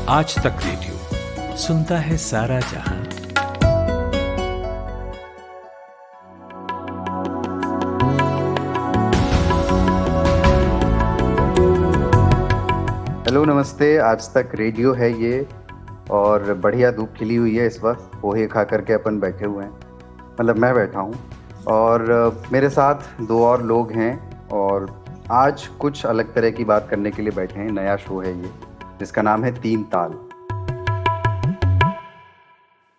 आज तक रेडियो सुनता है सारा जहां। हेलो नमस्ते, आज तक रेडियो है ये और बढ़िया धूप खिली हुई है। इस वक्त पोहे खा करके अपन बैठे हुए हैं, मतलब मैं बैठा हूँ और मेरे साथ दो और लोग हैं और आज कुछ अलग तरह की बात करने के लिए बैठे हैं। नया शो है ये जिसका नाम है तीन ताल।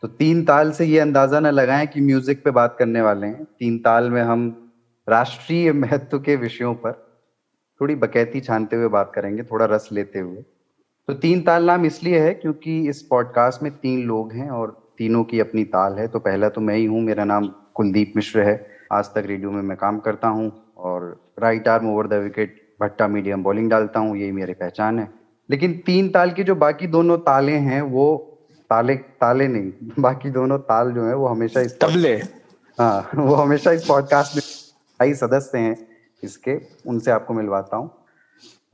तो तीन ताल से ये अंदाजा न लगाएं कि म्यूजिक पे बात करने वाले हैं। तीन ताल में हम राष्ट्रीय महत्व के विषयों पर थोड़ी बकैती छानते हुए बात करेंगे, थोड़ा रस लेते हुए। तो तीन ताल नाम इसलिए है क्योंकि इस पॉडकास्ट में तीन लोग हैं और तीनों की अपनी ताल है। तो पहला तो मैं ही हूँ, मेरा नाम कुलदीप मिश्र है। आज तक रेडियो में मैं काम करता हूँ और right arm over the wicket भट्टा मीडियम बॉलिंग डालता हूँ, यही मेरी पहचान है। लेकिन तीन ताल की जो बाकी दोनों ताले हैं वो ताले नहीं, बाकी दोनों ताल जो है वो हमेशा इस तबले, हाँ, वो हमेशा इस पॉडकास्ट में स्थायी सदस्य हैं इसके, उनसे आपको मिलवाता हूँ।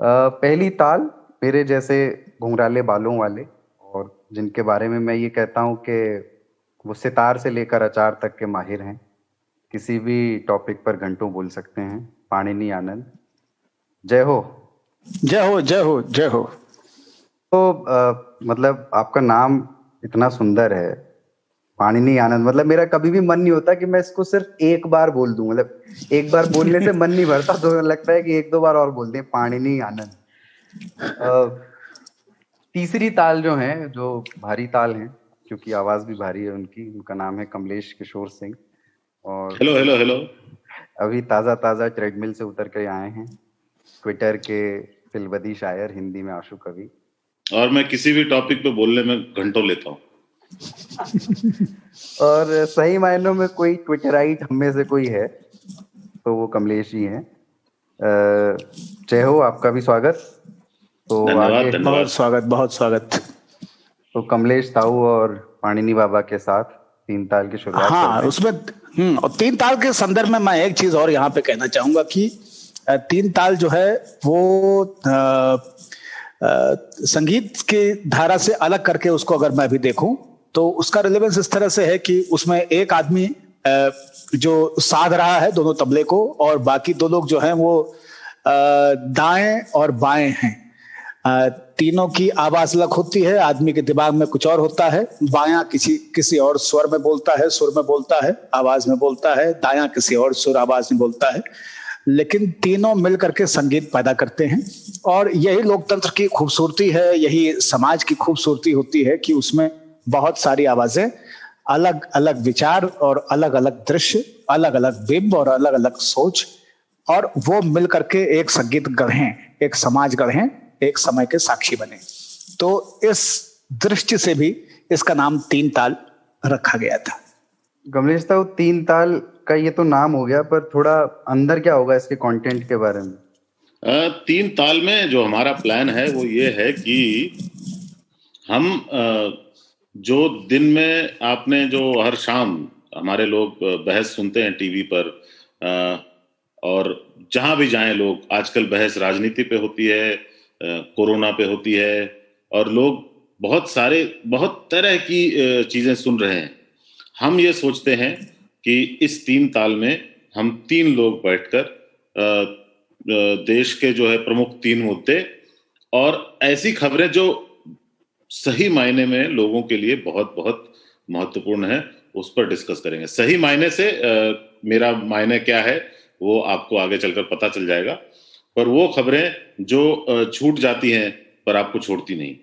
पहली ताल मेरे जैसे घुंघराले बालों वाले और जिनके बारे में मैं ये कहता हूँ कि वो सितार से लेकर अचार तक के माहिर हैं, किसी भी टॉपिक पर घंटों बोल सकते हैं। पाणिनि आनंद, जय हो। जय हो, जय हो, जय हो। तो मतलब आपका नाम इतना सुंदर है, पाणिनि आनंद, मतलब मेरा कभी भी मन नहीं होता कि मैं इसको सिर्फ एक बार बोल दूं। मतलब एक बार बोलने से मन नहीं भरता, तो लगता है कि एक दो बार और बोल दें, पाणिनि आनंद। तीसरी ताल जो है, जो भारी ताल है क्योंकि आवाज भी भारी है उनकी, उनका नाम है कमलेश किशोर सिंह और हेलो हेलो हेलो। अभी ताजा ट्रेडमिल से उतर कर आए हैं। ट्विटर के फिल्बदी शायर, हिंदी में आशु कवि। और मैं किसी भी टॉपिक पे बोलने में घंटों लेता हूँ। और सही मायनों में कोई ट्विटराइट हम में से कोई है तो वो कमलेश ही है। जय हो, आपका भी स्वागत। तो धन्यवाद, आगे धन्यवाद। बहुत स्वागत। तो कमलेश ताऊ और पाणिनि बाबा के साथ तीन ताल की शुरुआत करते हैं। उसमें और तीन ताल के संदर्भ में मैं एक चीज और यहाँ पे कहना चाहूंगा कि तीन ताल जो है वो संगीत के धारा से अलग करके उसको अगर मैं भी देखूं तो उसका रिलेवेंस इस तरह से है कि उसमें एक आदमी जो साध रहा है दोनों तबले को और बाकी दो लोग जो हैं वो दाएं और बाएं हैं। तीनों की आवाज अलग होती है, आदमी के दिमाग में कुछ और होता है। बायां किसी और स्वर में बोलता है, सुर में बोलता है, आवाज में बोलता है। दायां किसी और सुर आवाज में बोलता है, लेकिन तीनों मिल करके संगीत पैदा करते हैं। और यही लोकतंत्र की खूबसूरती है, यही समाज की खूबसूरती होती है कि उसमें बहुत सारी आवाजें, अलग अलग विचार और अलग अलग दृश्य, अलग अलग बिंब और अलग अलग सोच, और वो मिल करके एक संगीत गढ़ें, एक समाज गढ़ें, एक समय के साक्षी बने। तो इस दृष्टि से भी इसका नाम तीन ताल रखा गया था। कमलेश साहब, तीन ताल का ये तो नाम हो गया, पर थोड़ा अंदर क्या होगा इसके कंटेंट के बारे में? तीन ताल में जो हमारा प्लान है वो ये है कि हम जो दिन में आपने जो हर शाम हमारे लोग बहस सुनते हैं टीवी पर, और जहां भी जाएं लोग, आजकल बहस राजनीति पे होती है, कोरोना पे होती है, और लोग बहुत तरह की चीजें सुन रहे हैं। हम ये सोचते हैं कि इस तीन ताल में हम तीन लोग बैठकर देश के जो है प्रमुख तीन मुद्दे और ऐसी खबरें जो सही मायने में लोगों के लिए बहुत बहुत महत्वपूर्ण है, उस पर डिस्कस करेंगे। सही मायने से मेरा मायने क्या है वो आपको आगे चलकर पता चल जाएगा, पर वो खबरें जो छूट जाती हैं पर आपको छोड़ती नहीं।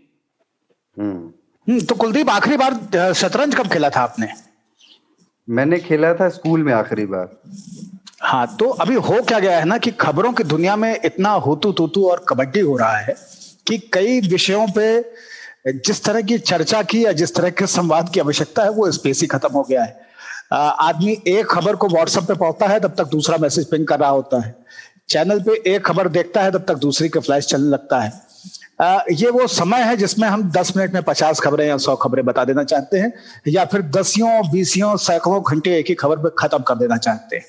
तो कुलदीप, आखिरी बार शतरंज कब खेला था आपने? मैंने खेला था स्कूल में आखिरी बार। हाँ, तो अभी हो क्या गया है ना कि खबरों की दुनिया में इतना हुतू तुतू और कबड्डी हो रहा है कि कई विषयों पे जिस तरह की चर्चा की या जिस तरह के संवाद की आवश्यकता है वो स्पेस ही खत्म हो गया है। आदमी एक खबर को व्हाट्सएप पे पढ़ता है, तब तक दूसरा मैसेज पिंग कर रहा होता है। चैनल पे एक खबर देखता है, तब तक दूसरी के फ्लैश चलने लगता है। ये वो समय है जिसमें हम 10 मिनट में 50 खबरें या 100 खबरें बता देना चाहते हैं, या फिर 10 सैकड़ों घंटे एक ही खबर पे खत्म कर देना चाहते हैं।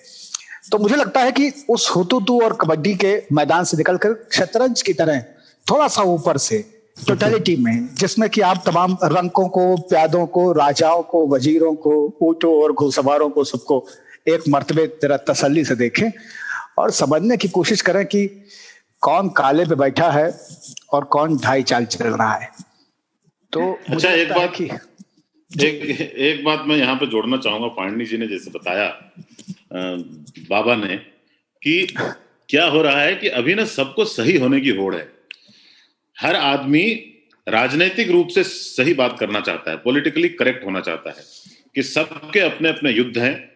तो मुझे लगता है कि उस हुतुतु और कबड्डी के मैदान से निकलकर शतरंज की तरह थोड़ा सा ऊपर से टोटलिटी में, जिसमें कि आप तमाम रंकों को, प्यादों को, राजाओं को, वजीरों को, ऊँटों और घुड़सवारों को, सबको एक मर्तबे तेरा तसल्ली से देखें और समझने की कोशिश करें कि कौन काले पे बैठा है और कौन ढाई चाल चल रहा है। तो अच्छा, एक बात मैं यहाँ पे जोड़ना चाहूंगा। पांडे जी ने जैसे बताया बाबा ने कि क्या हो रहा है कि अभी ना सबको सही होने की होड़ है। हर आदमी राजनीतिक रूप से सही बात करना चाहता है, पॉलिटिकली करेक्ट होना चाहता है कि सबके अपने अपने युद्ध हैं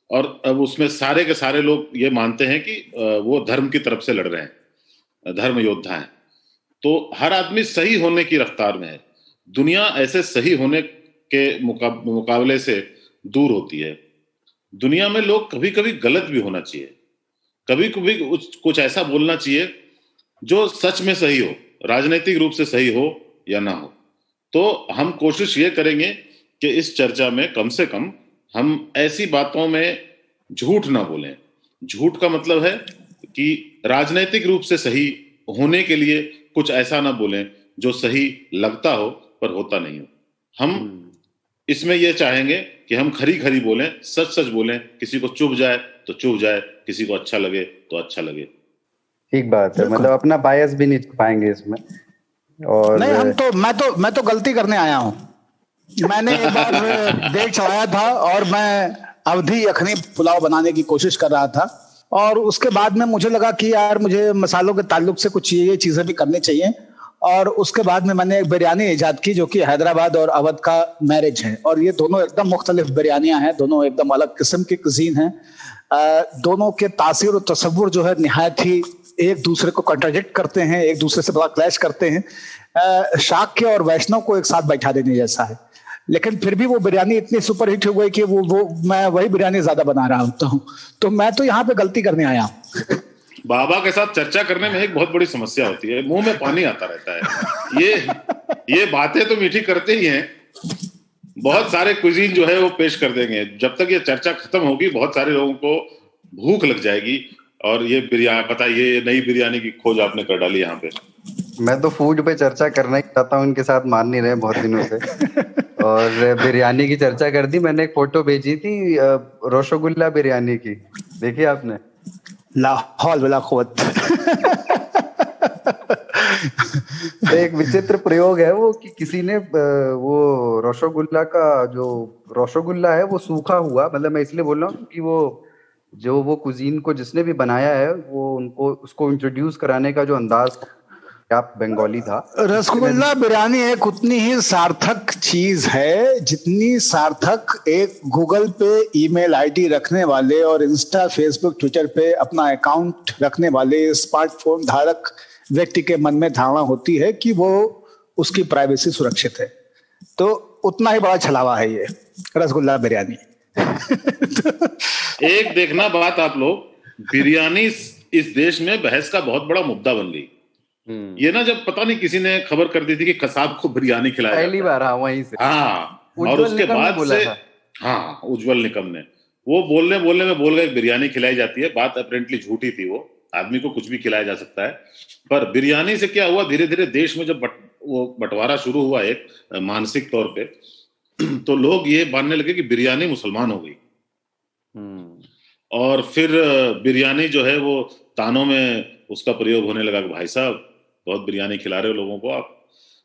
और अब उसमें सारे के सारे लोग ये मानते हैं कि वो धर्म की तरफ से लड़ रहे हैं, धर्म योद्धा हैं। तो हर आदमी सही होने की रफ्तार में है। दुनिया ऐसे सही होने के मुकाबले से दूर होती है। दुनिया में लोग कभी कभी गलत भी होना चाहिए, कभी कभी कुछ ऐसा बोलना चाहिए जो सच में सही हो, राजनीतिक रूप से सही हो या ना हो। तो हम कोशिश ये करेंगे कि इस चर्चा में कम से कम हम ऐसी बातों में झूठ ना बोलें। झूठ का मतलब है कि राजनीतिक रूप से सही होने के लिए कुछ ऐसा ना बोलें जो सही लगता हो पर होता नहीं हो। हम इसमें यह चाहेंगे कि हम खरी खरी बोलें, सच सच बोलें। किसी को चुभ जाए तो चुभ जाए, किसी को अच्छा लगे तो अच्छा लगे। ठीक बात है, मतलब अपना बायस भी नहीं पाएंगे इसमें। और नहीं, मैं तो गलती करने आया हूँ। मैंने एक बार देख चढ़ाया था और मैं अवधी यखनी पुलाव बनाने की कोशिश कर रहा था और उसके बाद में मुझे लगा कि यार मुझे मसालों के ताल्लुक से कुछ ये चीजें भी करनी चाहिए। और उसके बाद में मैंने एक बिरयानी ईजाद की जो कि हैदराबाद और अवध का मैरिज है और ये दोनों एकदम मुख्तलिफ बिरयानियां हैं, दोनों एकदम अलग किस्म की कुजीन हैं। दोनों के तासीर और तसव्वुर जो है निहायत ही एक दूसरे को कॉन्ट्राडिक्ट करते हैं, एक दूसरे से बड़ा क्लैश करते हैं। शाक्य और वैष्णव को एक साथ बैठा देने जैसा है। लेकिन फिर भी वो बिरयानी इतनी सुपर हिट हो गई कि वो मैं वही बिरयानी ज्यादा बना रहा होता हूँ। तो मैं तो यहाँ पे गलती करने आया हूँ। बाबा के साथ चर्चा करने में एक बहुत बड़ी समस्या होती है, मुंह में पानी आता रहता है। ये बातें तो मीठी करते ही हैं, बहुत सारे कुजीन जो है वो पेश कर देंगे। जब तक ये चर्चा खत्म होगी बहुत सारे लोगों को भूख लग जाएगी। और ये बिरयानी, बताइए, ये नई बिरयानी की खोज आपने कर डाली यहाँ पे। मैं तो फूड पे चर्चा करना ही चाहता हूँ, इनके साथ मान नहीं रहे बहुत दिनों से। और बिरयानी की चर्चा कर दी। मैंने एक फोटो भेजी थी रसगुल्ला बिरयानी की, देखी आपने? लाहौल वाला खुद एक विचित्र प्रयोग है वो कि किसी ने वो रसगुल्ला का जो रसगुल्ला है वो सूखा हुआ, मतलब मैं इसलिए बोल रहा हूँ कि वो कुजीन को जिसने भी बनाया है वो उनको उसको इंट्रोड्यूस कराने का जो अंदाज आप बंगाली था। रसगुल्ला बिरयानी एक उतनी ही सार्थक चीज है जितनी सार्थक एक गूगल पे ईमेल आईडी रखने वाले और इंस्टा, फेसबुक, ट्विटर पे अपना अकाउंट रखने वाले स्मार्टफोन धारक व्यक्ति के मन में धारणा होती है कि वो उसकी प्राइवेसी सुरक्षित है। तो उतना ही बड़ा छलावा है ये रसगुल्ला बिरयानी। एक देखना बात, आप लोग, बिरयानी इस देश में बहस का बहुत बड़ा मुद्दा बन गई। ये ना, जब पता नहीं किसी ने खबर कर दी थी कि कसाब को बिरयानी खिलाया पहली बार, हाँ, वहीं से, हाँ, और उसके बाद से, हाँ, उज्जवल निकम ने वो बोलने में बोल गए बिरयानी खिलाई जाती है। बात अपेरेंटली झूठी थी। वो आदमी को कुछ भी खिलाया जा सकता है। पर बिरयानी से क्या हुआ, धीरे धीरे देश में जब वो बंटवारा शुरू हुआ एक मानसिक तौर पे, तो लोग ये मानने लगे कि बिरयानी मुसलमान हो गई। और फिर बिरयानी जो है वो तानों में उसका प्रयोग होने लगा कि भाई साहब बहुत बिरयानी खिला रहे हो लोगों को आप।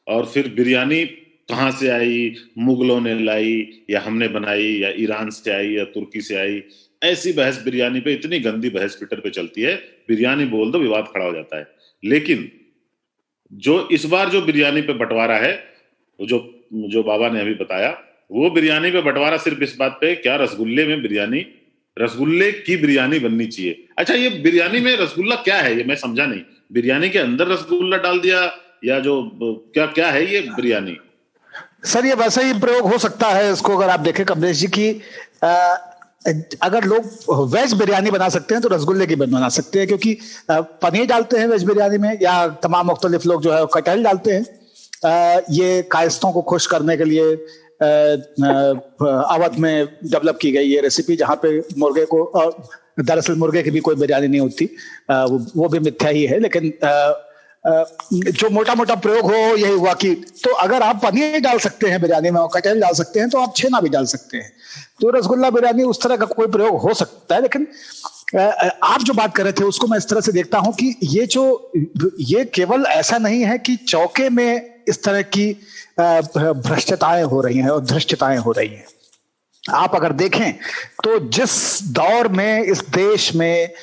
और फिर बिरयानी कहाँ से आई, मुगलों ने लाई या हमने बनाई या ईरान से आई या तुर्की से आई, ऐसी बहस बिरयानी पे, इतनी गंदी बहस ट्विटर पे चलती है। बिरयानी बोल दो विवाद खड़ा हो जाता है। लेकिन जो इस बार जो बिरयानी पे बंटवारा है, जो बाबा ने अभी बताया, वो बिरयानी पे बंटवारा सिर्फ इस बात पे, क्या रसगुल्ले की बिरयानी बननी चाहिए। अच्छा, ये बिरयानी में रसगुल्ला क्या है, ये मैं समझा नहीं। बिरयानी के अंदर रसगुल्ला डाल दिया या जो क्या है ये बिरयानी? सर, ये वैसा ही प्रयोग हो सकता है इसको। अगर आप देखें कमलेश जी की, अगर लोग वेज बिरयानी बना सकते हैं तो रसगुल्ले की बना सकते हैं, क्योंकि पनीर डालते हैं वेज बिरयानी में, या तमाम मुख्तलिफ लोग जो है कटहल डालते हैं। ये कायस्तों को खुश करने के लिए अवध में डेवलप की गई ये रेसिपी, जहाँ पे मुर्गे को, दरअसल मुर्गे की भी कोई बिरयानी नहीं होती, वो भी मिथ्या ही है। लेकिन जो मोटा मोटा प्रयोग हो यही हुआ कि तो अगर आप पनीर डाल सकते हैं बिरयानी में और कटहल डाल सकते हैं तो आप छेना भी डाल सकते हैं। तो रसगुल्ला बिरयानी उस तरह का कोई प्रयोग हो सकता है, लेकिन आप जो बात कर रहे थे उसको मैं इस तरह से देखता हूं कि ये केवल ऐसा नहीं है कि चौके में इस तरह की भ्रष्टताएं हो रही हैं और धृष्टताएं हो रही हैं। आप अगर देखें तो जिस दौर में इस देश में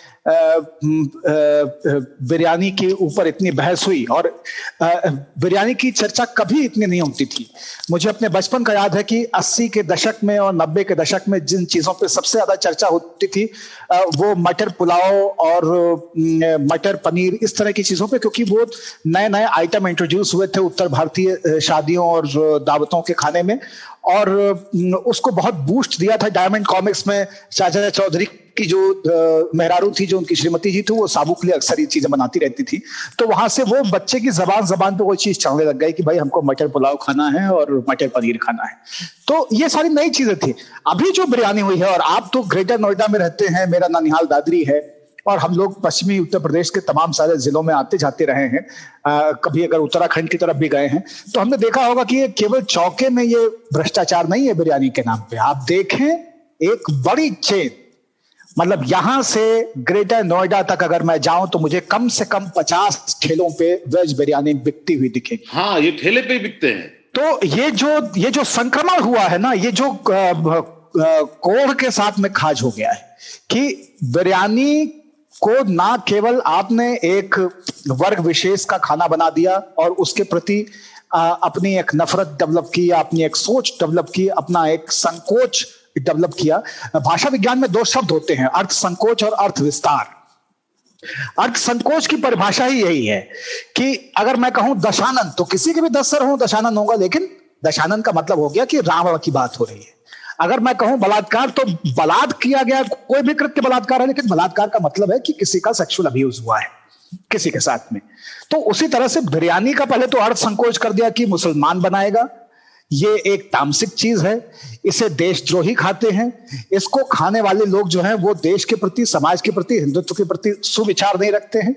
बिरयानी के ऊपर इतनी बहस हुई और बिरयानी की चर्चा कभी इतनी नहीं होती थी। मुझे अपने बचपन का याद है कि 80 के दशक में और 90 के दशक में जिन चीजों पे सबसे ज्यादा चर्चा होती थी वो मटर पुलाव और मटर पनीर इस तरह की चीजों पे, क्योंकि वो नए नए आइटम इंट्रोड्यूस हुए थे उत्तर भारतीय शादियों और दावतों के खाने में, और उसको बहुत बूस्ट दिया था। डायमंड कॉमिक्स में चाचा चौधरी की जो मेहरारू थी, जो उनकी श्रीमती जी थी, वो साबू के लिए अक्सर ये चीजें बनाती रहती थी। तो वहां से वो बच्चे की जबान पे वो चीज चढ़ने लग गई कि भाई हमको मटर पुलाव खाना है और मटर पनीर खाना है। तो ये सारी नई चीजें थी। अभी जो बिरयानी हुई है, और आप तो ग्रेटर नोएडा में रहते हैं, मेरा ननिहाल दादरी है, और हम लोग पश्चिमी उत्तर प्रदेश के तमाम सारे जिलों में आते जाते रहे हैं, कभी अगर उत्तराखंड की तरफ भी गए हैं, तो हमने देखा होगा कि ये केवल चौके में ये भ्रष्टाचार नहीं है बिरयानी के नाम पे। आप देखें एक बड़ी चेन, मतलब यहां से ग्रेटर नोएडा तक अगर मैं जाऊं तो मुझे कम से कम 50 ठेलों पे वेज बिरयानी बिकती हुई दिखेगी। हाँ, ये ठेले पे ही बिकते हैं। तो ये जो संक्रमण हुआ है ना, ये जो कोढ़ के साथ में खाज हो गया है कि बिरयानी को ना केवल आपने एक वर्ग विशेष का खाना बना दिया और उसके प्रति अपनी एक नफरत डेवलप की, अपनी एक सोच डेवलप की, अपना एक संकोच डेवलप किया। भाषा विज्ञान में 2 शब्द होते हैं, अर्थ संकोच और अर्थ विस्तार। अर्थ संकोच की परिभाषा ही यही है कि अगर मैं कहूं दशानन, तो किसी के भी 10 सर हो दशानन होगा, लेकिन दशानन का मतलब हो गया कि रावण की बात हो रही है। अगर मैं कहूं बलात्कार, तो बलात् किया गया, कोई भी कृत्य बलात्कार है, लेकिन बलात्कार का मतलब है कि किसी का सेक्सुअल अब्यूज हुआ है किसी के साथ में। तो उसी तरह से बिरयानी का पहले तो अर्थ संकोच कर दिया कि मुसलमान बनाएगा, ये एक तामसिक चीज है, इसे देशद्रोही खाते हैं, इसको खाने वाले लोग जो हैं वो देश के प्रति, समाज के प्रति, हिंदुत्व के प्रति सुविचार नहीं रखते हैं।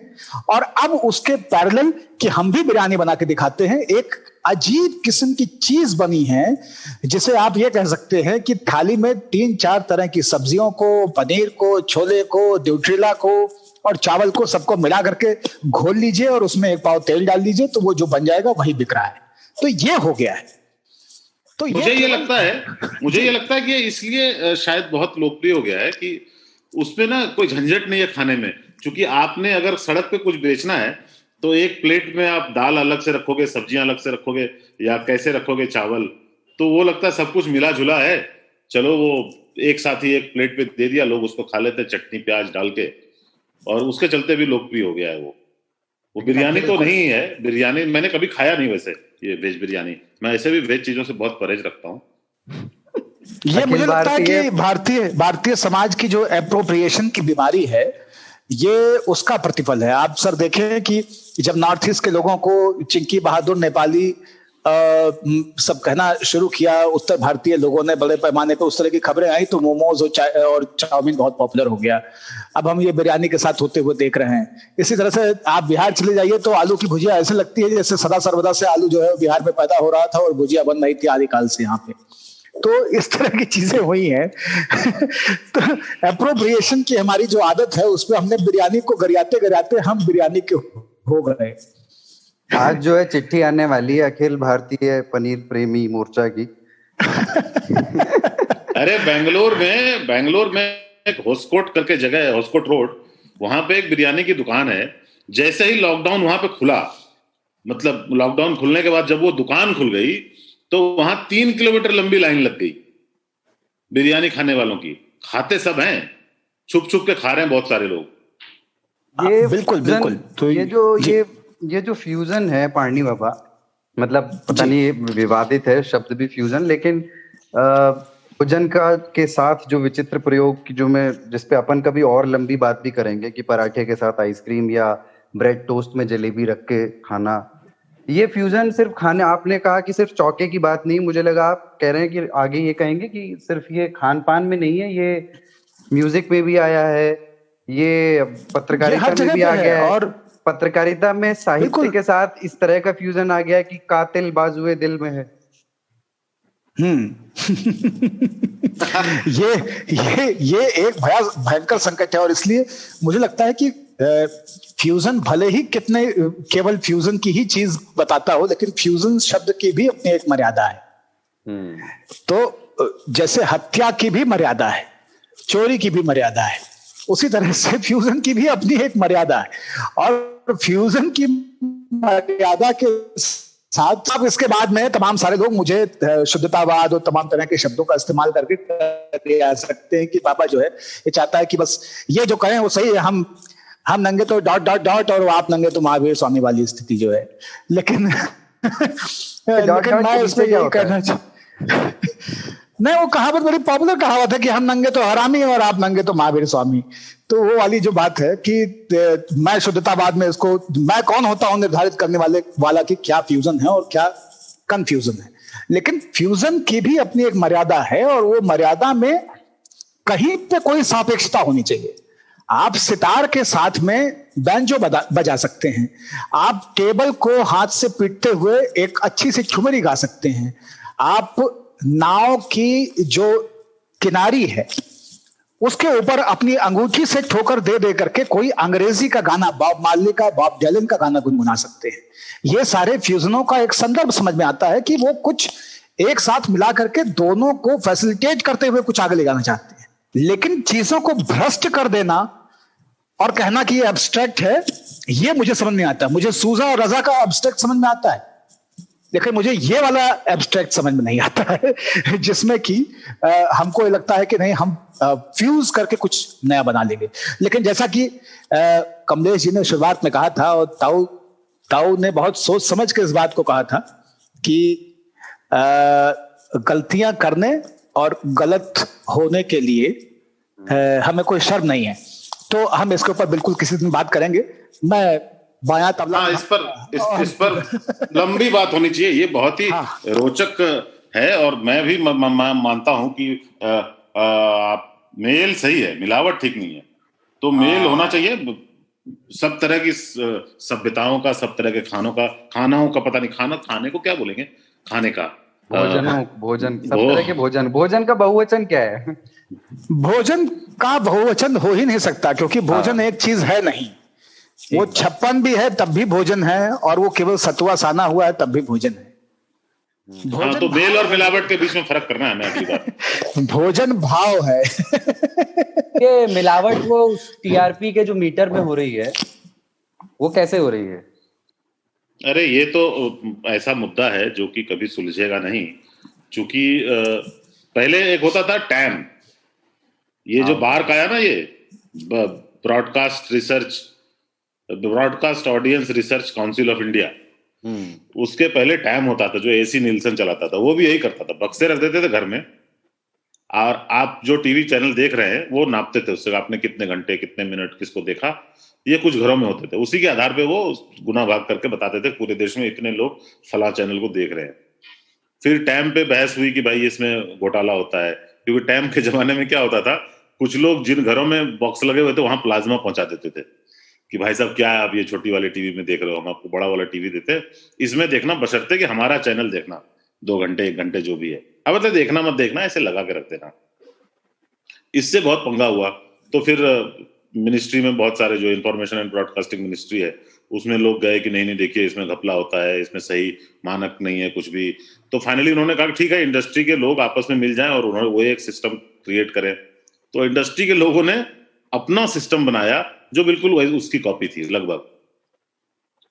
और अब उसके पैरेलल कि हम भी बिरयानी बना के दिखाते हैं, एक अजीब किस्म की चीज बनी है जिसे आप ये कह सकते हैं कि थाली में 3-4 तरह की सब्जियों को, पनीर को, छोले को, न्यूट्रेला को और चावल को सबको मिला करके घोल लीजिए और उसमें 1 पाव तेल डाल दीजिए, तो वो जो बन जाएगा वही बिक रहा है। तो ये हो गया है। तो मुझे ये लगता है कि इसलिए शायद बहुत लोकप्रिय हो गया है कि उसमें ना कोई झंझट नहीं है खाने में। क्योंकि आपने अगर सड़क पे कुछ बेचना है तो एक प्लेट में आप दाल अलग से रखोगे, सब्जियां अलग से रखोगे, या कैसे रखोगे चावल, तो वो लगता है सब कुछ मिला जुला है, चलो वो एक साथ ही एक प्लेट पे दे दिया, लोग उसको खा लेते चटनी प्याज डाल के, और उसके चलते भी लोकप्रिय हो गया है वो बिरयानी तो नहीं है। बिरयानी मैंने कभी खाया नहीं, वैसे ये वेज बिरयानी, मैं ऐसे भी वेज चीजों से बहुत परहेज रखता हूँ। ये मुझे लगता है कि भारतीय समाज की जो एप्रोप्रिएशन की बीमारी है, ये उसका प्रतिफल है। आप सर देखें कि जब नॉर्थ ईस्ट के लोगों को चिंकी बहादुर नेपाली सब कहना शुरू किया, उत्तर भारतीय लोगों ने बड़े पैमाने पर उस तरह की खबरें आई, तो मोमोज और चाउमीन बहुत पॉपुलर हो गया। अब हम ये बिरयानी के साथ होते हुए देख रहे हैं। इसी तरह से आप बिहार चले जाइए तो आलू की भुजिया ऐसे लगती है जैसे सदा सर्वदा से आलू जो है बिहार में पैदा हो रहा था और भुजिया बन रही थी आदिकाल से यहाँ पे। तो इस तरह की चीजें हुई हैं। तो एप्रोप्रिएशन की हमारी जो आदत है, उस पर हमने बिरयानी को गरियाते गरियाते हम बिरयानी के हो गए। आज जो है चिट्ठी आने वाली है अखिल भारतीय पनीर प्रेमी मोर्चा की। अरे बेंगलोर में एक होस्कोट करके जगह है, होस्कोट रोड, वहां पे एक बिरयानी की दुकान है। जैसे ही लॉकडाउन वहां पे खुला, मतलब लॉकडाउन खुलने के बाद जब वो दुकान खुल गई तो वहां 3 किलोमीटर लंबी लाइन लग गई बिरयानी खाने वालों की। खाते सब हैं, छुप छुप के खा रहे हैं बहुत सारे लोग। ये बिल्कुल। तो ये जो फ्यूजन है पारनी बाबा, मतलब पता नहीं विवादित है शब्द भी फ्यूजन, लेकिन भोजन का के साथ जो विचित्र प्रयोग की जिसपे अपन कभी और लंबी बात भी करेंगे कि पराठे के साथ आइसक्रीम या ब्रेड टोस्ट में जलेबी रख के खाना, ये फ्यूजन सिर्फ खाने, आपने कहा कि सिर्फ चौके की बात नहीं, मुझे लगा आप कह रहे हैं कि आगे ये कहेंगे कि सिर्फ ये खान पान में नहीं है, ये म्यूजिक में भी आया है, ये पत्रकारिता में भी आ गया है। पत्रकारिता में साहित्य बिल्कुल। के साथ इस तरह का फ्यूजन आ गया कि कातिल बाजुए दिल में है। ये एक भयंकर संकट है, और इसलिए मुझे लगता है कि फ्यूजन भले ही कितने केवल फ्यूजन की ही चीज बताता हो, लेकिन फ्यूजन शब्द की भी अपनी एक मर्यादा है। तो जैसे हत्या की भी मर्यादा है, चोरी की भी मर्यादा है, उसी तरह से फ्यूजन की भी अपनी एक मर्यादा है। और फ्यूजन की मर्यादा के साथ अब इसके बाद में तमाम सारे लोग मुझे शुद्धतावाद और तमाम तरह के शब्दों का इस्तेमाल करके आ सकते हैं कि बाबा जो है ये चाहता है कि बस ये जो कहें वो सही है, हम नंगे तो डॉट डॉट डॉट और आप नंगे तो महावीर स्वामी वाली स्थिति जो है। लेकिन मैं इसमें यही कहना नहीं, वो कहावत बड़ी पॉपुलर कहावत है कि हम नंगे तो हरामी और आप नंगे तो महावीर स्वामी। तो वो वाली जो बात है कि मैं शुद्धतावाद में इसको, मैं कौन होता हूं निर्धारित करने वाला कि क्या फ्यूजन है और क्या कंफ्यूजन है। लेकिन फ्यूजन की भी अपनी एक मर्यादा है, और वो मर्यादा में कहीं पे कोई सापेक्षता होनी चाहिए। आप सितार के साथ में बैंजो बजा सकते हैं, आप टेबल को हाथ से पीटते हुए एक अच्छी सी ठुमरी गा सकते हैं, आप नाव की जो किनारी है उसके ऊपर अपनी अंगूठी से ठोकर दे दे करके कोई अंग्रेजी का गाना, बॉब मार्ली का, बॉब डिलन का गाना गुनगुना सकते हैं। ये सारे फ्यूजनों का एक संदर्भ समझ में आता है कि वो कुछ एक साथ मिला करके दोनों को फैसिलिटेट करते हुए कुछ आगे ले जाना चाहते हैं। लेकिन चीजों को भ्रष्ट कर देना और कहना कि ये एब्स्ट्रैक्ट है, ये मुझे समझ नहीं आता। मुझे सूजा और रजा का एब्स्ट्रैक्ट समझ में आता है, लेकिन मुझे ये वाला एब्स्ट्रैक्ट समझ में नहीं आता है जिसमें कि हमको लगता है कि नहीं, हम फ्यूज करके कुछ नया बना लेंगे। लेकिन जैसा कि कमलेश जी ने शुरुआत में कहा था, और ताऊ ने बहुत सोच समझ के इस बात को कहा था कि गलतियां करने और गलत होने के लिए हमें कोई शर्म नहीं है। तो हम इसके ऊपर बिल्कुल किसी दिन बात करेंगे। मैं बायां तबला, इस पर लंबी बात होनी चाहिए। ये बहुत ही रोचक है, और मैं भी मानता हूं कि मेल सही है, मिलावट ठीक नहीं है। तो मेल होना चाहिए सब तरह की सभ्यताओं का, सब तरह के खानों का पता नहीं, खाने को क्या बोलेंगे, खाने का भोजन सब तरह के भोजन का बहुवचन क्या है? भोजन का बहुवचन हो ही नहीं सकता, क्योंकि भोजन एक चीज है नहीं। वो 56 भी है तब भी भोजन है, और वो केवल सतुआ साना हुआ है तब भी भोजन है। भोजन तो मेल और मिलावट के बीच में फर्क करना है। मैं अगली बार भोजन भाव है। ये मिलावट वो टीआरपी के जो मीटर में हो रही है, वो कैसे हो रही है? अरे ये तो ऐसा मुद्दा है जो कि कभी सुलझेगा नहीं, क्योंकि पहले एक होता था टैम, ये जो बार्क आया ना, ये broadcast audience research council of India, उसके पहले टैम होता था जो एसी नीलसन चलाता था। वो भी यही करता था, बक्से रख देते थे घर में, और आप जो टीवी चैनल देख रहे हैं वो नापते थे उससे, आपने कितने घंटे कितने मिनट किसको देखा। ये कुछ घरों में होते थे, उसी के आधार पे वो गुना भाग करके बताते थे पूरे देश में इतने लोग फला चैनल को देख रहे हैं। फिर टैम पे बहस हुई कि भाई इसमें घोटाला होता है, क्योंकि टैम के जमाने में क्या होता था, कुछ लोग जिन घरों में बॉक्स लगे हुए थे वहां प्लाज्मा पहुंचा देते थे कि भाई साहब क्या है आप ये छोटी वाली टीवी में देख रहे हो, हम आपको बड़ा वाला टीवी देते हैं, इसमें देखना, बशर्ते कि हमारा चैनल देखना 2 घंटे 1 घंटे जो भी है। अब मतलब देखना मत देखना, ऐसे लगा के रख देना। इससे बहुत पंगा हुआ। तो फिर मिनिस्ट्री में बहुत सारे, जो इंफॉर्मेशन एंड ब्रॉडकास्टिंग मिनिस्ट्री है, उसमें लोग गए कि नहीं देखिए इसमें घपला होता है, इसमें सही मानक नहीं है कुछ भी। तो फाइनली उन्होंने कहा ठीक है, इंडस्ट्री के लोग आपस में मिल जाएं और उन्होंने वो एक सिस्टम क्रिएट करें। तो इंडस्ट्री के लोगों ने अपना सिस्टम बनाया जो बिल्कुल वही उसकी कॉपी थी लगभग।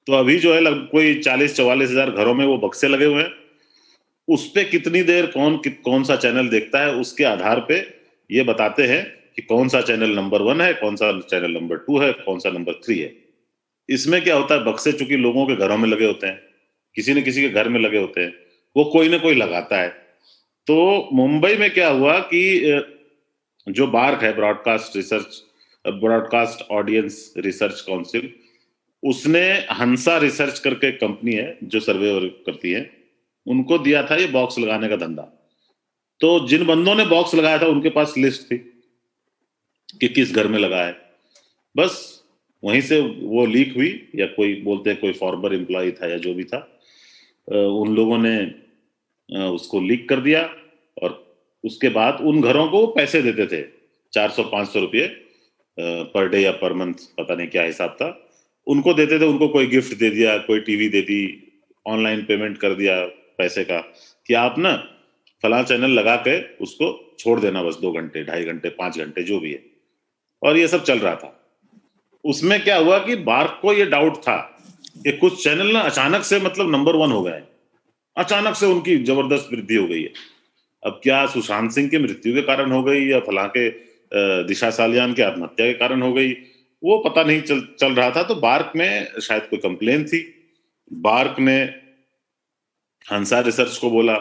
तो अभी जो है कोई 40-44 हजार घरों में वो बक्से लगे हुए हैं। उस पे कितनी देर कौन सा चैनल देखता है, उसके आधार पे ये बताते हैं कि कौन सा चैनल नंबर 1 है, कौन सा चैनल नंबर 2 है, कौन सा नंबर 3 है। इसमें क्या होता है, बक्से चूंकि लोगों के घरों में लगे होते हैं, किसी न किसी के घर में लगे होते हैं, वो कोई ना कोई लगाता है। तो मुंबई में क्या हुआ कि जो बार्क है, ब्रॉडकास्ट ऑडियंस रिसर्च काउंसिल, उसने हंसा रिसर्च करके एक कंपनी है जो सर्वे करती है, उनको दिया था ये बॉक्स लगाने का धंधा। तो जिन बंदों ने बॉक्स लगाया था उनके पास लिस्ट थी कि किस घर में लगा है। बस वहीं से वो लीक हुई, या कोई बोलते हैं कोई फॉर्मर एम्प्लॉय था या जो भी था, उन लोगों ने उसको लीक कर दिया, और उसके बाद उन घरों को पैसे देते थे 400-500 रुपये पर डे या पर मंथ, पता नहीं क्या हिसाब था, उनको देते थे। उनको कोई गिफ्ट दे दिया, कोई टीवी दे दी, ऑनलाइन पेमेंट कर दिया पैसे का, कि आप ना फलां चैनल लगा के उसको छोड़ देना बस 2 घंटे, 2.5 घंटे, 5 घंटे, जो भी है। और ये सब चल रहा था। उसमें क्या हुआ कि बार्क को ये डाउट था कि कुछ चैनल ना अचानक से मतलब नंबर 1 हो गए, अचानक से उनकी जबरदस्त वृद्धि हो गई है। अब क्या सुशांत सिंह की मृत्यु के कारण हो गई, या फलां के दिशा सालियान के आत्महत्या के कारण हो गई, वो पता नहीं चल रहा था। तो बार्क में शायद कोई कंप्लेन थी, बार्क ने हंसा रिसर्च को बोला,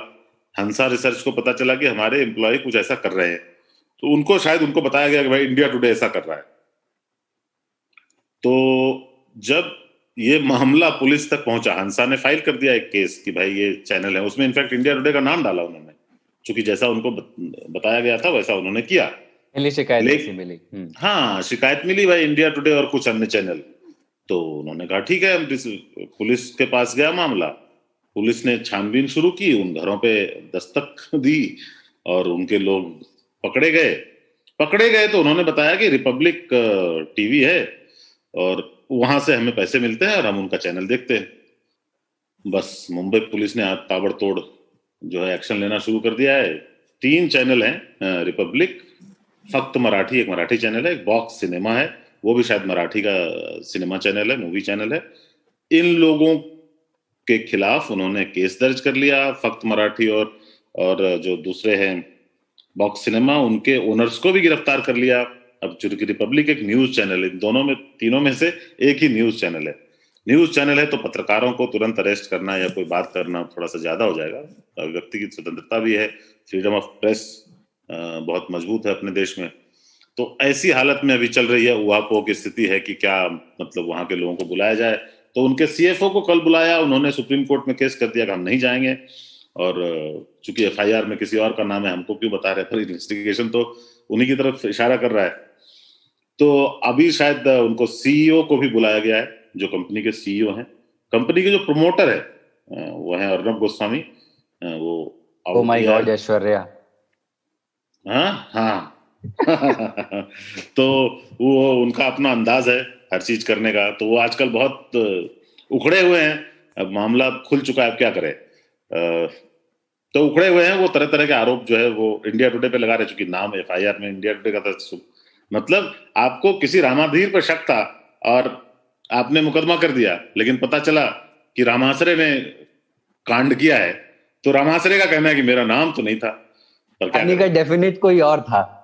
हंसा रिसर्च को पता चला कि हमारे एम्प्लॉय कुछ ऐसा कर रहे हैं, तो उनको शायद उनको बताया गया कि भाई इंडिया टुडे ऐसा कर रहा है। तो जब ये मामला पुलिस तक पहुंचा, हंसा ने फाइल कर दिया एक केस कि भाई ये चैनल है, उसमें इनफैक्ट इंडिया टुडे का नाम डाला उन्होंने, क्योंकि जैसा उनको बताया गया था वैसा उन्होंने किया। शिकायत मिली। हाँ, शिकायत मिली भाई, इंडिया टुडे और कुछ अन्य चैनल। तो उन्होंने कहा ठीक है, पुलिस के पास गया मामला, पुलिस ने छानबीन शुरू की, उन घरों पे दस्तक दी और उनके लोग पकड़े गए। तो उन्होंने बताया कि रिपब्लिक टीवी है और वहां से हमें पैसे मिलते हैं और हम उनका चैनल देखते हैं। बस मुंबई पुलिस ने ताबड़तोड़ जो है एक्शन लेना शुरू कर दिया है। 3 चैनल हैं, रिपब्लिक, फक्त मराठी, एक मराठी चैनल है, एक बॉक्स सिनेमा है, वो भी शायद मराठी का सिनेमा चैनल है, मूवी चैनल है। इन लोगों के खिलाफ उन्होंने केस दर्ज कर लिया, फक्त मराठी और जो दूसरे हैं बॉक्स सिनेमा, उनके ओनर्स को भी गिरफ्तार कर लिया। अब चूंकि रिपब्लिक एक न्यूज चैनल है, दोनों में, तीनों में से एक ही न्यूज चैनल है, तो पत्रकारों को तुरंत अरेस्ट करना या कोई बात करना थोड़ा सा ज्यादा हो जाएगा। व्यक्ति की स्वतंत्रता भी है, फ्रीडम ऑफ प्रेस बहुत मजबूत है अपने देश में। तो ऐसी हालत में अभी चल रही है उहापोह की स्थिति है कि क्या मतलब वहां के लोगों को बुलाया जाए। तो उनके सीएफओ को कल बुलाया, उन्होंने सुप्रीम कोर्ट में केस कर दिया कि हम नहीं जाएंगे, और चूंकि एफआईआर में किसी और का नाम है, हमको क्यों बता रहे, पर इन्वेस्टिगेशन तो उन्हीं की तरफ इशारा कर रहा है। तो अभी शायद उनको सीईओ को भी बुलाया गया है, जो कंपनी के सीईओ हैं। कंपनी के जो प्रमोटर है वो है अर्नब गोस्वामी, वो ओ माय गॉड ऐश्वर्या, हाँ तो वो उनका अपना अंदाज है हर चीज करने का, तो वो आजकल बहुत उखड़े हुए हैं। अब मामला खुल चुका है, अब क्या करें, तो उखड़े हुए हैं। वो तरह तरह के आरोप जो है वो इंडिया टुडे पे लगा रहे, चूंकि नाम एफआईआर में इंडिया टुडे का था। मतलब आपको किसी रामाधीर पर शक था और आपने मुकदमा कर दिया, लेकिन पता चला कि रामाश्रय ने कांड किया है, तो रामाश्रय का कहना है कि मेरा नाम तो नहीं था, पर क्या का डेफिनेट कोई और था।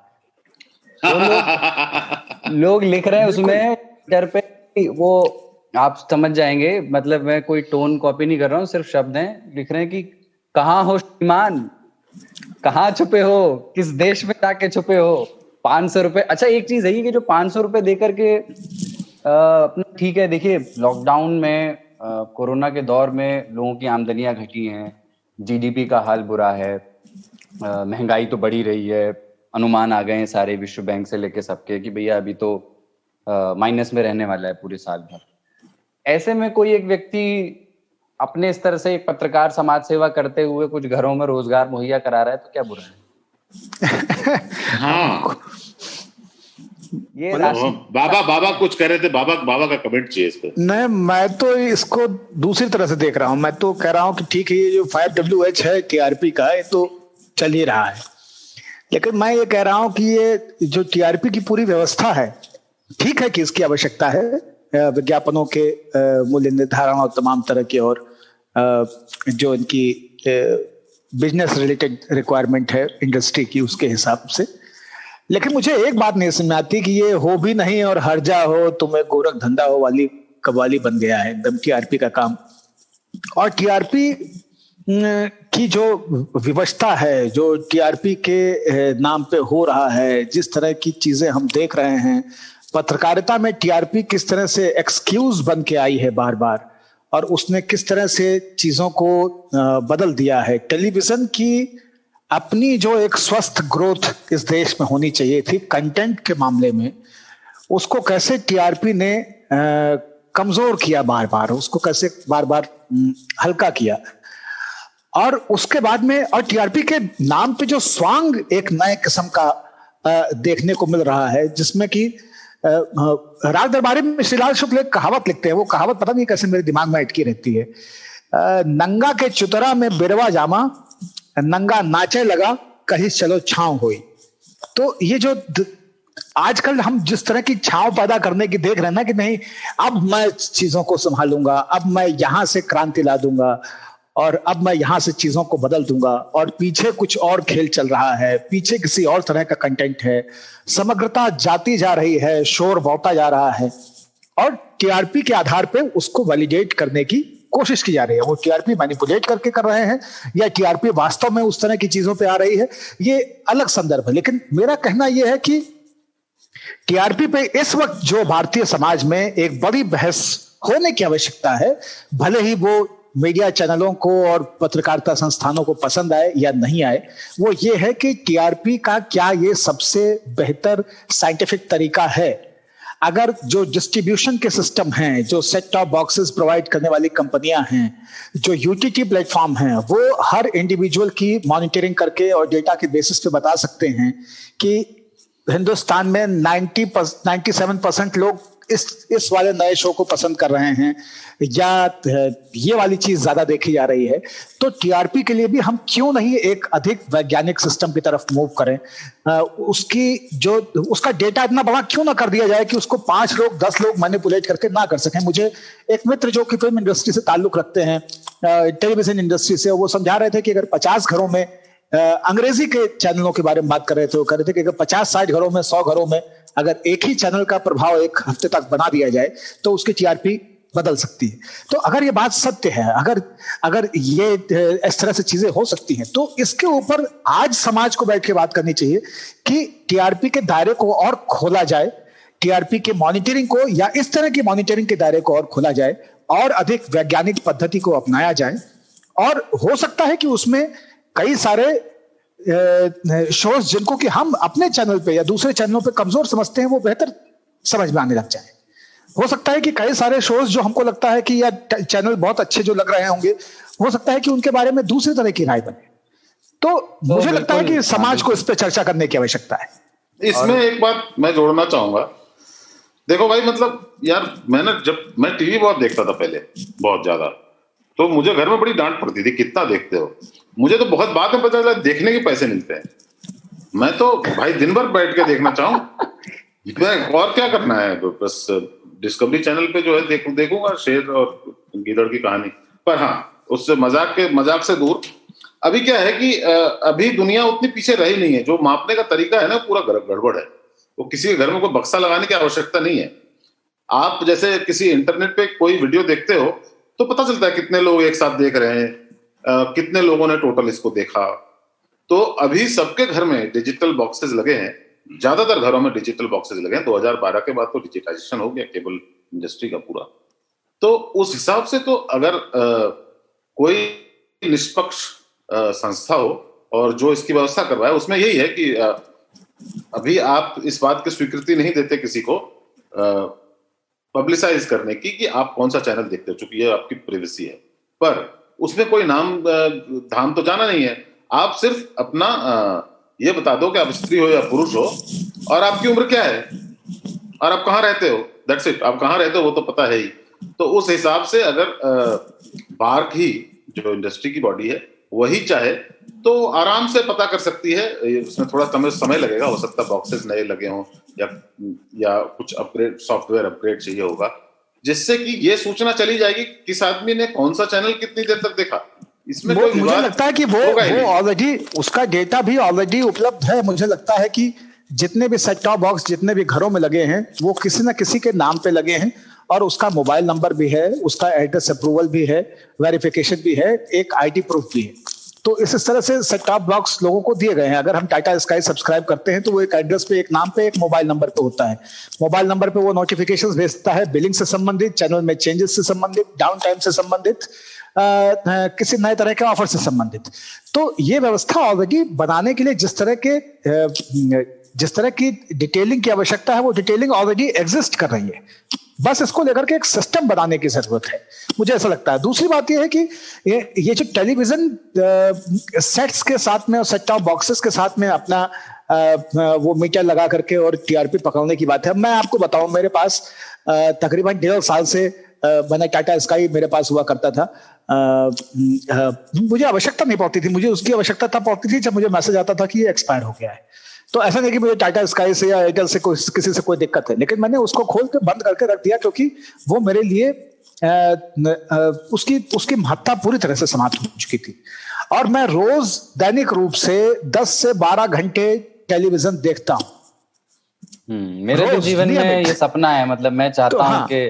लोग लिख रहे हैं उसमें ट्विटर पे, वो आप समझ जाएंगे, मतलब मैं कोई टोन कॉपी नहीं कर रहा हूँ, सिर्फ शब्द हैं, लिख रहे हैं कि कहाँ हो श्रीमान, कहाँ छुपे हो, किस देश में जाके छुपे हो, 500 रुपए। अच्छा एक चीज है कि जो 500 रुपए देकर के अपना, ठीक है, देखिए लॉकडाउन में, कोरोना के दौर में लोगों की आमदनियां घटी हैं, जीडीपी का हाल बुरा है, महंगाई तो बढ़ी रही है, अनुमान आ गए हैं सारे विश्व बैंक से लेके सबके कि भैया अभी तो माइनस में रहने वाला है पूरे साल भर। ऐसे में कोई एक व्यक्ति अपने स्तर से एक पत्रकार समाज सेवा करते हुए कुछ घरों में रोजगार मुहैया करा रहा है, तो क्या बुरा है? हाँ, ये बाबा कुछ कह रहे थे, बाबा का कमेंट चाहिए इस पे। नहीं, मैं तो इसको दूसरी तरह से देख रहा हूं। मैं तो कह रहा हूं कि ठीक है, ये जो 5WH है टीआरपी का, ये तो चल ही रहा है, लेकिन मैं ये कह रहा हूं कि ये जो टीआरपी की पूरी व्यवस्था है, ठीक है कि इसकी आवश्यकता है, विज्ञापनों के मूल्य निर्धारण और तमाम तरह के और जो इनकी बिजनेस रिलेटेड रिक्वायरमेंट है इंडस्ट्री की, उसके हिसाब से। लेकिन मुझे एक बात नहीं समझ आती कि ये हो भी नहीं और हर्जा हो, तुम्हें गोरख धंधा हो वाली कवाली बन गया है एकदम टीआरपी का काम। और टीआरपी की जो विवशता है, जो टीआरपी के नाम पे हो रहा है, जिस तरह की चीजें हम देख रहे हैं, पत्रकारिता में टीआरपी किस तरह से एक्सक्यूज बन के आई है बार बार, और उसने किस तरह से चीजों को बदल दिया है। टेलीविजन की अपनी जो एक स्वस्थ ग्रोथ इस देश में होनी चाहिए थी कंटेंट के मामले में, उसको कैसे टीआरपी ने कमजोर किया बार बार, उसको कैसे बार बार हल्का किया। और उसके बाद में और टीआरपी के नाम पे जो स्वांग एक नए किस्म का देखने को मिल रहा है, जिसमें कि राग दरबारी में श्रीलाल शुक्ल एक कहावत लिखते हैं, वो कहावत पता नहीं कैसे मेरे दिमाग में अटकी रहती है, नंगा के चुतरा में बिरवा जामा, नंगा नाचे लगा कहीं चलो छांव हुई। तो ये जो आजकल हम जिस तरह की छांव पैदा करने की देख रहे हैं ना, कि नहीं अब मैं चीजों को संभालूंगा, अब मैं यहां से क्रांति ला दूंगा और अब मैं यहां से चीजों को बदल दूंगा, और पीछे कुछ और खेल चल रहा है, पीछे किसी और तरह का कंटेंट है, समग्रता जाती जा रही है, शोर बढ़ता जा रहा है, और टीआरपी के आधार पे उसको वैलिडेट करने की कोशिश की जा रही है। वो टीआरपी मैनिपुलेट करके कर रहे हैं या टीआरपी वास्तव में उस तरह की चीजों पे आ रही है, ये अलग संदर्भ है। लेकिन मेरा कहना यह है कि टीआरपी पे इस वक्त जो भारतीय समाज में एक बड़ी बहस होने की आवश्यकता है, भले ही वो मीडिया चैनलों को और पत्रकारिता संस्थानों को पसंद आए या नहीं आए, वो ये है कि टीआरपी का क्या ये सबसे बेहतर साइंटिफिक तरीका है। अगर जो डिस्ट्रीब्यूशन के सिस्टम हैं, जो सेट टॉप बॉक्सेस प्रोवाइड करने वाली कंपनियां हैं, जो यूटीटी प्लेटफॉर्म हैं, वो हर इंडिविजुअल की मॉनिटरिंग करके और डेटा के बेसिस पे बता सकते हैं कि हिंदुस्तान में 97% लोग इस वाले नए शो को पसंद कर रहे हैं या ये वाली चीज ज्यादा देखी जा रही है, तो टीआरपी के लिए भी हम क्यों नहीं एक अधिक वैज्ञानिक सिस्टम की तरफ मूव करें। उसका डेटा इतना बड़ा क्यों ना कर दिया जाए कि उसको 5 लोग 10 लोग मैनिपुलेट करके ना कर सकें। मुझे एक मित्र जो कि फिल्म इंडस्ट्री से ताल्लुक रखते हैं, टेलीविजन इंडस्ट्री से, वो समझा रहे थे कि अगर 50 घरों में अंग्रेजी के चैनलों के बारे में बात कर रहे थे, वो कह रहे थे कि अगर 50-60 घरों में 100 घरों में अगर एक ही चैनल का प्रभाव एक हफ्ते तक बना दिया जाए तो उसकी टीआरपी बदल सकती है। तो अगर ये बात सत्य है, अगर ये इस तरह से चीजें हो सकती हैं, तो इसके ऊपर आज समाज को बैठ के बात करनी चाहिए कि टीआरपी के दायरे को और खोला जाए, टीआरपी के मॉनिटरिंग को या इस तरह की मॉनिटरिंग के दायरे को और खोला जाए और अधिक वैज्ञानिक पद्धति को अपनाया जाए। और हो सकता है कि उसमें कई सारे शोज जिनको कि हम अपने चैनल पे या दूसरे चैनलों पे कमजोर समझते हैं, वो बेहतर समझ में आने लग जाए। हो सकता है कि कई सारे शोज जो हमको लगता है कि या चैनल बहुत अच्छे जो लग रहे होंगे, हो सकता है कि उनके बारे में दूसरी तरह की राय बने। तो मुझे लगता है कि समाज को इस पे चर्चा करने की आवश्यकता है। इसमें एक बात मैं जोड़ना चाहूंगा। देखो भाई, मतलब यार, जब मैं टीवी बहुत देखता था पहले, बहुत ज्यादा, तो मुझे घर में बड़ी डांट पड़ती थी, कितना देखते हो। मुझे तो बहुत बाद में पता चला देखने के पैसे मिलते हैं। मैं तो भाई दिन भर बैठ के देखना चाहूं, और क्या करना है, बस डिस्कवरी चैनल पे जो है देखूंगा शेर और गीदड़ की कहानी। पर हाँ, उससे मजाक से दूर, अभी क्या है कि अभी दुनिया उतनी पीछे रही नहीं है। जो मापने का तरीका है ना, पूरा गड़बड़ है। वो किसी के घर में कोई बक्सा लगाने की आवश्यकता नहीं है। आप जैसे किसी इंटरनेट पे कोई वीडियो देखते हो तो पता चलता है कितने लोग एक साथ देख रहे हैं, कितने लोगों ने टोटल इसको देखा। तो अभी सबके घर में डिजिटल बॉक्सेस लगे हैं, ज्यादातर घरों में डिजिटल बॉक्सेस लगे हैं। 2012 के बाद तो डिजिटाइजेशन हो गया केबल इंडस्ट्री का पूरा। तो उस हिसाब से तो अगर कोई निष्पक्ष संस्था हो और जो इसकी व्यवस्था करवाए, उसमें यही है कि अभी आप इस बात की स्वीकृति नहीं देते किसी को पब्लिसाइज करने की कि आप कौन सा चैनल देखते हो, चूंकि ये आपकी प्राइवेसी है। पर उसमें कोई नाम धाम तो जाना नहीं है। आप सिर्फ अपना ये बता दो कि आप स्त्री हो या पुरुष हो और आपकी उम्र क्या है और आप कहाँ रहते हो, दैट्स इट। आप कहाँ रहते हो वो तो पता है ही। तो उस हिसाब से अगर बार्क ही जो इंडस्ट्री की बॉडी है वही चाहे तो आराम से पता कर सकती है। उसमें थोड़ा समय लगेगा, हो सकता है बॉक्सेस नए लगे हों या कुछ अपग्रेड, सॉफ्टवेयर अपग्रेड चाहिए होगा, जिससे कि ये सूचना चली जाएगी किस आदमी ने कौन सा चैनल कितनी देर तक देखा। इसमें मुझे लगता है कि वो ऑलरेडी उसका डेटा भी ऑलरेडी उपलब्ध है। मुझे लगता है कि जितने भी सेट टॉप बॉक्स जितने भी घरों में लगे हैं वो किसी न किसी के नाम पे लगे हैं और उसका मोबाइल नंबर भी है, उसका एड्रेस अप्रूवल भी है, वेरिफिकेशन भी है, एक आईडी प्रूफ भी है। तो इस तरह से सेट टॉप बॉक्स लोगों को दिए गए हैं। अगर हम टाटा स्काई सब्सक्राइब करते हैं तो वो एक एड्रेस पे, एक नाम पे, एक मोबाइल नंबर पे होता है। मोबाइल नंबर पे वो नोटिफिकेशंस भेजता है बिलिंग से संबंधित, चैनल में चेंजेस से संबंधित, डाउन टाइम से संबंधित, किसी नए तरह के ऑफर से संबंधित। तो ये व्यवस्था ऑलरेडी बनाने के लिए जिस तरह के जिस तरह की डिटेलिंग की आवश्यकता है वो डिटेलिंग ऑलरेडी एग्जिस्ट कर रही है, बस इसको लेकर के एक सिस्टम बनाने की जरूरत है, मुझे ऐसा लगता है। दूसरी बात यह है कि ये जो टेलीविजन सेट्स के साथ में और सेट टॉप बॉक्सेस के साथ में अपना वो मीटर लगा करके और टीआरपी पकड़ने की बात है। मैं आपको बताऊं, मेरे पास तकरीबन 1.5 साल से मैंने टाटा स्काई मेरे पास हुआ करता था। मुझे आवश्यकता नहीं पड़ती थी, मुझे उसकी आवश्यकता तब पड़ती थी जब मुझे मैसेज आता था कि ये एक्सपायर हो गया है। तो ऐसा नहीं कि मुझे टाटा स्काई से या एयरटेल से किसी से कोई दिक्कत है, लेकिन मैंने उसको खोल के बंद करके रख दिया क्योंकि वो मेरे लिए उसकी महत्ता पूरी तरह से समाप्त हो चुकी थी। और मैं रोज दैनिक रूप से 10 से 12 घंटे टेलीविजन देखता हूं। मेरे भी जीवन में ये सपना है, मतलब मैं चाहता हूं कि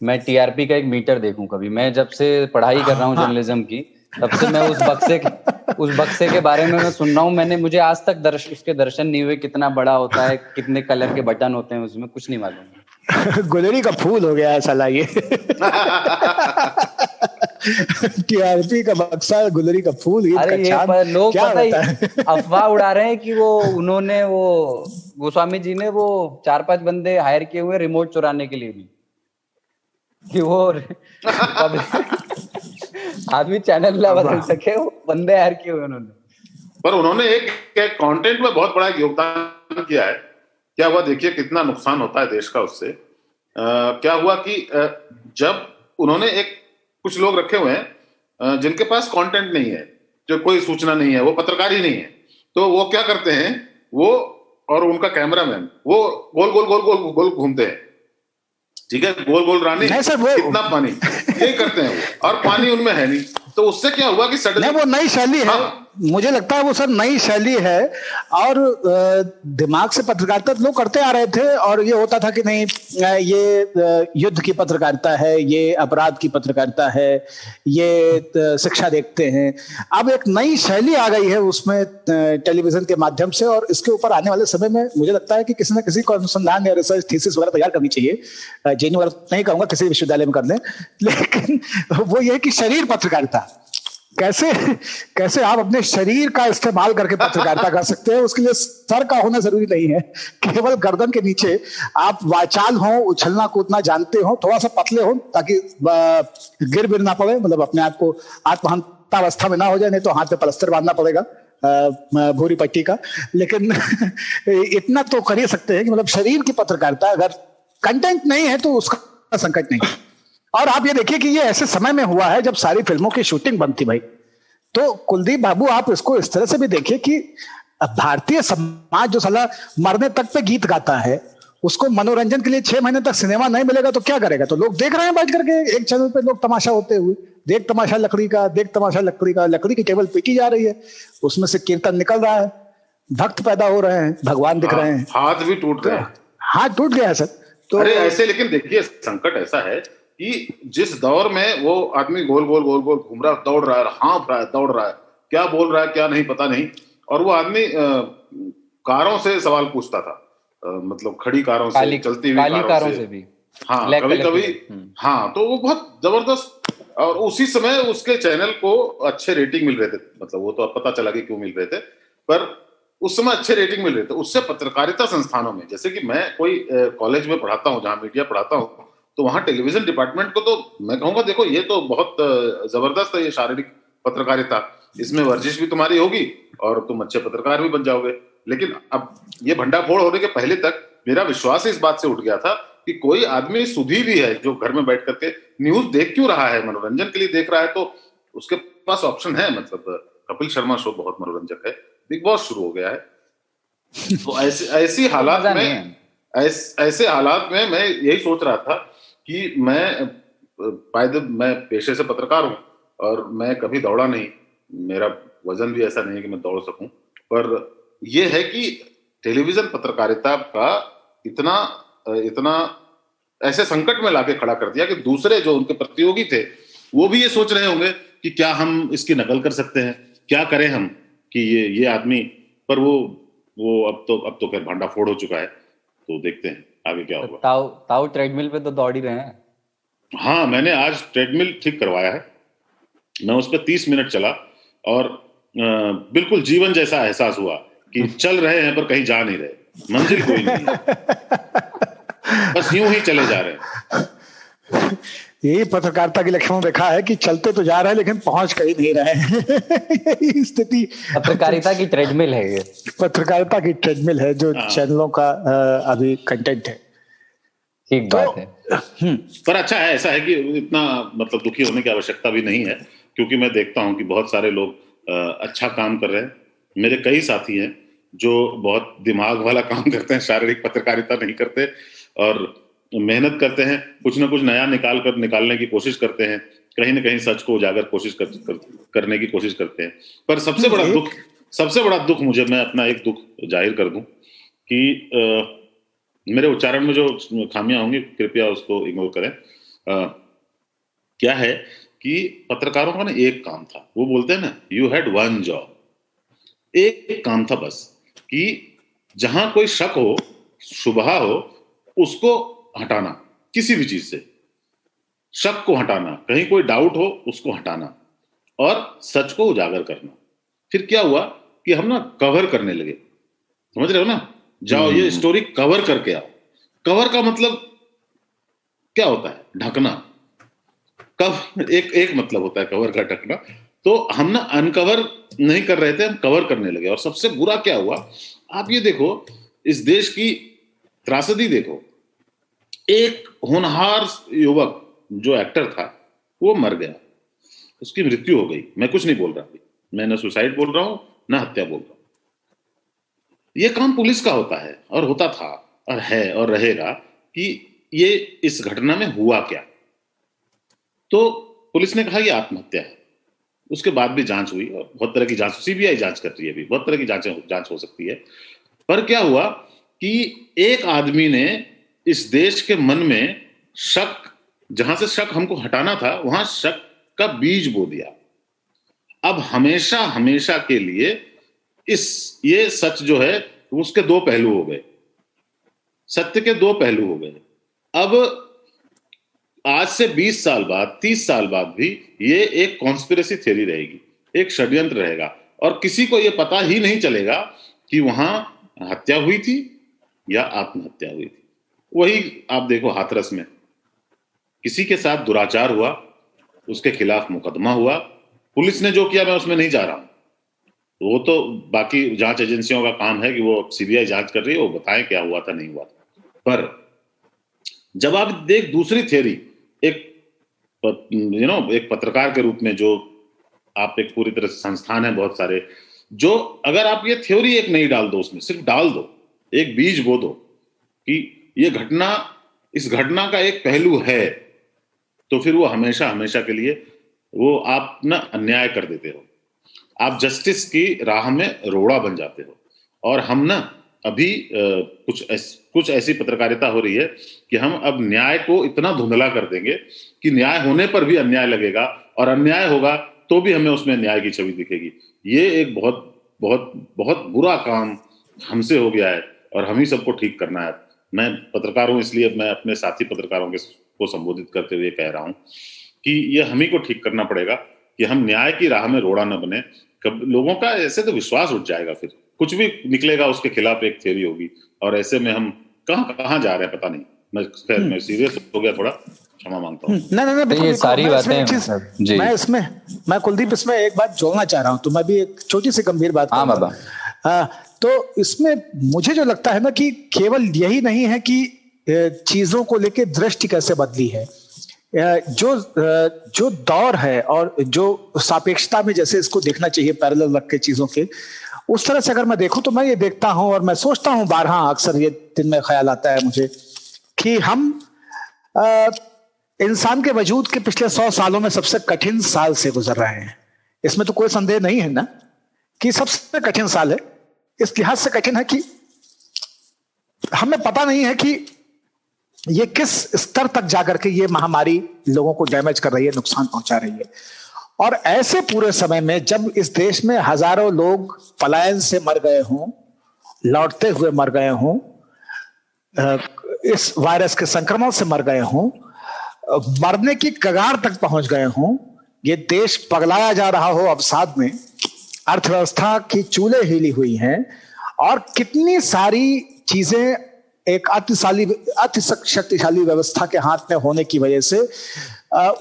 मैं टीआरपी का एक मीटर देखूं कभी। मैं जब से पढ़ाई कर रहा हूं जर्नलिज्म की, तब से मैं उस बक्से के बारे में मैं सुन रहा हूं। मुझे आज तक उसके दर्शन नहीं हुए, कितना बड़ा होता है, कितने कलर के बटन होते हैं उसमें, कुछ नहीं मालूम। गुलरी का फूल हो गया है साला ये। टीआरपी का बक्सा, गुलरी का फूल। अरे ये लोग पता ही अफवाह उड़ा रहे हैं कि उन्होंने गोस्वामी जी ने 4-5 बंदे हायर किए हुए रिमोट चुराने के लिए भी, कि वो आदमी चैनल ना बदल सके, वो बंदे हायर किए हुए उन्होंने। पर उन्होंने एक कंटेंट में बहुत बड़ा योगदान किया है। क्या हुआ देखिए, कितना नुकसान होता है देश का उससे। क्या हुआ कि जब उन्होंने कुछ लोग रखे हुए हैं जिनके पास कंटेंट नहीं है, जो कोई सूचना नहीं है, वो पत्रकार ही नहीं है, तो वो क्या करते हैं, वो और उनका कैमरामैन वो गोल गोल गोल गोल गोल घूमते हैं, ठीक है, गोल गोल रानी कितना पानी, यही करते हैं वो, और पानी उनमें है नहीं। तो उससे क्या हुआ कि सडनली वो नई शैली है। मुझे लगता है वो सर नई शैली है, और दिमाग से पत्रकारिता लोग करते आ रहे थे, और ये होता था कि नहीं ये युद्ध की पत्रकारिता है, ये अपराध की पत्रकारिता है, ये शिक्षा देखते हैं। अब एक नई शैली आ गई है उसमें टेलीविजन के माध्यम से, और इसके ऊपर आने वाले समय में मुझे लगता है कि किसी न किसी को अनुसंधान या रिसर्च थीसिस वगैरह तैयार करनी चाहिए। जेएनयू वगैरह नहीं कहूंगा, किसी विश्वविद्यालय में कर लें, लेकिन वो ये कि शरीर पत्रकारिता कैसे आप अपने शरीर का इस्तेमाल करके पत्रकारिता कर सकते हैं। उसके लिए सर का होना जरूरी नहीं है, केवल गर्दन के नीचे आप वाचाल हो, उछलना कूदना जानते हो, थोड़ा सा पतले हो ताकि गिर ना पड़े, मतलब अपने आप को आत्महत्यावस्था में ना हो जाए, नहीं तो हाथ पे प्लास्टर बांधना पड़ेगा भूरी पट्टी का। लेकिन इतना तो कर ही सकते हैं कि मतलब शरीर की पत्रकारिता, अगर कंटेंट नहीं है तो उसका संकट नहीं। और आप ये देखिए कि ये ऐसे समय में हुआ है जब सारी फिल्मों की शूटिंग बंद थी भाई। तो कुलदीप बाबू, आप इसको इस तरह से भी देखिए कि भारतीय समाज जो साला मरने तक पे गीत गाता है, उसको मनोरंजन के लिए 6 महीने तक सिनेमा नहीं मिलेगा तो क्या करेगा? तो लोग देख रहे हैं बैठ करके, एक चैनल पे लोग तमाशा होते हुए, देख तमाशा लकड़ी का, देख तमाशा लकड़ी का, लकड़ी की टेबल पीटी जा रही है, उसमें से कीर्तन निकल रहा है, भक्त पैदा हो रहे हैं, भगवान दिख रहे हैं, हाथ भी टूट रहे हैं, हाथ टूट गया है सर। तो अरे ऐसे, लेकिन देखिए संकट ऐसा है कि जिस दौर में वो आदमी गोल गोल गोल गोल घूम रहा, दौड़ रहा है, हाँफ रहा है, दौड़ रहा है, क्या बोल रहा है क्या नहीं पता नहीं, और वो आदमी कारों से सवाल पूछता था, मतलब खड़ी कारों से, चलती हुई कारों से भी, हाँ कभी कभी, हाँ, तो वो बहुत जबरदस्त। और उसी समय उसके चैनल को अच्छे रेटिंग मिल रहे थे, मतलब वो तो अब पता चला कि क्यों मिल रहे थे, पर उस समय अच्छे रेटिंग मिल रहे थे। उससे पत्रकारिता संस्थानों में, जैसे कि मैं कोई कॉलेज में पढ़ाता हूँ, जहाँ मीडिया पढ़ाता हूँ, तो वहां टेलीविजन डिपार्टमेंट को तो मैं कहूंगा, देखो ये तो बहुत जबरदस्त है, ये शारीरिक पत्रकारिता, इसमें वर्जिश भी तुम्हारी होगी और तुम अच्छे पत्रकार भी बन जाओगे। लेकिन अब ये भंडाफोड़ होने के पहले तक मेरा विश्वास इस बात से उठ गया था कि कोई आदमी सुधी भी है जो घर में बैठ करके न्यूज देख क्यों रहा है, मनोरंजन के लिए देख रहा है, तो उसके पास ऑप्शन है। मतलब कपिल शर्मा शो बहुत मनोरंजक है, बिग बॉस शुरू हो गया है, तो ऐसी हालात में, ऐसे हालात में मैं यही सोच रहा था कि मैं पेशे से पत्रकार हूं और मैं कभी दौड़ा नहीं, मेरा वजन भी ऐसा नहीं है कि मैं दौड़ सकूं, पर यह है कि टेलीविजन पत्रकारिता का इतना ऐसे संकट में लाके खड़ा कर दिया कि दूसरे जो उनके प्रतियोगी थे वो भी ये सोच रहे होंगे कि क्या हम इसकी नकल कर सकते हैं, क्या करें हम कि ये आदमी, पर वो अब तो खैर भांडाफोड़ हो चुका है, तो देखते हैं आगे क्या होगा। ताऊ ट्रेडमिल पे तो दौड़ ही रहे हैं। हाँ, मैंने आज ट्रेडमिल ठीक करवाया है, मैं उस पर 30 मिनट चला और बिल्कुल जीवन जैसा एहसास हुआ कि चल रहे हैं पर कहीं जा नहीं रहे। मंजिल कोई नहीं है, बस यूं ही चले जा रहे हैं। यही पत्रकारिता के लक्षणों देखा है कि चलते तो जा रहे हैं लेकिन पहुंच कहीं नहीं रहे हैं। यही स्थिति पत्रकारिता की ट्रेडमिल है ये, पत्रकारिता की ट्रेडमिल है जो चैनलों का अभी कंटेंट है। ठीक बात है। पर अच्छा है, ऐसा है कि इतना मतलब दुखी होने की आवश्यकता भी नहीं है, क्योंकि मैं देखता हूं कि बहुत सारे लोग अच्छा काम कर रहे हैं। मेरे कई साथी हैं जो बहुत दिमाग वाला काम करते हैं, शारीरिक पत्रकारिता नहीं करते और मेहनत करते हैं, कुछ ना कुछ नया निकालने की कोशिश करते हैं, कहीं ना कहीं सच को उजागर करने की कोशिश करते हैं। पर सबसे बड़ा दुख मुझे, मैं अपना एक दुख जाहिर कर दूं कि मेरे उच्चारण में जो खामियां होंगी कृपया उसको इग्नोर करें। क्या है कि पत्रकारों का ना एक काम था, वो बोलते हैं ना, यू हैड वन जॉब, एक काम था बस, कि जहां कोई शक हो, शुबहा हो, उसको हटाना, किसी भी चीज से शक को हटाना, कहीं कोई डाउट हो उसको हटाना और सच को उजागर करना। फिर क्या हुआ कि हम ना कवर करने लगे, समझ रहे हो ना, जाओ ये स्टोरी कवर करके आओ। कवर का मतलब क्या होता है? ढकना। एक मतलब होता है कवर का ढकना। तो हम ना अनकवर नहीं कर रहे थे, हम कवर करने लगे। और सबसे बुरा क्या हुआ, आप ये देखो, इस देश की त्रासदी देखो, एक होनहार युवक जो एक्टर था वो मर गया, उसकी मृत्यु हो गई। मैं कुछ नहीं बोल रहा, मैं ना सुसाइड बोल रहा हूं ना हत्या बोल रहा हूं। ये काम पुलिस का होता है और होता था और है और रहेगा कि ये इस घटना में हुआ क्या। तो पुलिस ने कहा ये आत्महत्या है, उसके बाद भी जांच हुई और बहुत तरह की जांच, सीबीआई जांच कर रही है, अभी बहुत तरह की जांच हो सकती है। पर क्या हुआ कि एक आदमी ने इस देश के मन में शक, जहां से शक हमको हटाना था, वहां शक का बीज बो दिया। अब हमेशा हमेशा के लिए ये सच जो है उसके दो पहलू हो गए, सत्य के दो पहलू हो गए। अब आज से 20 साल बाद, 30 साल बाद भी ये एक कॉन्स्पिरेसी थ्योरी रहेगी, एक षड्यंत्र रहेगा और किसी को ये पता ही नहीं चलेगा कि वहां हत्या हुई थी या आत्महत्या हुई थी। वही आप देखो हाथरस में किसी के साथ दुराचार हुआ, उसके खिलाफ मुकदमा हुआ, पुलिस ने जो किया मैं उसमें नहीं जा रहा हूं, वो तो बाकी जांच एजेंसियों का काम है कि वो सीबीआई जांच कर रही है, वो बताएं क्या हुआ था नहीं हुआ था। पर जब आप देख दूसरी थ्योरी, एक एक पत्रकार के रूप में, जो आप एक पूरी तरह से संस्थान है बहुत सारे, जो अगर आप ये थ्योरी एक नहीं डाल दो, उसमें सिर्फ डाल दो, एक बीज बो दो कि ये घटना, इस घटना का एक पहलू है, तो फिर वो हमेशा हमेशा के लिए वो आप ना अन्याय कर देते हो, आप जस्टिस की राह में रोड़ा बन जाते हो। और हम ना अभी कुछ ऐसी पत्रकारिता हो रही है कि हम अब न्याय को इतना धुंधला कर देंगे कि न्याय होने पर भी अन्याय लगेगा और अन्याय होगा तो भी हमें उसमें न्याय की छवि दिखेगी। ये एक बहुत बहुत बहुत बुरा काम हमसे हो गया है और हम ही सबको ठीक करना है। मैं पत्रकार हूं, इसलिए मैं अपने साथी पत्रकारों को संबोधित करते हुए कह रहा हूं कि ये हम ही को ठीक करना पड़ेगा कि हम न्याय की राह में रोड़ा न बने। लोगों का ऐसे तो विश्वास उठ जाएगा, फिर कुछ भी निकलेगा उसके खिलाफ एक थ्योरी होगी और ऐसे में हम कहां जा रहे हैं पता नहीं। मैं सीरियस हो गया थोड़ा, क्षमा मांगता हूँ। नहीं, ये सारी बातें मैं कुलदीप इसमें एक बात जोड़ना चाह रहा हूँ, तो मैं भी एक छोटी सी गंभीर बात बाबा। तो इसमें मुझे जो लगता है ना कि केवल यही नहीं है कि चीजों को लेके दृष्टि कैसे बदली है, जो दौर है और जो सापेक्षता में जैसे इसको देखना चाहिए पैरेलल रख के चीजों के, उस तरह से अगर मैं देखूं तो मैं ये देखता हूं और मैं सोचता हूं बारहा, अक्सर ये दिन में ख्याल आता है मुझे कि हम इंसान के वजूद के पिछले 100 सालों में सबसे कठिन साल से गुजर रहे हैं। इसमें तो कोई संदेह नहीं है ना कि सबसे कठिन साल है। इस लिहाज से कठिन है कि हमें पता नहीं है कि ये किस स्तर तक जाकर के ये महामारी लोगों को डैमेज कर रही है, नुकसान पहुंचा रही है। और ऐसे पूरे समय में जब इस देश में हजारों लोग पलायन से मर गए हों, लौटते हुए मर गए हों, इस वायरस के संक्रमण से मर गए हों, मरने की कगार तक पहुंच गए हों, ये देश पगलाया जा रहा हो अवसाद में, अर्थव्यवस्था की चूल्हे हिली हुई हैं और कितनी सारी चीजें एक अति शक्तिशाली व्यवस्था के हाथ में होने की वजह से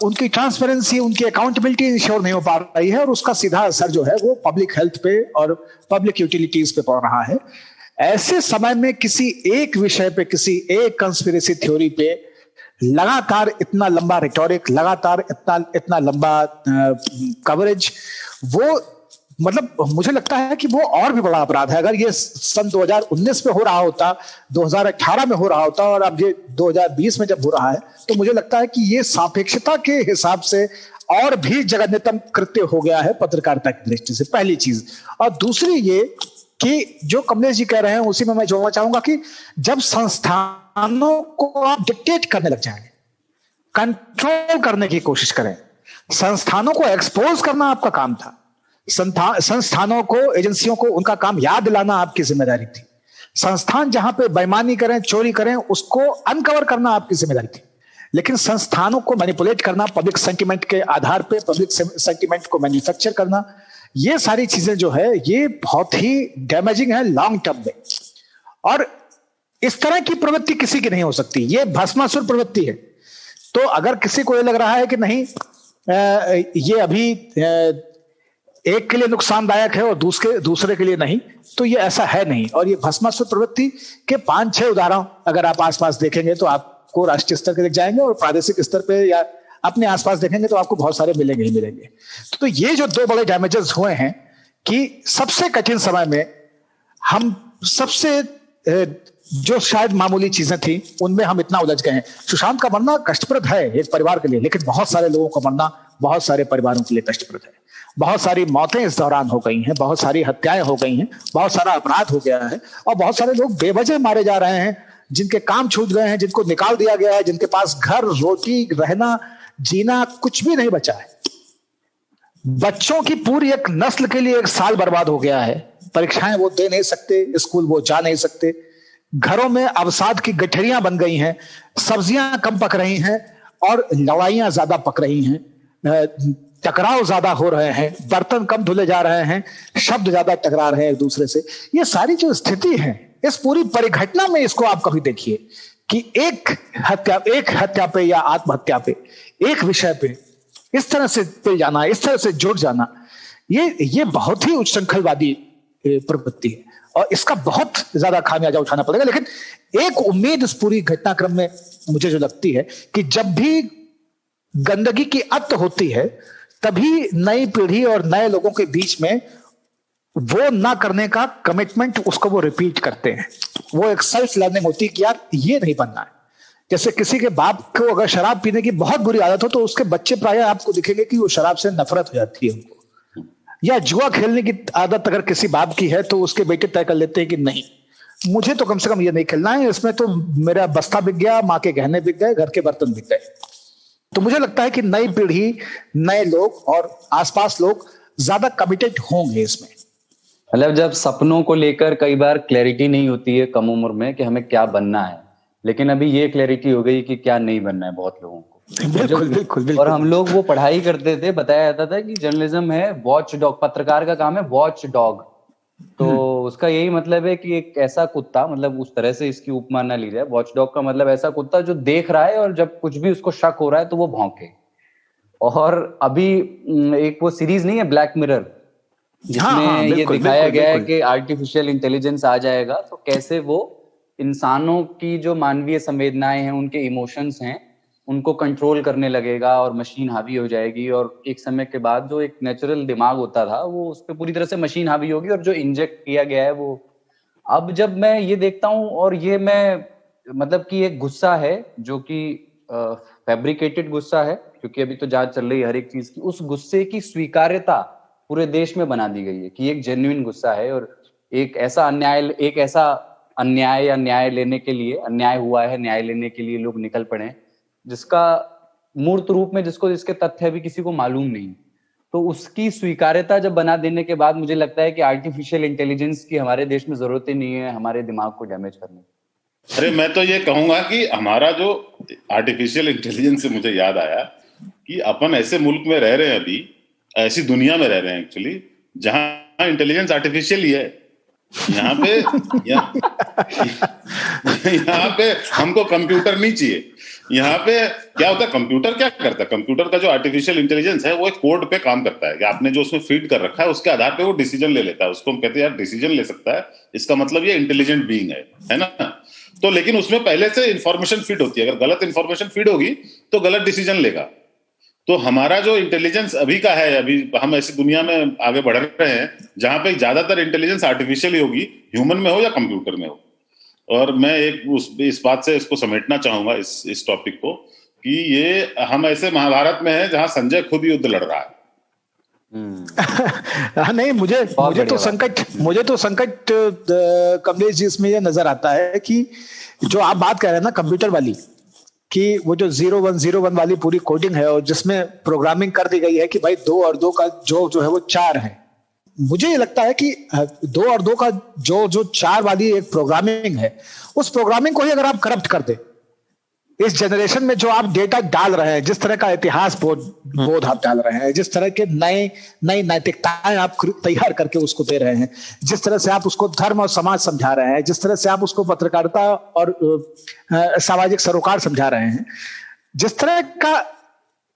उनकी ट्रांसपेरेंसी, उनकी अकाउंटेबिलिटी इंश्योर नहीं हो पा रही है, और उसका सीधा असर जो है वो पब्लिक हेल्थ पे और पब्लिक यूटिलिटीज पे पड़ रहा है। ऐसे समय में किसी एक विषय पे, किसी एक कंस्पिरेसी थ्योरी पे लगातार इतना लंबा रिटोरिक, लगातार इतना लंबा कवरेज, वो मतलब मुझे लगता है कि वो और भी बड़ा अपराध है। अगर ये सन 2019 में हो रहा होता, 2018 में हो रहा होता, और अब ये 2020 में जब हो रहा है, तो मुझे लगता है कि ये सापेक्षता के हिसाब से और भी जघन्यतम कृत्य हो गया है पत्रकारिता की दृष्टि से, पहली चीज। और दूसरी ये कि जो कमलेश जी कह रहे हैं उसी में मैं जोड़ना चाहूंगा कि जब संस्थानों को आप डिक्टेट करने लग जाएंगे, कंट्रोल करने की कोशिश करें, संस्थानों को एक्सपोज करना आपका काम था, संस्थानों को, एजेंसियों को उनका काम याद दिलाना आपकी जिम्मेदारी थी, संस्थान जहां पे बेईमानी करें, चोरी करें, उसको अनकवर करना आपकी जिम्मेदारी थी। लेकिन संस्थानों को मैनिपुलेट करना, पब्लिक सेंटिमेंट के आधार पे पब्लिक सेंटिमेंट को मैन्युफैक्चर करना, ये सारी चीजें जो है ये बहुत ही डैमेजिंग है लॉन्ग टर्म में। और इस तरह की प्रवृत्ति किसी की नहीं हो सकती, ये भस्मासुर प्रवृत्ति है। तो अगर किसी को ये लग रहा है कि नहीं ये अभी एक के लिए नुकसानदायक है और दूसरे के लिए नहीं, तो ये ऐसा है नहीं। और ये भस्मासुर प्रवृत्ति के 5-6 उदाहरण अगर आप आसपास देखेंगे तो आपको राष्ट्रीय स्तर के दिख जाएंगे, और प्रादेशिक स्तर पे या अपने आसपास देखेंगे तो आपको बहुत सारे मिलेंगे ही मिलेंगे। तो ये जो 2 बड़े डैमेजेस हुए हैं कि सबसे कठिन समय में हम सबसे जो शायद मामूली चीजें थी उनमें हम इतना उलझ गए हैं। सुशांत का मरना कष्टप्रद है एक परिवार के लिए, लेकिन बहुत सारे लोगों का मरना बहुत सारे परिवारों के लिए कष्टप्रद है। बहुत सारी मौतें इस दौरान हो गई हैं, बहुत सारी हत्याएं हो गई हैं, बहुत सारा अपराध हो गया है, और बहुत सारे लोग बेवजह मारे जा रहे हैं, जिनके काम छूट गए हैं, जिनको निकाल दिया गया है, जिनके पास घर, रोटी, रहना, जीना कुछ भी नहीं बचा है। बच्चों की पूरी एक नस्ल के लिए 1 साल बर्बाद हो गया है। परीक्षाएं वो दे नहीं सकते, स्कूल वो जा नहीं सकते, घरों में अवसाद की गठरियां बन गई हैं, सब्जियां कम पक रही हैं और लड़ाइयां ज्यादा पक रही हैं, टकराव ज्यादा हो रहे हैं, बर्तन कम धुले जा रहे हैं, शब्द ज्यादा टकरा रहे हैं एक दूसरे से। ये सारी जो स्थिति है, इस पूरी परिघटना में इसको आप कभी देखिए कि एक हत्या पे या आत्महत्या पे, एक विषय पे इस तरह से पिल जाना, इस तरह से जुड़ जाना, ये बहुत ही उच्छृंखलवादी प्रवृत्ति है, और इसका बहुत ज्यादा खामियाजा उठाना पड़ेगा। लेकिन एक उम्मीद इस पूरी घटनाक्रम में मुझे जो लगती है कि जब भी गंदगी की अत होती है, तभी नई पीढ़ी और नए लोगों के बीच में वो ना करने का कमिटमेंट, उसको वो रिपीट करते हैं। वो एक सेल्फ लर्निंग होती है कि यार ये नहीं बनना है। जैसे किसी के बाप को अगर शराब पीने की बहुत बुरी आदत हो तो उसके बच्चे प्राय आपको दिखेंगे कि वो शराब से नफरत हो जाती है उनको। या जुआ खेलने की आदत अगर किसी बाप की है तो उसके बेटे तय कर लेते हैं कि नहीं, मुझे तो कम से कम ये नहीं खेलना है, इसमें तो मेरा बस्ता बिक गया, माँ के गहने बिक गए, घर के बर्तन बिक गए। तो मुझे लगता है कि नई पीढ़ी, नए लोग और आसपास लोग ज्यादा कमिटेड होंगे इसमें। मतलब जब सपनों को लेकर कई बार क्लैरिटी नहीं होती है कम उम्र में कि हमें क्या बनना है, लेकिन अभी ये क्लैरिटी हो गई कि क्या नहीं बनना है बहुत लोगों को। बिल्कुल। और हम लोग वो पढ़ाई करते थे, बताया जाता था कि जर्नलिज्म है वॉच डॉग, पत्रकार का काम है वॉच डॉग। तो उसका यही मतलब है कि एक ऐसा कुत्ता, मतलब उस तरह से इसकी उपमा ना ली जाए, वॉच डॉग का मतलब ऐसा कुत्ता जो देख रहा है और जब कुछ भी उसको शक हो रहा है तो वो भौंके। और अभी एक वो सीरीज नहीं है ब्लैक मिरर, जिसमें ये दिखाया गया है कि आर्टिफिशियल इंटेलिजेंस आ जाएगा तो कैसे वो इंसानों की जो मानवीय संवेदनाएं हैं, उनके इमोशंस हैं, उनको कंट्रोल करने लगेगा और मशीन हावी हो जाएगी। और एक समय के बाद जो एक नेचुरल दिमाग होता था वो उस पर पूरी तरह से मशीन हावी होगी, और जो इंजेक्ट किया गया है वो। अब जब मैं ये देखता हूँ, और ये मैं मतलब कि एक गुस्सा है जो कि फैब्रिकेटेड गुस्सा है, क्योंकि अभी तो जांच चल रही है हर एक चीज की, उस गुस्से की स्वीकार्यता पूरे देश में बना दी गई है कि एक जेन्युइन गुस्सा है। और एक ऐसा अन्याय या न्याय लेने के लिए, अन्याय हुआ है, न्याय लेने के लिए लोग निकल पड़े, जिसका मूर्त रूप में जिसके तथ्य अभी किसी को मालूम नहीं। तो उसकी स्वीकार्यता जब बना देने के बाद मुझे लगता है कि आर्टिफिशियल इंटेलिजेंस की हमारे देश में जरूरत ही नहीं है हमारे दिमाग को डैमेज करने। अरे मैं तो ये कहूंगा कि हमारा जो आर्टिफिशियल इंटेलिजेंस से मुझे याद आया कि अपन ऐसे मुल्क में रह रहे हैं, अभी ऐसी दुनिया में रह रहे हैं एक्चुअली, जहां इंटेलिजेंस आर्टिफिशियल ही है। यहाँ पे यहाँ पे हमको कंप्यूटर नहीं चाहिए। यहाँ पे क्या होता है, कंप्यूटर क्या करता है, कंप्यूटर का जो आर्टिफिशियल इंटेलिजेंस है वो एक कोड पे काम करता है कि आपने जो उसमें फीड कर रखा है उसके आधार पे वो डिसीजन ले लेता है। उसको हम कहते हैं यार डिसीजन ले सकता है, इसका मतलब ये इंटेलिजेंट बीइंग है ना। तो लेकिन उसमें पहले से इंफॉर्मेशन फीड होती है, अगर गलत इंफॉर्मेशन फीड होगी तो गलत डिसीजन लेगा। तो हमारा जो इंटेलिजेंस अभी का है, अभी हम ऐसी दुनिया में आगे बढ़ रहे हैं जहां पे ज्यादातर इंटेलिजेंस आर्टिफिशियल ही होगी, ह्यूमन में हो या कंप्यूटर में हो। और मैं इस बात से इसको समेटना चाहूंगा इस टॉपिक को कि ये हम ऐसे महाभारत में हैं जहां संजय खुद युद्ध लड़ रहा है। नहीं, मुझे तो संकट कमलेश जी इसमें ये नजर आता है कि जो आप बात कर रहे हैं ना कंप्यूटर वाली, कि वो जो 0101 वाली पूरी कोडिंग है और जिसमें प्रोग्रामिंग कर दी गई है कि भाई 2 और 2 का जो है वो 4 है। मुझे ये लगता है कि 2 और 2 का जो 4 वाली एक प्रोग्रामिंग है, उस प्रोग्रामिंग को ही अगर आप करप्ट कर दे, इस जनरेशन में जो आप डेटा डाल रहे हैं, जिस तरह का इतिहास बोध आप डाल रहे हैं, जिस तरह के नई नैतिकताएं आप तैयार करके उसको दे रहे हैं, जिस तरह से आप उसको धर्म और समाज समझा रहे हैं, जिस तरह से आप उसको पत्रकारिता और सामाजिक सरोकार समझा रहे हैं, जिस तरह का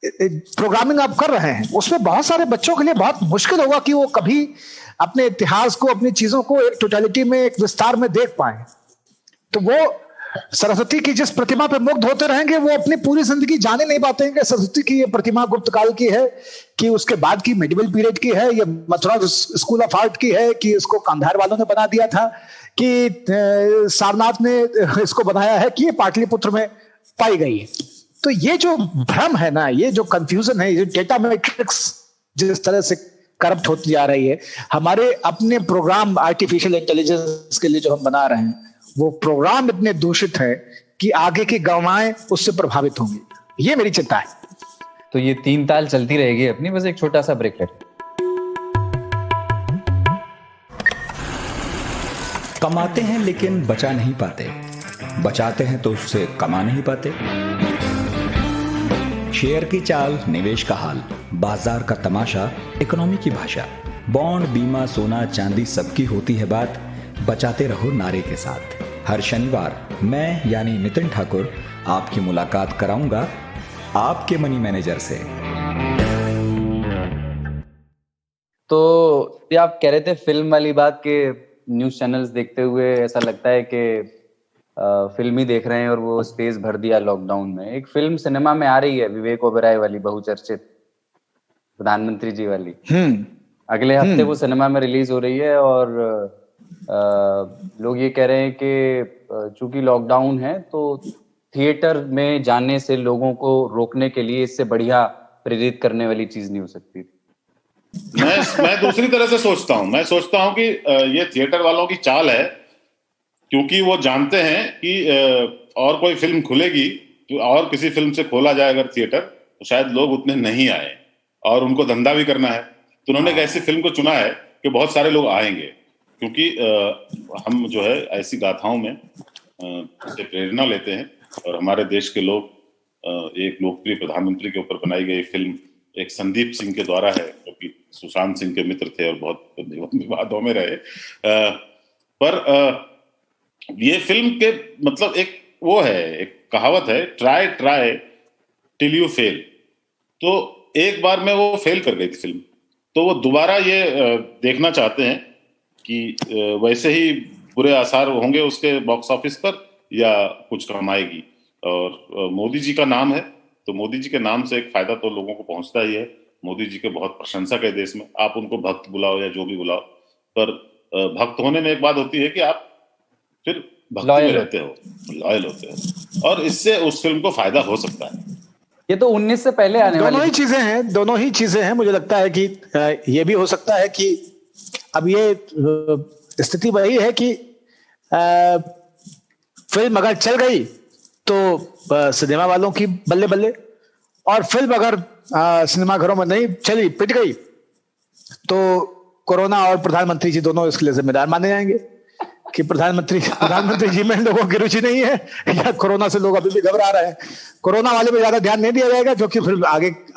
प्रोग्रामिंग आप कर रहे हैं, उसमें बहुत सारे बच्चों के लिए बहुत मुश्किल होगा कि वो कभी अपने इतिहास को, अपनी चीजों को एक टोटलिटी में, एक विस्तार में देख पाए। तो वो सरस्वती की जिस प्रतिमा पे मुग्ध होते रहेंगे, वो अपनी पूरी जिंदगी जाने नहीं पाते हैं कि सरस्वती की ये प्रतिमा गुप्त काल की है, कि उसके बाद की मिडिवल पीरियड की है, ये मथुरा स्कूल ऑफ आर्ट की है, कि इसको कांधार वालों ने बना दिया था, कि सारनाथ ने इसको बनाया है, कि ये पाटलिपुत्र में पाई गई है। तो ये जो भ्रम है ना, ये जो कंफ्यूजन है, ये डेटा मैट्रिक्स जिस तरह से करप्ट होती जा रही है, हमारे अपने प्रोग्राम आर्टिफिशियल इंटेलिजेंस के लिए जो हम बना रहे हैं, वो प्रोग्राम इतने दूषित है कि आगे की गवाएं उससे प्रभावित होंगी। ये मेरी चिंता है। तो ये 3 ताल चलती रहेगी अपनी, बस एक छोटा सा ब्रेक है। कमाते हैं लेकिन बचा नहीं पाते, बचाते हैं तो उससे कमा नहीं पाते। शेयर की चाल, निवेश का हाल, बाजार का तमाशा, इकोनॉमी की भाषा, बॉन्ड, बीमा, सोना, चांदी, सबकी होती है बात। बचाते रहो नारे के साथ। हर शनिवार मैं यानी नितिन ठाकुर आपकी मुलाकात कराऊंगा आपके मनी मैनेजर से। तो ये आप कह रहे थे फिल्म वाली बात के, न्यूज चैनल्स देखते हुए ऐसा लगता है कि फिल्म ही देख रहे हैं और वो स्पेस भर दिया लॉकडाउन में। एक फिल्म सिनेमा में आ रही है, विवेक ओबेरॉय वाली, बहुचर्चित प्रधानमंत्री जी वाली। अगले हफ्ते वो सिनेमा में रिलीज हो रही है और लोग ये कह रहे हैं कि चूंकि लॉकडाउन है तो थिएटर में जाने से लोगों को रोकने के लिए इससे बढ़िया प्रेरित करने वाली चीज नहीं हो सकती। मैं दूसरी तरह से सोचता हूँ। मैं सोचता हूँ कि ये थिएटर वालों की चाल है, क्योंकि वो जानते हैं कि और कोई फिल्म खुलेगी और किसी फिल्म से खोला जाए अगर थिएटर, तो शायद लोग उतने नहीं आए और उनको धंधा भी करना है। तो उन्होंने एक ऐसी फिल्म को चुना है कि बहुत सारे लोग आएंगे, क्योंकि हम जो है ऐसी गाथाओं में से प्रेरणा लेते हैं। और हमारे देश के लोग एक लोकप्रिय प्रधानमंत्री के ऊपर बनाई गई फिल्म एक संदीप सिंह के द्वारा है, जो कि सुशांत सिंह के मित्र थे और बहुत विवादों में रहे। पर ये फिल्म के मतलब एक वो है, एक कहावत है, ट्राई टिल यू फेल। तो एक बार में वो फेल कर गई थी फिल्म, तो वो दोबारा ये देखना चाहते हैं कि वैसे ही बुरे आसार होंगे उसके बॉक्स ऑफिस पर या कुछ कमाएगी। और मोदी जी का नाम है, तो मोदी जी के नाम से एक फायदा तो लोगों को पहुंचता ही है। मोदी जी के बहुत प्रशंसक है देश में, आप उनको भक्त बुलाओ या जो भी बुलाओ, पर भक्त होने में एक बात होती है कि आप फिर भक्ति में रहते हो, लॉयल होते हो, और इससे उस फिल्म को फायदा हो सकता है। ये तो 19 से पहले आने वाली दोनों ही चीजें हैं। मुझे लगता है कि ये भी हो सकता है कि अब ये स्थिति वही है कि फिल्म अगर चल गई तो सिनेमा वालों की बल्ले बल्ले, और फिल्म अगर सिनेमा घरों में नहीं चली, पिट गई, तो कोरोना और प्रधानमंत्री जी दोनों इसके लिए जिम्मेदार माने जाएंगे कि प्रधानमंत्री जी में लोगों की रुचि नहीं है, या कोरोना से लोग अभी भी घबरा रहे हैं। कोरोना वाले पे ज्यादा ध्यान नहीं दिया जाएगा, क्योंकि फिर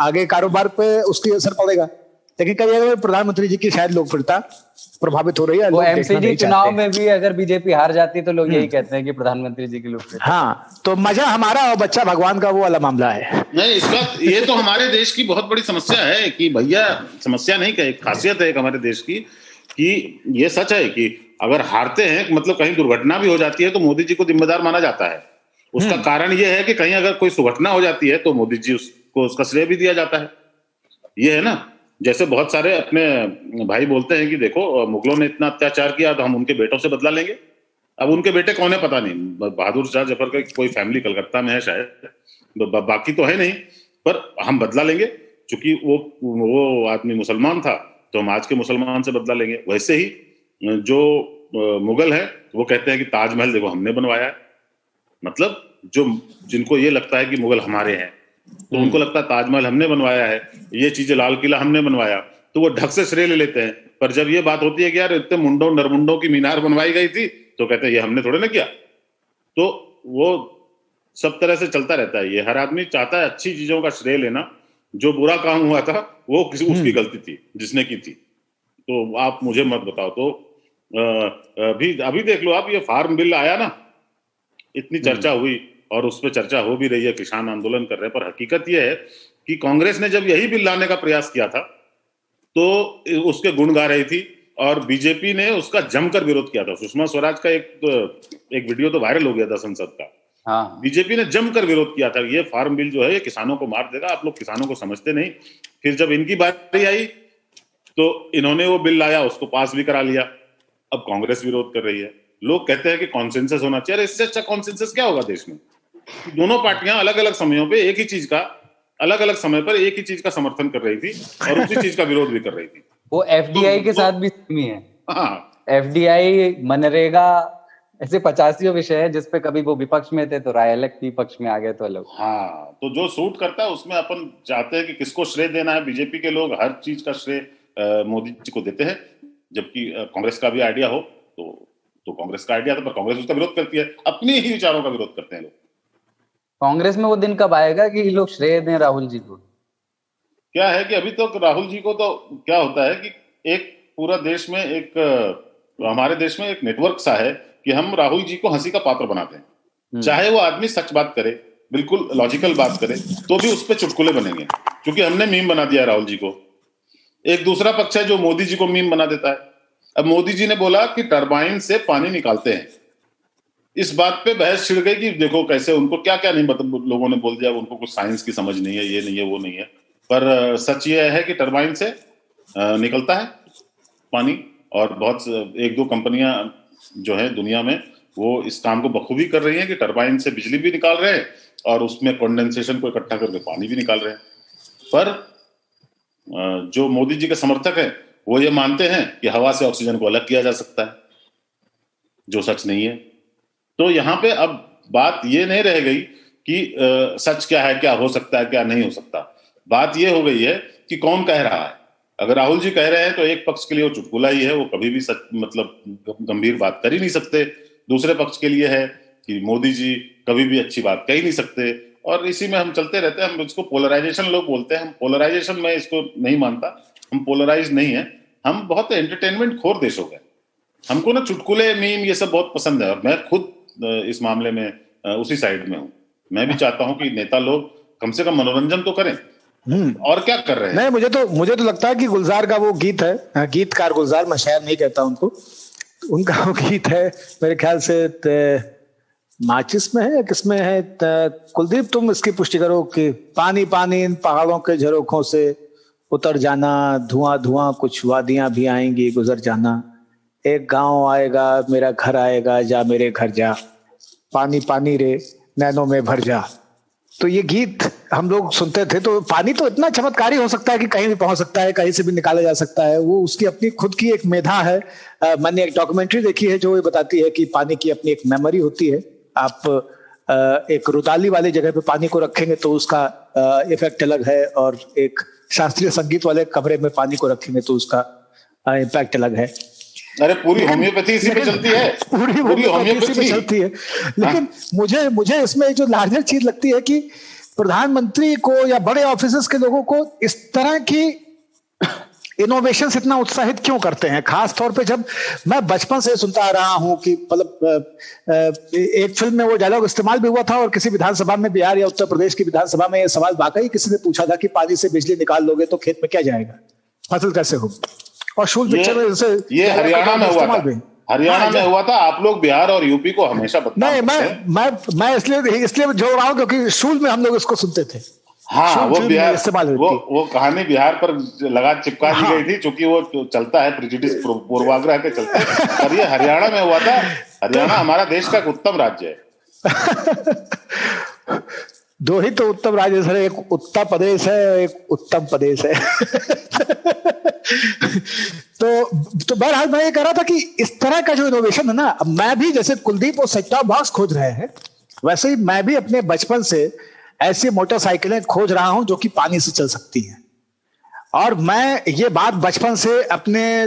आगे कारोबार पे उसकी असर पड़ेगा। लेकिन कई जगह प्रधानमंत्री जी की शायद लोकप्रियता प्रभावित हो रही है। वो एमसीडी चुनाव में भी अगर बीजेपी हार जाती तो लोग यही कहते हैं कि प्रधानमंत्री जी की लोकप्रियता। हाँ, तो मजा हमारा और बच्चा भगवान का वो वाला मामला है। नहीं, इसका ये तो हमारे देश की बहुत बड़ी समस्या है कि भैया, समस्या नहीं कहे, खासियत है एक हमारे देश की कि ये सच है कि अगर हारते हैं, मतलब कहीं दुर्घटना भी हो जाती है तो मोदी जी को जिम्मेदार माना जाता है। उसका कारण ये है कि कहीं अगर कोई दुर्घटना हो जाती है तो मोदी जी उसको उसका श्रेय भी दिया जाता है। ये है ना, जैसे बहुत सारे अपने भाई बोलते हैं कि देखो मुगलों ने इतना अत्याचार किया तो हम उनके बेटों से बदला लेंगे। अब उनके बेटे कौन है पता नहीं, बहादुर शाह जफर का कोई फैमिली कलकत्ता में है शायद, बाकी तो है नहीं, पर हम बदला लेंगे क्योंकि वो आदमी मुसलमान था तो हम आज के मुसलमान से बदला लेंगे। वैसे ही जो मुगल है वो कहते हैं कि ताजमहल देखो हमने बनवाया है, मतलब जिनको ये लगता है कि मुगल हमारे हैं तो उनको लगता है ताजमहल हमने बनवाया है, ये चीजें लाल किला हमने बनवाया, तो वो ढक से श्रेय ले लेते हैं। पर जब ये बात होती है कि यार इतने मुंडों नरमुंडों की मीनार बनवाई गई थी तो कहते हैं ये हमने थोड़े ना किया। तो वो सब तरह से चलता रहता है। ये हर आदमी चाहता है अच्छी चीजों का श्रेय लेना, जो बुरा काम हुआ था वो उसकी गलती थी जिसने की थी। तो आप मुझे मत बताओ। तो अभी देख लो आप, ये फार्म बिल आया ना, इतनी चर्चा हुई और उस पर चर्चा हो भी रही है, किसान आंदोलन कर रहे हैं, पर हकीकत यह है कि कांग्रेस ने जब यही बिल लाने का प्रयास किया था तो उसके गुण गा रही थी और बीजेपी ने उसका जमकर विरोध किया था। सुषमा स्वराज का एक वीडियो तो वायरल हो गया था संसद का। हाँ, बीजेपी ने जमकर विरोध किया था, ये फार्म बिल जो है ये किसानों को मार देगा, आप लोग किसानों को समझते नहीं। फिर जब इनकी बारी आई तो इन्होंने वो बिल लाया, उसको पास भी करा लिया। अब कांग्रेस विरोध कर रही है। लोग कहते हैं कि कॉन्सेंसस होना चाहिए। इससे अच्छा कॉन्सेंसस क्या होगा देश में? दोनों पार्टियां अलग अलग समयों पे एक ही चीज का, अलग अलग समय पर एक ही चीज का समर्थन कर रही थी और उसी चीज का विरोध भी कर रही थी। वो एफडीआई के साथ भी सेम ही है। हाँ, एफडीआई, मनरेगा, ऐसे 85 विषय है जिसपे कभी वो विपक्ष में थे तो राय अलग थी, पक्ष में आ गए तो अलग। हाँ, तो जो सूट करता है उसमें अपन चाहते हैं कि किसको श्रेय देना है। बीजेपी के लोग हर चीज का श्रेय मोदी जी को देते हैं, जबकि कांग्रेस का भी आइडिया हो तो कांग्रेस का आइडिया था, पर कांग्रेस उसका विरोध करती है, अपने ही विचारों का विरोध करते हैं लोग। कांग्रेस में वो दिन कब आएगा कि लोग श्रेय दें राहुल जी को? क्या है कि अभी तक तो राहुल जी को तो क्या होता है कि एक पूरा देश में हमारे देश में एक नेटवर्क सा है कि हम राहुल जी को हंसी का पात्र बनाते हैं। चाहे वो आदमी सच बात करे, बिल्कुल लॉजिकल बात करे, तो भी उस पर चुटकुले बनेंगे, क्योंकि हमने मीम बना दिया राहुल जी को। एक दूसरा पक्ष है जो मोदी जी को मीम बना देता है। अब मोदी जी ने बोला कि टरबाइन से पानी निकालते हैं, इस बात पे बहस छिड़ गई कि देखो कैसे उनको क्या क्या नहीं, मतलब लोगों ने बोल दिया उनको कुछ साइंस की समझ नहीं है, ये नहीं है, वो नहीं है। पर सच ये है कि टरबाइन से निकलता है पानी, और बहुत एक दो कंपनियां जो है दुनिया में वो इस काम को बखूबी कर रही हैं कि टरबाइन से बिजली भी निकाल रहे हैं और उसमें कंडेंसेशन को इकट्ठा करके पानी भी निकाल रहे हैं। पर जो मोदी जी के समर्थक हैं वो ये मानते हैं कि हवा से ऑक्सीजन को अलग किया जा सकता है, जो सच नहीं है। तो यहाँ पे अब बात ये नहीं रह गई कि सच क्या है, क्या हो सकता है, क्या नहीं हो सकता। बात ये हो गई है कि कौन कह रहा है। अगर राहुल जी कह रहे हैं तो एक पक्ष के लिए वो चुटकुला ही है, वो कभी भी सच मतलब गंभीर बात कर ही नहीं सकते। दूसरे पक्ष के लिए है कि मोदी जी कभी भी अच्छी बात कह ही नहीं सकते, और इसी में हम चलते रहते हैं। हम इसको पोलराइजेशन लोग बोलते हैं, हम पोलराइजेशन में इसको नहीं मानता, हम पोलराइज नहीं है, हम बहुत एंटरटेनमेंट खोर देश हो गए। हमको ना चुटकुले, मीम, ये सब बहुत पसंद है, और मैं खुद इस मामले में उसी साइड में हूँ। मैं भी चाहता हूँ कि नेता लोग कम से कम मनोरंजन तो करें, और क्या कर रहे हैं। नहीं, मुझे तो लगता है कि गुलजार का वो गीत है, गीतकार गुलजार, मैं शायर नहीं कहता उनको, उनका वो गीत है मेरे ख्याल से माचिस में है, किसमें है, कुलदीप तुम इसकी पुष्टि करो कि पानी पानी इन पहाड़ों के झरोखों से उतर जाना, धुआं धुआं कुछ वादियां भी आएंगी गुजर जाना, एक गांव आएगा मेरा घर आएगा, जा मेरे घर जा, पानी पानी रे नैनों में भर जा। तो ये गीत हम लोग सुनते थे। तो पानी तो इतना चमत्कारी हो सकता है कि कहीं भी पहुंच सकता है, कहीं से भी निकाला जा सकता है, वो उसकी अपनी खुद की एक मेधा है। मैंने एक डॉक्यूमेंट्री देखी है जो ये बताती है कि पानी की अपनी एक मेमोरी होती है। आप एक रुदाली वाली जगह पे पानी को रखेंगे तो उसका इफेक्ट अलग है, और एक शास्त्रीय संगीत वाले कमरे में पानी को रखेंगे तो उसका इम्पैक्ट अलग है। अरे पूरी होम्योपैथी इसी पे चलती है, पूरी होम्योपैथी पे चलती है। लेकिन मुझे इसमें जो लार्जर चीज लगती है कि प्रधानमंत्री को या बड़े ऑफिसर्स के लोगों को इस तरह की इनोवेशन इतना उत्साहित क्यों करते हैं, खास तौर पे जब मैं बचपन से सुनता आ रहा हूं कि मतलब एक फिल्म में वो डायलॉग इस्तेमाल भी हुआ था और किसी विधानसभा में, बिहार या उत्तर प्रदेश की विधानसभा में ये सवाल वाकई किसी ने पूछा था कि पानी से बिजली निकाल लोगे तो खेत में क्या जाएगा, फसल कैसे होगी। और शूल पिक्चर में ये हरियाणा में हुआ था, हरियाणा में हुआ था। आप लोग बिहार और यूपी को हमेशा नहीं, मैं इसलिए जोड़ रहा हूं क्योंकि शूल में हम लोग इसको सुनते थे। हाँ, वो बिहार इस्तेमाल वो कहानी बिहार पर लगा चिपका दी गई थी, क्योंकि वो चलता है प्रेजुडिस, पूर्वाग्रह के चलते। पर ये हरियाणा में हुआ था। हरियाणा हमारा देश का एक उत्तम राज्य है। दो ही तो उत्तम राज्य है, एक उत्तर प्रदेश है, एक उत्तम प्रदेश है। तो बहरहाल मैं ये कह रहा था कि इस तरह का जो इनोवेशन है ना, मैं भी जैसे कुलदीप और सेट टॉप बॉक्स खोज रहे हैं, वैसे ही मैं भी अपने बचपन से ऐसी मोटरसाइकिलें खोज रहा हूं जो कि पानी से चल सकती हैं। और मैं ये बात बचपन से अपने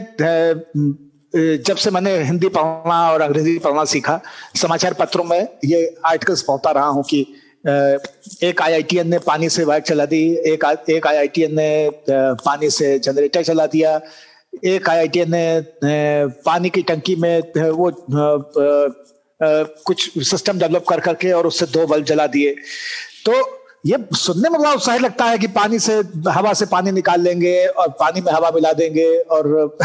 जब से मैंने हिंदी पढ़ना और अंग्रेजी पढ़ना सीखा, समाचार पत्रों में ये आर्टिकल्स पढ़ता रहा हूं कि एक आईआईटीएन ने पानी से बाइक चला दी, एक आईआईटीएन ने पानी से जनरेटर चला दिया, एक आईआईटीएन ने पानी की टंकी में वो कुछ सिस्टम डेवलप कर करके और उससे 2 बल्ब जला दिए। तो ये सुनने में बड़ा उत्साही लगता है कि पानी से, हवा से पानी निकाल लेंगे और पानी में हवा मिला देंगे और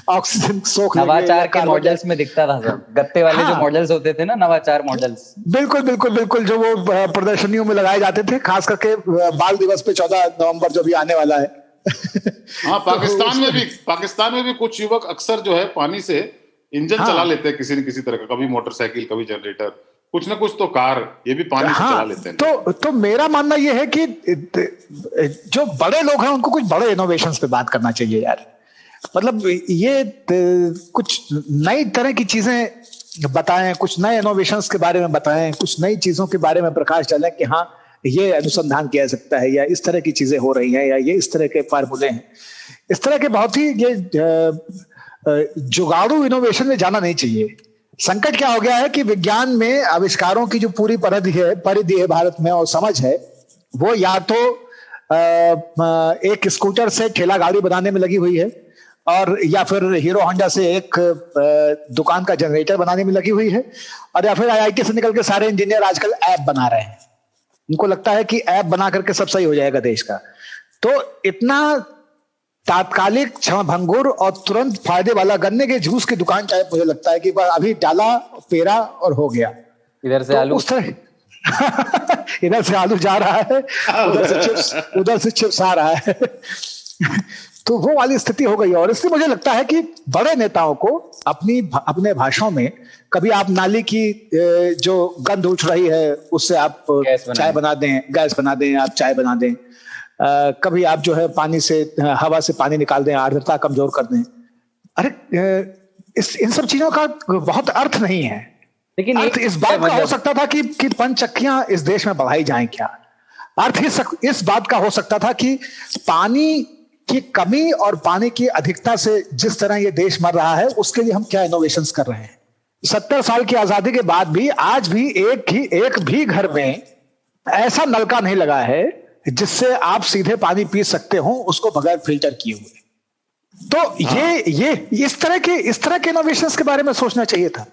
ऑक्सीजन सोख लेंगे। नवाचार के मॉडल्स में दिखता था सब, गत्ते वाले जो मॉडल्स होते थे ना, नवाचार मॉडल्स। बिल्कुल बिल्कुल बिल्कुल, जो वो प्रदर्शनियों में लगाए जाते थे, खास करके बाल दिवस पे 14 नवंबर जो भी आने वाला है। हाँ, पाकिस्तान में भी कुछ युवक अक्सर जो है पानी से इंजन चला लेते हैं, किसी न किसी तरह का, कभी मोटरसाइकिल, कभी जनरेटर, कुछ ना कुछ तो कार, ये भी पानी से चला लेते हैं। तो मेरा मानना ये है कि जो बड़े लोग हैं उनको कुछ बड़े इनोवेशंस पे बात करना चाहिए यार। मतलब ये कुछ नई तरह की चीजें बताएं, कुछ नए इनोवेशंस के बारे में बताएं, कुछ नई चीजों के बारे में प्रकाश डालें कि हाँ ये अनुसंधान किया जा सकता है, या इस तरह की चीजें हो रही हैं, या ये इस तरह के फार्मूले हैं। इस तरह के बहुत ही ये जुगाड़ू इनोवेशन में जाना नहीं चाहिए। संकट क्या हो गया है कि विज्ञान में आविष्कारों की जो पूरी परिधि है भारत में और समझ है, वो या तो एक स्कूटर से ठेला गाड़ी बनाने में लगी हुई है, और या फिर हीरो होंडा से एक दुकान का जनरेटर बनाने में लगी हुई है, और या फिर आईआईटी से निकल के सारे इंजीनियर आजकल ऐप बना रहे हैं। उनको लगता है कि ऐप बना करके सब सही हो जाएगा देश का। तो इतना तात्कालिक, क्षणभंगुर और तुरंत फायदे वाला गन्ने के जूस की दुकान टाइप मुझे लगता है कि अभी डाला, पेरा और हो गया। इधर से आलू, उस तरह इधर से आलू जा रहा है, उधर से चिप्स आ रहा है। तो वो वाली स्थिति हो गई। और इसलिए मुझे लगता है कि बड़े नेताओं को अपने भाषणों में कभी आप नाली की जो गंध उठ रही है उससे आप चाय बना दें, गैस बना दें, आप चाय बना दें। कभी आप जो है पानी से, हवा से पानी निकाल दें, आर्द्रता कमजोर कर दें। अरे इन सब चीजों का बहुत अर्थ नहीं है। लेकिन अर्थ इस बात का हो सकता था कि पंचचक्कियां इस देश में बढ़ाई जाएं क्या। अर्थ इस बात का हो सकता था कि पानी की कमी और पानी की अधिकता से जिस तरह ये देश मर रहा है, उसके लिए हम क्या इनोवेशंस कर रहे हैं। 70 साल की आजादी के बाद भी आज भी एक भी घर में ऐसा नलका नहीं लगा है जिससे आप सीधे पानी पी सकते हो, उसको बगैर फिल्टर किए हुए। तो ये इस तरह के इनोवेशंस के बारे में सोचना चाहिए था।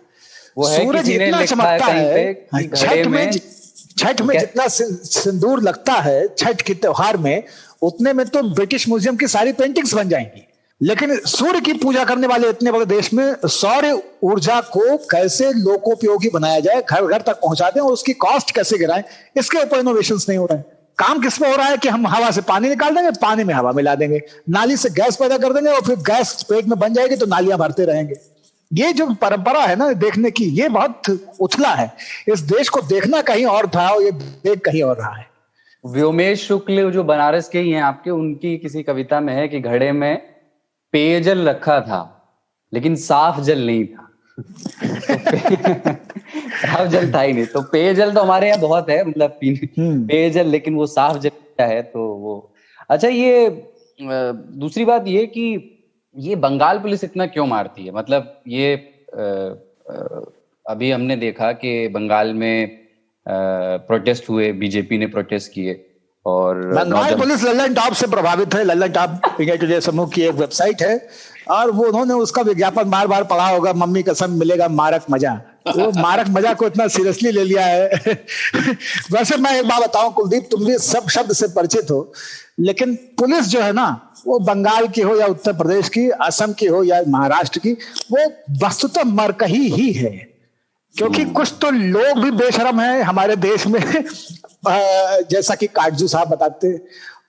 सूरज इतना चमकता है, छठ में जितना सिंदूर लगता है छठ के त्योहार में, उतने में तो ब्रिटिश म्यूजियम की सारी पेंटिंग्स बन जाएंगी। लेकिन सूर्य की पूजा करने वाले इतने बड़े देश में सौर ऊर्जा को कैसे लोकोपयोगी बनाया जाए, घर घर तक पहुंचा दें और उसकी कॉस्ट कैसे गिराएं, इसके ऊपर इनोवेशंस नहीं हो रहे हैं। काम किस में हो रहा है कि हम हवा से पानी निकाल देंगे, पानी में हवा मिला देंगे, नाली से गैस पैदा कर देंगे और फिर गैस पेट में बन जाएगी तो नालियां भरते रहेंगे। ये जो परंपरा है ना देखने की, ये बहुत उथला है। इस देश को देखना कहीं और था और ये देख कहीं और रहा है। व्योमेश शुक्ल जो बनारस के ही हैं आपके, उनकी किसी कविता में है कि घड़े में पेयजल रखा था लेकिन साफ जल नहीं था। साफ जल था ही नहीं। तो पेयजल तो हमारे यहाँ बहुत है, मतलब पीने पेयजल, लेकिन वो साफ जल है तो वो। अच्छा, ये दूसरी बात ये कि ये बंगाल पुलिस इतना क्यों मारती है? मतलब ये अभी हमने देखा कि बंगाल में प्रोटेस्ट हुए, बीजेपी ने प्रोटेस्ट किए और बंगाल पुलिस लल्लन टॉप से प्रभावित है। लल्लन टॉप इंडिया टुडे समूह की एक वेबसाइट है और वो उन्होंने उसका विज्ञापन बार बार पढ़ा होगा, मम्मी कसम मिलेगा मारक मजा। वो मारक मजा को इतना सीरियसली ले लिया है। वैसे मैं एक बात बताऊं कुलदीप, तुम भी सब शब्द से परिचित हो, लेकिन पुलिस जो है ना, वो बंगाल की हो या उत्तर प्रदेश की, असम की हो या महाराष्ट्र की, वो वस्तुतः मरकही ही है। क्योंकि कुछ तो लोग भी बेशरम है हमारे देश में, जैसा कि काटजू साहब बताते हैं,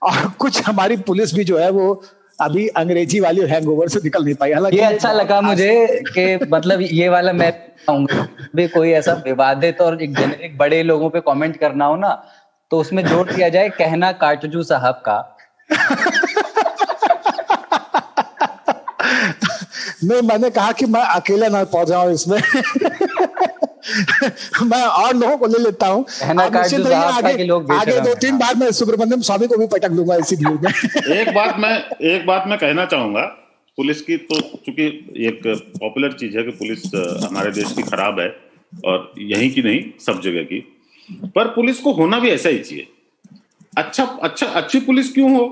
और कुछ हमारी पुलिस भी जो है वो अभी अंग्रेजी वाली हैंगओवर से निकल नहीं पाई। हालांकि ये अच्छा लगा मुझे कि मतलब ये वाला मैं कहूंगा भी कोई ऐसा विवादित और एक जेनेरिक बड़े लोगों पे कमेंट करना हो ना, तो उसमें जोड़ दिया जाए कहना काटजू साहब का। नहीं, मैंने कहा कि मैं अकेला ना पहुंच जाऊं इसमें। मैं और लोगों को ले लेता हूँ। आगे 2-3 बार मैं सुब्रमण्यम स्वामी को भी पटक दूंगा इसी वीडियो में। एक बात मैं कहना चाहूंगा पुलिस की, तो चूंकि एक पॉपुलर चीज है कि पुलिस हमारे देश की खराब है, और यहीं की नहीं सब जगह की, पर पुलिस को होना भी ऐसा ही चाहिए। अच्छी पुलिस क्यों हो?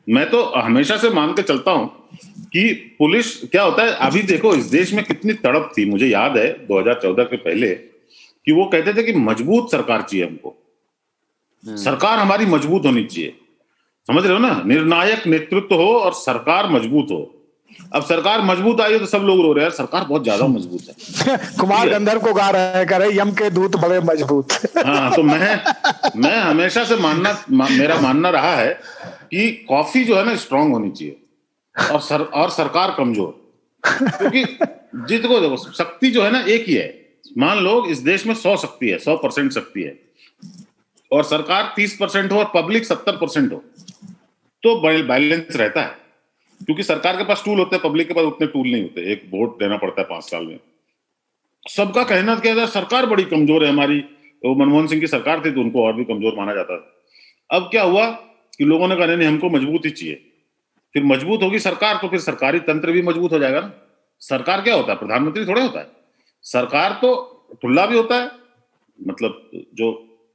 मैं तो हमेशा से मान के चलता हूं कि पुलिस क्या होता है। अभी देखो इस देश में कितनी तड़प थी, मुझे याद है 2014 के पहले, कि वो कहते थे कि मजबूत सरकार चाहिए हमको, सरकार हमारी मजबूत होनी चाहिए। समझ रहे हो ना, निर्णायक नेतृत्व हो और सरकार मजबूत हो। अब सरकार मजबूत आई है तो सब लोग रो रहे हैं, सरकार बहुत ज्यादा मजबूत है। कुमार गंधर्व को गा रहे यम के दूत बड़े मजबूत। हाँ, तो मैं हमेशा से मेरा मानना रहा है कि कॉफी जो है ना स्ट्रांग होनी चाहिए और सरकार कमजोर। क्योंकि देखो शक्ति जो है ना एक ही है। मान लो इस देश में 100 शक्ति है, 100% शक्ति है, और सरकार 30% हो और पब्लिक 70% हो, तो बैलेंस रहता है। क्योंकि सरकार के पास टूल होते हैं, पब्लिक के पास उतने टूल नहीं होते। एक वोट देना पड़ता है 5 साल में। सबका कहना क्या था, सरकार बड़ी कमजोर है हमारी। वो मनमोहन सिंह की सरकार थी तो उनको और भी कमजोर माना जाता था। अब क्या हुआ कि लोगों ने कहा नहीं हमको मजबूत ही चाहिए। फिर मजबूत होगी सरकार तो फिर सरकारी तंत्र भी मजबूत हो जाएगा ना। सरकार क्या होता है, प्रधानमंत्री थोड़ा होता है। सरकार तो ठुल्ला भी होता है, मतलब जो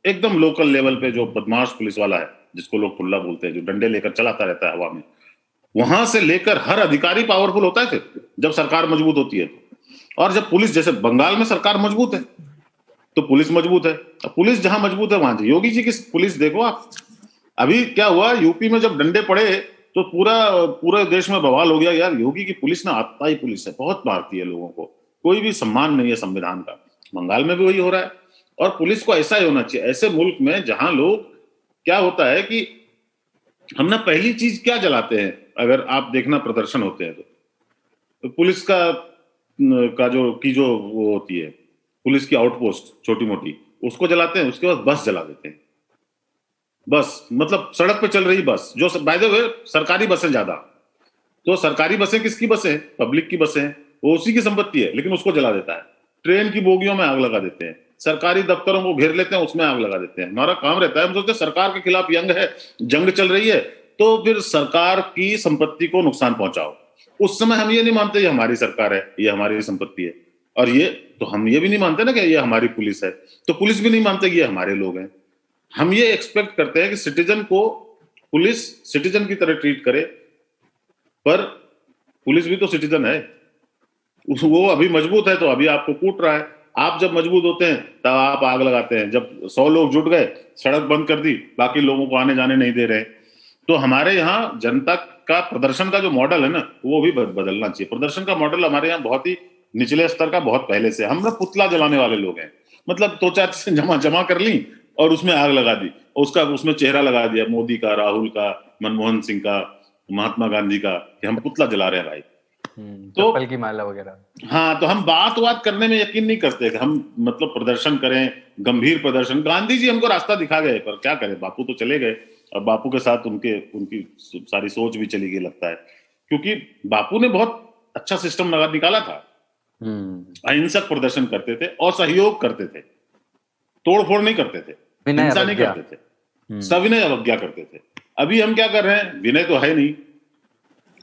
एकदम लोकल लेवल पे जो बदमाश पुलिस वाला है, जिसको लोग ठुल्ला बोलते हैं, जो डंडे लेकर चलाता रहता है हवा में, वहां से लेकर हर अधिकारी पावरफुल होता है फिर जब सरकार मजबूत होती है तो। और जब पुलिस, जैसे बंगाल में सरकार मजबूत है तो पुलिस मजबूत है। अब पुलिस जहां मजबूत है वहां योगी जी की पुलिस देखो आप। अभी क्या हुआ, यूपी में जब डंडे पड़े तो पूरे देश में बवाल हो गया, यार योगी की पुलिस ना आतताई पुलिस है, बहुत मारती है लोगों को, कोई भी सम्मान नहीं है संविधान का। बंगाल में भी वही हो रहा है। और पुलिस को ऐसा ही होना चाहिए, ऐसे मुल्क में जहां लोग, क्या होता है कि हम ना पहली चीज क्या जलाते हैं, अगर आप देखना प्रदर्शन होते हैं तो पुलिस का जो वो होती है, पुलिस की आउटपोस्ट छोटी मोटी, उसको जलाते हैं। उसके बाद बस जला देते हैं। बस मतलब सड़क पे चल रही बस, जो बाय द वे सरकारी बसें ज्यादा, तो सरकारी बसें किसकी बसें हैं? पब्लिक की बसें हैं, वो उसी की संपत्ति है, लेकिन उसको जला देता है। ट्रेन की बोगियों में आग लगा देते हैं, सरकारी दफ्तरों को घेर लेते हैं, उसमें आग लगा देते हैं। हमारा काम रहता है, हम सोचते हैं सरकार के खिलाफ जंग चल रही है तो फिर सरकार की संपत्ति को नुकसान पहुंचाओ। उस समय हम ये नहीं मानते ये हमारी सरकार है, ये हमारी संपत्ति है। और ये तो हम ये भी नहीं मानते ना कि ये हमारी पुलिस है, तो पुलिस भी नहीं मानते कि ये हमारे लोग हैं। हम ये एक्सपेक्ट करते हैं कि सिटीजन को पुलिस सिटीजन की तरह ट्रीट करे, पर पुलिस भी तो सिटीजन है। वो अभी मजबूत है तो अभी आपको कूट रहा है। आप जब मजबूत होते हैं तब आप आग लगाते हैं। जब 100 लोग जुट गए, सड़क बंद कर दी, बाकी लोगों को आने जाने नहीं दे रहे, तो हमारे यहाँ जनता का प्रदर्शन का जो मॉडल है ना, वो भी बदलना चाहिए। प्रदर्शन का मॉडल हमारे यहाँ बहुत ही निचले स्तर का, बहुत पहले से। हम लोग पुतला जलाने वाले लोग हैं, मतलब 2-4 चीजें जमा कर ली और उसमें आग लगा दी, उसमें चेहरा लगा दिया मोदी का, राहुल का, मनमोहन सिंह का, महात्मा गांधी का, कि हम पुतला जला रहे हैं भाई। तो चप्पल की माला वगैरह। हाँ, तो हम बात करने में यकीन नहीं करते कि हम मतलब प्रदर्शन करें, गंभीर प्रदर्शन। गांधी जी हमको रास्ता दिखा गए, पर क्या करें, बापू तो चले गए, और बापू के साथ उनकी सारी सोच भी चली गई लगता है। क्योंकि बापू ने बहुत अच्छा सिस्टम निकाला था। अहिंसक प्रदर्शन करते थे और सहयोग करते थे, तोड़फोड़ नहीं करते थे, हिंसा नहीं करते थे, सविनय अवज्ञा करते थे। अभी हम क्या कर रहे हैं, विनय तो है नहीं,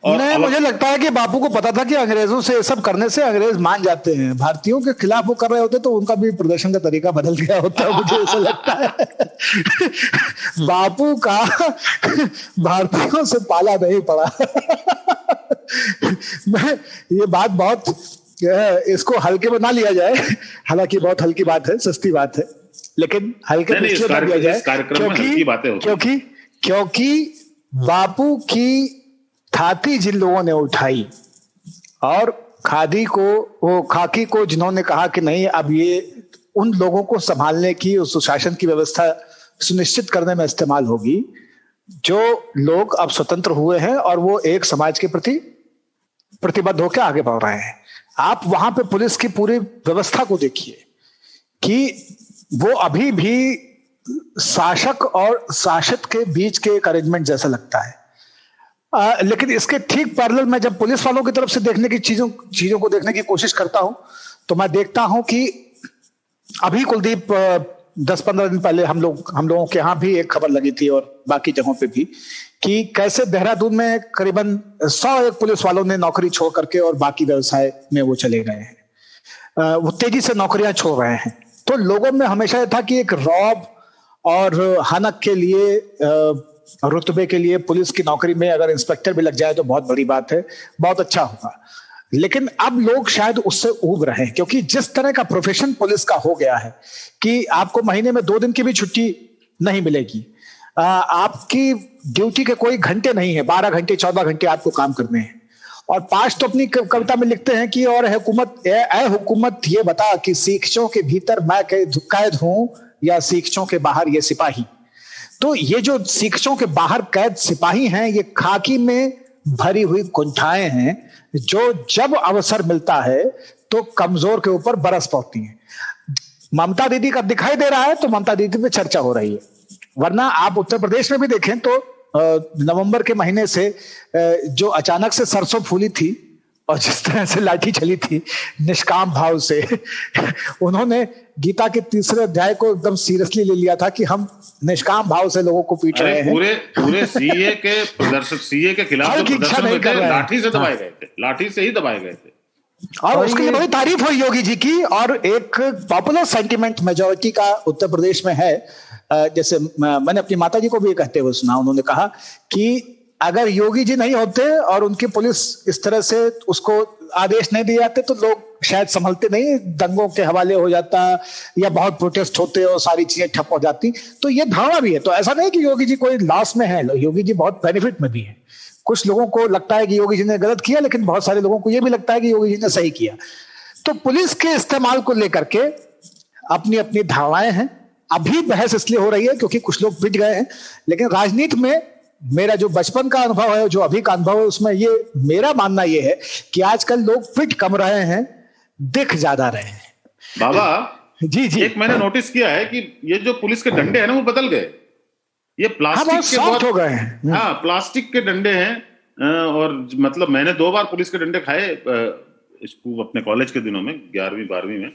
नहीं, मुझे लगता है कि बापू को पता था कि अंग्रेजों से सब करने से अंग्रेज मान जाते हैं, भारतीयों के खिलाफ वो कर रहे होते तो उनका भी प्रदर्शन का तरीका बदल गया होता, मुझे ऐसा लगता है। बापू का भारतीयों से पाला नहीं पड़ा। मैं ये बात बहुत, इसको हल्के में ना लिया जाए, हालांकि बहुत हल्की बात है, सस्ती बात है, लेकिन हल्के में इसलिए ना लिया जाए क्योंकि बापू की थाती जिन लोगों ने उठाई और खाकी को जिन्होंने कहा कि नहीं, अब ये उन लोगों को संभालने की, उस सुशासन की व्यवस्था सुनिश्चित करने में इस्तेमाल होगी जो लोग अब स्वतंत्र हुए हैं और वो एक समाज के प्रति प्रतिबद्ध होकर आगे बढ़ रहे हैं। आप वहां पे पुलिस की पूरी व्यवस्था को देखिए कि वो अभी भी शासक और शासित के बीच के एक अरेंजमेंट जैसा लगता है। लेकिन इसके ठीक पैरेलल में जब पुलिस वालों की तरफ से देखने की चीजों को देखने की कोशिश करता हूं तो मैं देखता हूं कि अभी कुलदीप 10-15 दिन पहले हम लोगों के यहाँ भी एक खबर लगी थी और बाकी जगहों पे भी कि कैसे देहरादून में करीबन 100 पुलिस वालों ने नौकरी छोड़ करके और बाकी व्यवसाय में वो चले गए हैं। वो तेजी से नौकरियां छोड़ रहे हैं। तो लोगों में हमेशा यह था कि एक रौब और हनक के लिए, रुतबे के लिए पुलिस की नौकरी में अगर इंस्पेक्टर भी लग जाए तो बहुत बड़ी बात है, बहुत अच्छा होगा। लेकिन अब लोग शायद उससे ऊब रहे हैं क्योंकि जिस तरह का प्रोफेशन पुलिस का हो गया है कि आपको महीने में 2 दिन की भी छुट्टी नहीं मिलेगी, आपकी ड्यूटी के कोई घंटे नहीं है, 12 घंटे 14 घंटे आपको काम करने हैं। और पाश तो अपनी कविता में लिखते हैं कि और हुकूमत ये बता कि शिक्षकों के भीतर मैं कैद हूं या शिक्षकों के बाहर ये सिपाही। तो ये जो शिक्षकों के बाहर कैद सिपाही हैं, ये खाकी में भरी हुई कुंठाएं हैं जो जब अवसर मिलता है तो कमजोर के ऊपर बरस पड़ती हैं। ममता दीदी का दिखाई दे रहा है तो ममता दीदी पे चर्चा हो रही है, वरना आप उत्तर प्रदेश में भी देखें तो नवंबर के महीने से जो अचानक से सरसों फूली थी और जिस तरह से लाठी चली थी निष्काम भाव से, उन्होंने गीता के 3रे अध्याय को एकदम सीरियसली ले लिया था कि हम निष्काम भाव से लोगों को पीट रहे हैं। पूरे सीए के प्रदर्शक, सीए के खिलाफ जो प्रदर्शन हुए थे, लाठी से दबाए गए थे, लाठी से ही दबाए गए थे। और उसके लिए बड़ी तारीफ हुई योगी जी की। और एक पॉपुलर सेंटिमेंट मेजॉरिटी का उत्तर प्रदेश में है, जैसे मैंने अपनी माता जी को भी कहते हुए सुना, उन्होंने कहा कि अगर योगी जी नहीं होते और उनकी पुलिस इस तरह से उसको आदेश नहीं दिए जाते तो लोग शायद संभलते नहीं, दंगों के हवाले हो जाता या बहुत प्रोटेस्ट होते और सारी चीजें ठप हो जाती। तो ये धारणा भी है। तो ऐसा नहीं कि योगी जी कोई लॉस में है, योगी जी बहुत बेनिफिट में भी है। कुछ लोगों को लगता है कि योगी जी ने गलत किया, लेकिन बहुत सारे लोगों को यह भी लगता है कि योगी जी ने सही किया। तो पुलिस के इस्तेमाल को लेकर के अपनी अपनी धारणाएं हैं। अभी बहस इसलिए हो रही है क्योंकि कुछ लोग पिट गए हैं, लेकिन राजनीति में मेरा जो बचपन का अनुभव है, जो अभी का अनुभव है, उसमें ये मेरा मानना ये है कि आजकल लोग पिट कम रहे हैं, दिख ज्यादा रहे हैं। बाबा जी एक मैंने नोटिस किया है कि ये जो पुलिस के डंडे हैं ना, वो बदल गए। ये प्लास्टिक के बहुत हो गए हैं। हाँ, प्लास्टिक के डंडे हैं। और मतलब मैंने 2 बार पुलिस के डंडे खाए स्कूल अपने कॉलेज के दिनों में, 11वीं 12वीं में,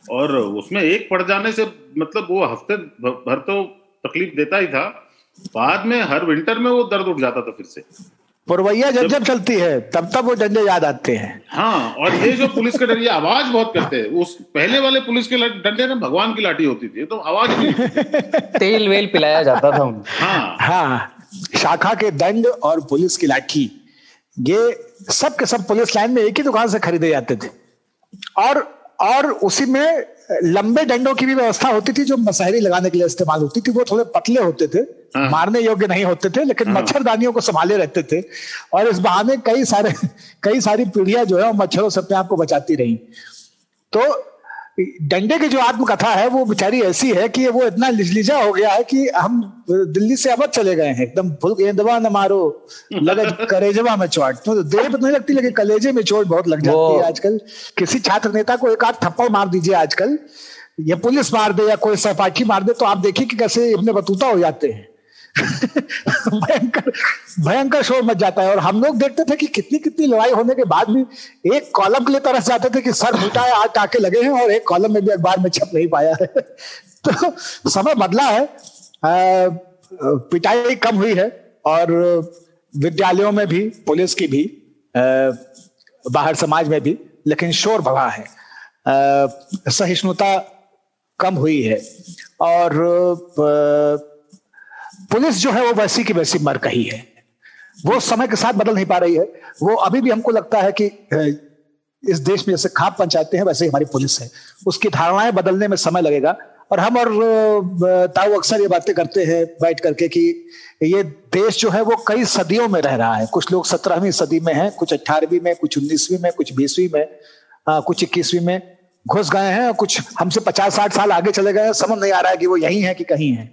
और उसमें एक पड़ जाने से मतलब वो हफ्ते भर तो तकलीफ देता ही था, बाद में हर विंटर में वो दर्द उठ जाता था फिर से। पुरवैया जब चलती है तब वो डंडे याद आते हैं। हाँ, और ये जो पुलिस के डंडे आवाज बहुत करते हैं। उस पहले वाले पुलिस के डंडे ना भगवान की लाठी होती थी, तो आवाज तेल वेल पिलाया जाता था उनको। हाँ, शाखा के दंड और पुलिस की लाठी, ये सब के सब पुलिस लाइन में एक ही दुकान से खरीदे जाते थे। और उसी में लंबे डंडों की भी व्यवस्था होती थी जो मसहरी लगाने के लिए इस्तेमाल होती थी। वो थोड़े पतले होते थे, मारने योग्य नहीं होते थे, लेकिन मच्छरदानियों को संभाले रहते थे। और इस बहाने कई सारी पीढ़ियां जो है मच्छरों से अपने आप को बचाती रही। तो डंडे की जो आत्मकथा है वो बेचारी ऐसी है कि वो इतना लिजलिजा हो गया है कि हम दिल्ली से अवध चले गए हैं। एकदम फुल गेंदवा न मारो लगे कलेजवा में चोट। तो देर पर नहीं लगती, लेकिन कलेजे में चोट बहुत लग जाती है आजकल। किसी छात्र नेता को एक आध थप्पड़ मार दीजिए आजकल, या पुलिस मार दे या कोई सहपाठी मार दे, तो आप देखिए कि कैसे इब्ने बतूता हो जाते हैं। भयंकर शोर मच जाता है। और हम लोग देखते थे कि कितनी लड़ाई होने के बाद भी एक कॉलम के लिए तरस जाते थे कि सर फूटा है, 8 टाके लगे हैं, और एक कॉलम में भी अखबार में छप नहीं पाया है। तो समय बदला है, पिटाई कम हुई है, और विद्यालयों में भी, पुलिस की भी, बाहर समाज में भी, लेकिन शोर बढ़ा है, सहिष्णुता कम हुई है और पुलिस जो है वो वैसी की वैसी मर गई है। वो समय के साथ बदल नहीं पा रही है। वो अभी भी हमको लगता है कि इस देश में जैसे खाप पंचायतें हैं वैसे ही हमारी पुलिस है। उसकी धारणाएं बदलने में समय लगेगा। और हम और ताऊ अक्सर ये बातें करते हैं बैठ करके कि ये देश जो है वो कई सदियों में रह रहा है। कुछ लोग 17वीं सदी में हैं, कुछ 18वीं में, कुछ 19वीं में, कुछ 20वीं में, कुछ 21वीं में घुस गए हैं, कुछ हमसे 50-60 साल आगे चले गए हैं। समझ नहीं आ रहा है कि वो यही है कि कहीं है।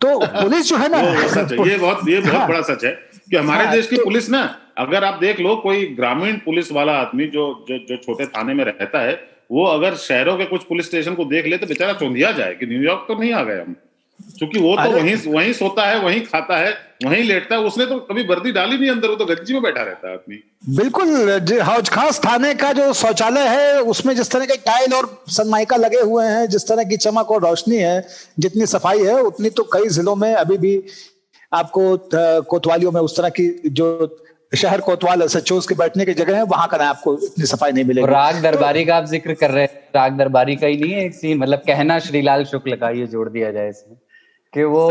तो पुलिस जो है ना, ये बहुत बड़ा सच है कि हमारे देश की पुलिस ना, अगर आप देख लो कोई ग्रामीण पुलिस वाला आदमी जो छोटे थाने में रहता है, वो अगर शहरों के कुछ पुलिस स्टेशन को देख ले तो बेचारा चौंधिया जाए कि न्यूयॉर्क तो नहीं आ गए हम, क्योंकि वो तो वहीं सोता है, वहीं खाता है, वहीं लेटता है। उसने तो कभी वर्दी डाली नहीं अंदर, वो तो गंजी में बैठा रहता है आदमी। बिल्कुल। हौज खास थाने का जो शौचालय है उसमें जिस तरह के टाइल और सनमाइका लगे हुए हैं, जिस तरह की चमक और रोशनी है, जितनी सफाई है, उतनी तो कई जिलों में अभी भी आपको कोतवालियों में उस तरह की जो शहर कोतवाल सचोस के बैठने की जगह है वहां का ना आपको इतनी सफाई नहीं मिलेगी। राग दरबारी का आप जिक्र कर रहे हैं, राग दरबारी का ही नहीं है एक सीन, मतलब कहना श्रीलाल शुक्ल का, ये जोड़ दिया जाए इसमें कि वो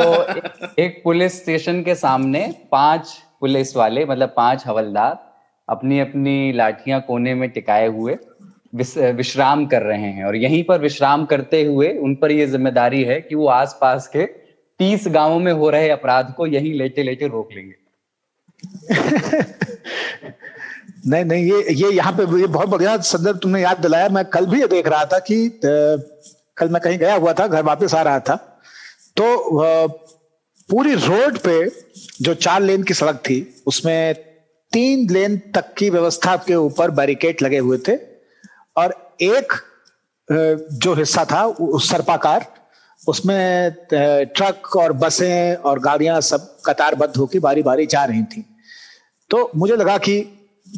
एक पुलिस स्टेशन के सामने 5 पुलिस वाले, मतलब 5 हवलदार अपनी अपनी लाठियां कोने में टिकाए हुए विश्राम कर रहे हैं। और यहीं पर विश्राम करते हुए उन पर यह जिम्मेदारी है कि वो आसपास के 30 गांवों में हो रहे अपराध को यहीं लेटे लेटे रोक लेंगे। नहीं, ये यहाँ पे ये बहुत बढ़िया संदर्भ तुमने याद दिलाया। मैं कल भी ये देख रहा था कि कल मैं कहीं गया हुआ था, घर वापस आ रहा था, तो पूरी रोड पे जो 4 लेन की सड़क थी उसमें 3 लेन तक की व्यवस्था के ऊपर बैरिकेड लगे हुए थे और एक जो हिस्सा था उस सर्पाकार, उसमें ट्रक और बसें और गाड़ियां सब कतारबद्ध होकर बारी बारी जा रही थी। तो मुझे लगा कि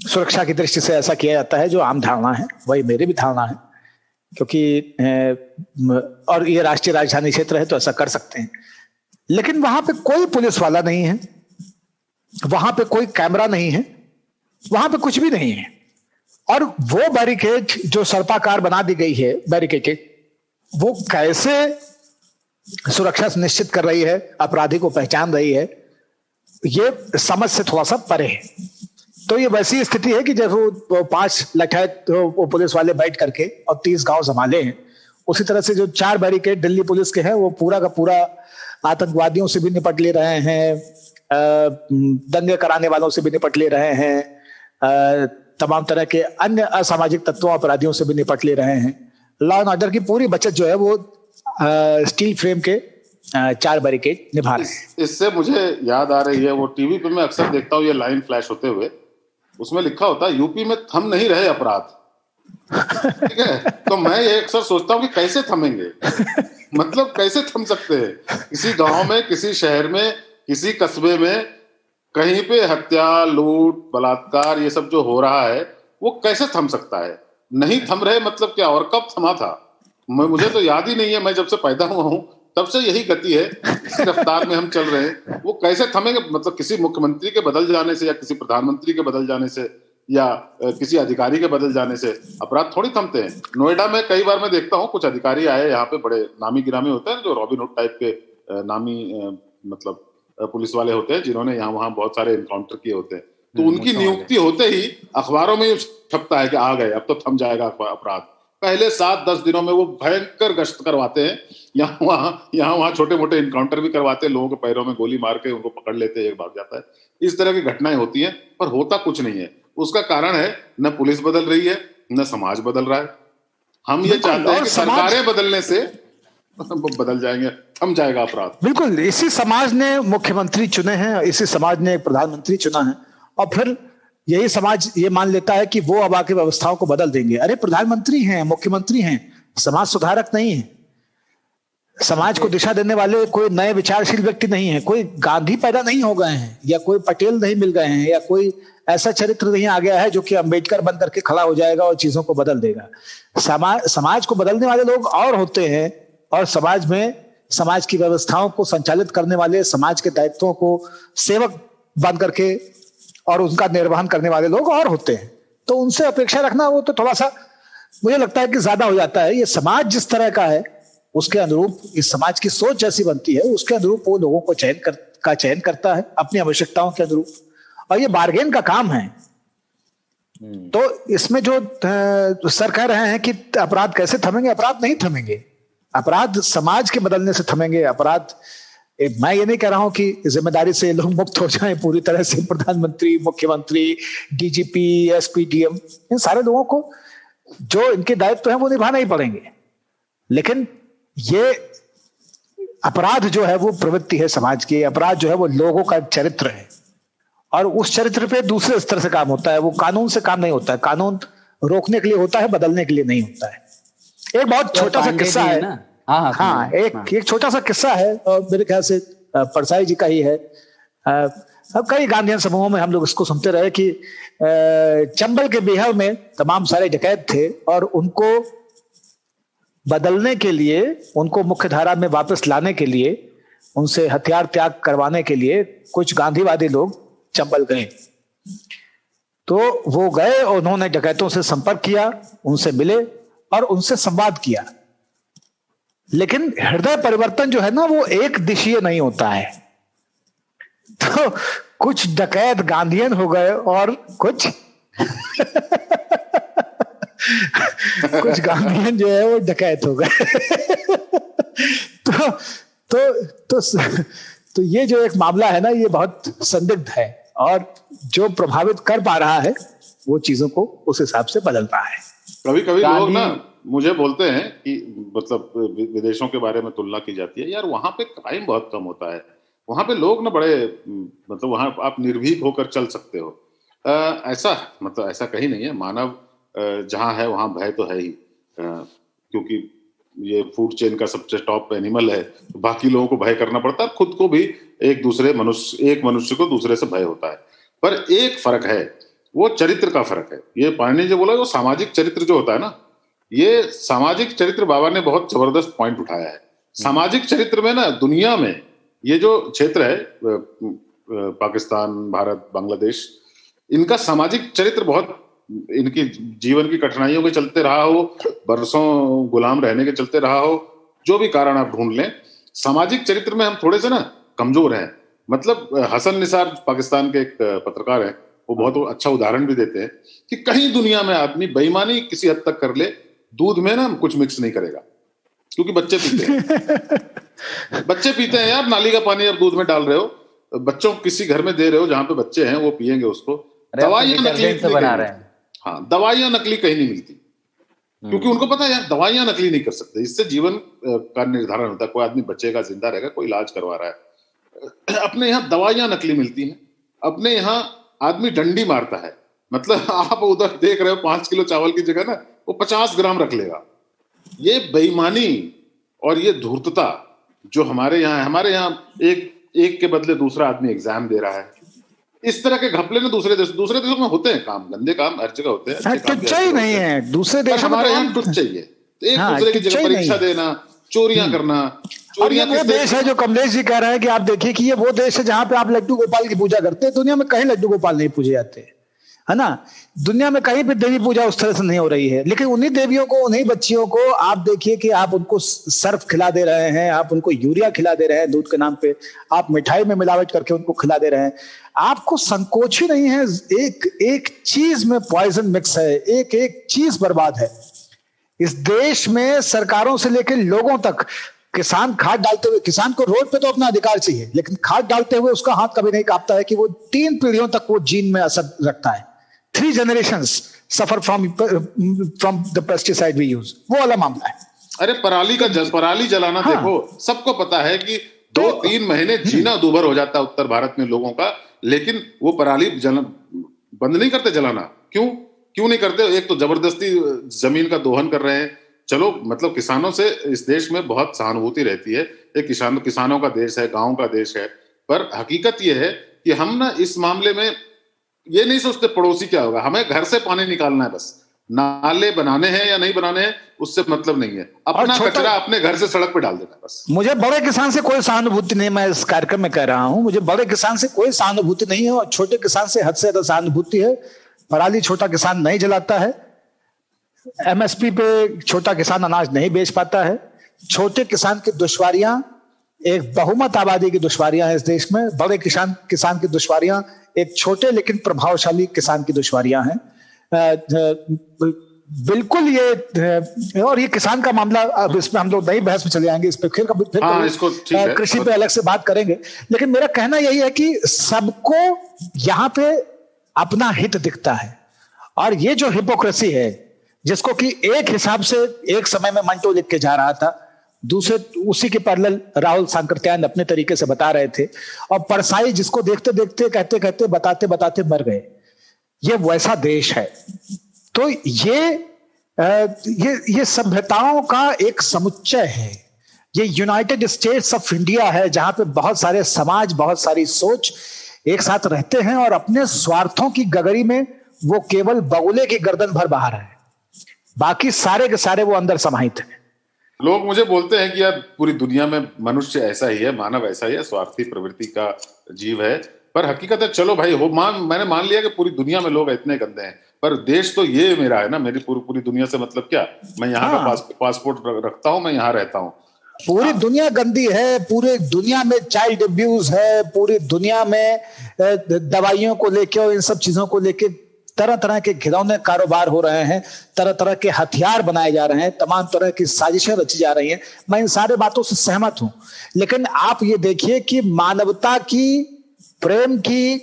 सुरक्षा की दृष्टि से ऐसा किया जाता है, जो आम धारणा है वही मेरी भी धारणा है, क्योंकि और ये राष्ट्रीय राजधानी क्षेत्र है तो ऐसा कर सकते हैं। लेकिन वहां पे कोई पुलिस वाला नहीं है, वहां पे कोई कैमरा नहीं है, वहां पे कुछ भी नहीं है। और वो बैरिकेड जो सर्पाकार बना दी गई है बैरिकेड, वो कैसे सुरक्षा सुनिश्चित कर रही है, अपराधी को पहचान रही है, ये समझ से थोड़ा सा परे है। तो ये वैसी स्थिति है कि जब वो 5 लठैत वो पुलिस वाले बैठ करके और 30 गांव संभाले हैं, उसी तरह से जो 4 बैरिकेड दिल्ली पुलिस के हैं वो पूरा का पूरा आतंकवादियों से भी निपट ले रहे हैं, दंगे कराने वालों से भी निपट ले रहे हैं, तमाम तरह के अन्य असामाजिक तत्वों अपराधियों से भी निपट ले रहे हैं। लॉ एंड ऑर्डर की पूरी बचत जो है वो स्टील फ्रेम के 4 बैरिकेड निभा रहे हैं। इससे मुझे याद आ रही है, वो टीवी पे मैं अक्सर देखता हूँ ये लाइन फ्लैश होते हुए, उसमें लिखा होता है यूपी में थम नहीं रहे अपराध। ठीक है, तो मैं ये अक्सर सोचता हूँ कि कैसे थमेंगे, मतलब कैसे थम सकते हैं? किसी गांव में, किसी शहर में, किसी कस्बे में कहीं पे हत्या, लूट, बलात्कार ये सब जो हो रहा है वो कैसे थम सकता है? नहीं थम रहे मतलब क्या? और कब थमा था? मुझे तो याद ही नहीं है। मैं जब से पैदा हुआ हूँ तब से यही गति है, इस रफ्तार में हम चल रहे हैं। वो कैसे थमेंगे? मतलब किसी मुख्यमंत्री के बदल जाने से या किसी प्रधानमंत्री के बदल जाने से या किसी अधिकारी के बदल जाने से अपराध थोड़ी थमते हैं। नोएडा में कई बार मैं देखता हूँ कुछ अधिकारी आए यहाँ पे, बड़े नामी गिरामी होते हैं, जो रॉबिन हुड टाइप के नामी मतलब पुलिस वाले होते हैं, जिन्होंने यहाँ वहाँ बहुत सारे इनकाउंटर किए होते हैं। तो उनकी नियुक्ति होते ही अखबारों में छपता है कि आ गए, अब तो थम जाएगा अपराध। पहले 7-10 दिनों में वो भयंकर गश्त करवाते हैं, यहाँ वहाँ छोटे मोटे इनकाउंटर भी करवाते हैं, लोगों के पैरों में गोली मार के उनको पकड़ लेते हैं, एक भाग जाता है। इस तरह की घटनाएं होती हैं, पर होता कुछ नहीं है। उसका कारण है न पुलिस बदल रही है, न समाज बदल रहा है। हम ये चाहते हैं कि सरकारें बदलने से बदल जाएंगे, थम जाएगा अपराध। बिल्कुल, इसी समाज ने मुख्यमंत्री चुने हैं, इसी समाज ने प्रधानमंत्री चुना है, और फिर यही समाज ये मान लेता है कि वो अब आके व्यवस्थाओं को बदल देंगे। अरे प्रधानमंत्री हैं, मुख्यमंत्री हैं, समाज सुधारक नहीं है। समाज को दिशा देने वाले कोई नए विचारशील व्यक्ति नहीं है, कोई गांधी पैदा नहीं हो गए हैं, या कोई पटेल नहीं मिल गए हैं, या कोई ऐसा चरित्र नहीं आ गया है जो कि अंबेडकर बन करके खड़ा हो जाएगा और चीजों को बदल देगा। समाज को बदलने वाले लोग और होते हैं, और समाज में समाज की व्यवस्थाओं को संचालित करने वाले, समाज के दायित्वों को सेवक बंद करके और उनका निर्वहन करने वाले लोग और होते हैं, तो उनसे अपेक्षा रखना वो तो थोड़ा सा मुझे लगता है कि ज्यादा हो जाता है। ये समाज जिस तरह का है उसके अनुरूप, इस समाज की सोच जैसी बनती है उसके अनुरूप वो लोगों को चयन करता है अपनी आवश्यकताओं के अनुरूप, और ये बार्गेन का काम है। तो इसमें जो सर कह रहे हैं कि अपराध कैसे थमेंगे, अपराध नहीं थमेंगे, अपराध समाज के बदलने से थमेंगे। अपराध, मैं ये नहीं कह रहा हूं कि जिम्मेदारी से लोग मुक्त हो जाएं पूरी तरह से, प्रधानमंत्री, मुख्यमंत्री, डीजीपी, एसपी, डीएम, इन सारे लोगों को जो इनके दायित्व हैं वो निभाना ही पड़ेंगे, लेकिन ये अपराध जो है वो प्रवृत्ति है समाज की, अपराध जो है वो लोगों का चरित्र है, और उस चरित्र पे दूसरे स्तर से काम होता है, वो कानून से काम नहीं होता है। कानून रोकने के लिए होता है, बदलने के लिए नहीं होता है। एक बहुत छोटा सा किस्सा है, हाँ, एक छोटा सा किस्सा है और मेरे ख्याल से परसाई जी का ही है। अब कई गांधीयन समूहों में हम लोग इसको सुनते रहे कि चंबल के बिहार में तमाम सारे डकैत थे और उनको बदलने के लिए, उनको मुख्य धारा में वापस लाने के लिए, उनसे हथियार त्याग करवाने के लिए कुछ गांधीवादी लोग चंबल गए। तो वो गए और उन्होंने डकैतों से संपर्क किया, उनसे मिले और उनसे संवाद किया, लेकिन हृदय परिवर्तन जो है ना वो एक दिशीय नहीं होता है। तो कुछ डकैत गांधीयन हो गए और कुछ कुछ गांधीयन जो है वो डकैत हो गए। तो ये जो एक मामला है ना ये बहुत संदिग्ध है, और जो प्रभावित कर पा रहा है वो चीजों को उस हिसाब से बदल रहा है। कभी कभी लोग ना मुझे बोलते हैं कि मतलब विदेशों के बारे में तुलना की जाती है, यार वहां पे क्राइम बहुत कम होता है, वहां पे लोग ना बड़े, मतलब वहां आप निर्भीक होकर चल सकते हो। ऐसा मतलब ऐसा कहीं नहीं है। मानव जहां है वहां भय तो है ही, क्योंकि ये फूड चेन का सबसे टॉप एनिमल है, तो बाकी लोगों को भय करना पड़ता है, खुद को भी एक मनुष्य को दूसरे से भय होता है। पर एक फर्क है, वो चरित्र का फर्क है। ये पाणिनि जो बोला, वो सामाजिक चरित्र जो होता है ना, ये सामाजिक चरित्र बाबा ने बहुत जबरदस्त पॉइंट उठाया है। सामाजिक चरित्र में ना दुनिया में ये जो क्षेत्र है, पाकिस्तान, भारत, बांग्लादेश, इनका सामाजिक चरित्र बहुत, इनकी जीवन की कठिनाइयों के चलते रहा हो, बरसों गुलाम रहने के चलते रहा हो, जो भी कारण आप ढूंढ लें, सामाजिक चरित्र में हम थोड़े से ना कमजोर हैं। मतलब हसन निसार पाकिस्तान के एक पत्रकार हैं, वो बहुत अच्छा उदाहरण भी देते हैं कि कहीं दुनिया में आदमी बेईमानी किसी हद तक कर ले, दूध में ना कुछ मिक्स नहीं करेगा, क्योंकि बच्चे पीते हैं। बच्चे पीते हैं यार, नाली का पानी आप दूध में डाल रहे हो, बच्चों किसी घर में दे रहे हो जहां पे बच्चे हैं, वो पिएंगे उसको। दवाइयां नकली बना रहे हैं, हाँ, दवाइयां नकली कहीं नहीं मिलती, क्योंकि उनको पता है यार दवाइयां नकली नहीं कर सकते, इससे जीवन का निर्धारण होता है। कोई आदमी बचेगा, जिंदा रहेगा, कोई इलाज करवा रहा है। अपने यहाँ दवाइयां नकली मिलती हैं, अपने यहाँ आदमी डंडी मारता है। मतलब आप उधर देख रहे हो 5 किलो चावल की जगह ना वो 50 ग्राम रख लेगा। ये बेईमानी और ये धूर्तता जो हमारे यहाँ है, हमारे यहाँ एक के बदले दूसरा आदमी एग्जाम दे रहा है, इस तरह के घपले में दूसरे देशों में होते हैं काम, गंदे काम हर जगह होते हैं, टुच्चा ही नहीं है दूसरे देशों में, हमारे यहाँ टुच्चा ही है। एक दूसरे की जगह परीक्षा देना, चोरियां करना। और ये वो देश है जो कमलेश जी कह रहे हैं कि आप देखिए कि ये वो देश है जहां पे आप लड्डू गोपाल की पूजा करते हैं। दुनिया में कहीं लड्डू गोपाल नहीं पूजे जाते, है ना। दुनिया में कहीं भी देवी पूजा उस तरह से नहीं हो रही है, लेकिन उन्हीं देवियों को, उन्हीं बच्चियों को आप देखिए कि आप उनको सर्फ खिला दे रहे हैं, आप उनको यूरिया खिला दे रहे हैं दूध के नाम पे, आप मिठाई में मिलावट करके उनको खिला दे रहे हैं। आपको संकोच ही नहीं है, एक चीज में पॉइजन मिक्स है, एक चीज बर्बाद है इस देश में। सरकारों से लेकर लोगों तक, किसान खाद डालते हुए, किसान को रोड पे तो अपना अधिकार चाहिए, लेकिन खाद डालते हुए उसका हाथ कभी नहीं कांपता है कि वो 3 पीढ़ियों तक वो जीन में असर रखता है। 3 generations suffer from the pesticide we use, वो वाला मामला है। अरे पराली जलाना, हाँ। देखो सबको पता है कि 2-3 महीने जीना दूभर हो जाता है उत्तर भारत में लोगों का, लेकिन वो पराली बंद नहीं करते जलाना। क्यों नहीं करते? एक तो जबरदस्ती जमीन का दोहन कर रहे हैं। चलो, मतलब किसानों से इस देश में बहुत सहानुभूति रहती है, ये किसानों का देश है, गांव का देश है, पर हकीकत ये है कि हम ना इस मामले में ये नहीं सोचते पड़ोसी क्या होगा, हमें घर से पानी निकालना है बस। नाले बनाने हैं या नहीं बनाने हैं उससे मतलब नहीं है, अपना कचरा अपने घर से सड़क पे डाल देना बस। मुझे बड़े किसान से कोई सहानुभूति नहीं, मैं इस कार्यक्रम में कह रहा हूं, मुझे बड़े किसान से कोई सहानुभूति नहीं है और छोटे किसान से हद से ज्यादा सहानुभूति है। पराली छोटा किसान नहीं जलाता है, एमएसपी पे छोटा किसान अनाज नहीं बेच पाता है। छोटे किसान की दुश्वारियां एक बहुमत आबादी की दुश्वारियां हैं इस देश में, बड़े किसान की दुश्वारियां एक छोटे लेकिन प्रभावशाली किसान की दुश्वारियां हैं। बिल्कुल ये, और ये किसान का मामला, अब इसमें हम लोग नई बहस में चले जाएंगे, इस पे फिर कृषि पे अलग से बात करेंगे। लेकिन मेरा कहना यही है कि सबको यहां पे अपना हित दिखता है, और ये जो हिपोक्रेसी है जिसको कि एक हिसाब से एक समय में मंटो लिख के जा रहा था, दूसरे उसी के पैरेलल राहुल सांकृत्यायन अपने तरीके से बता रहे थे, और परसाई जिसको देखते देखते कहते कहते बताते बताते मर गए। ये वैसा देश है। तो ये सभ्यताओं का एक समुच्चय है, ये यूनाइटेड स्टेट्स ऑफ इंडिया है, जहां पे बहुत सारे समाज, बहुत सारी सोच एक साथ रहते हैं और अपने स्वार्थों की गगरी में वो केवल बगुले की गर्दन भर बाहर है, बाकी सारे के सारे वो अंदर समाहित हैं। लोग मुझे बोलते हैं कि यार पूरी दुनिया में मनुष्य ऐसा ही है, मानव ऐसा ही है, स्वार्थी प्रवृत्ति का जीव है, पर हकीकत है चलो भाई मैंने मान लिया कि पूरी दुनिया में लोग इतने गंदे हैं, पर देश तो ये मेरा है ना, मेरी पूरी दुनिया से मतलब क्या, मैं यहाँ का पासपोर्ट रखता हूँ, मैं यहाँ रहता हूँ। पूरी दुनिया गंदी है, पूरी दुनिया में चाइल्ड अब्यूज है, पूरी दुनिया में दवाइयों को लेके और इन सब चीजों को लेके तरह तरह के घिनौने कारोबार हो रहे हैं, तरह तरह के हथियार बनाए जा रहे हैं, तमाम तरह की साजिशें रची जा रही हैं। मैं इन सारे बातों से सहमत हूं, लेकिन आप ये देखिए कि मानवता की, प्रेम की,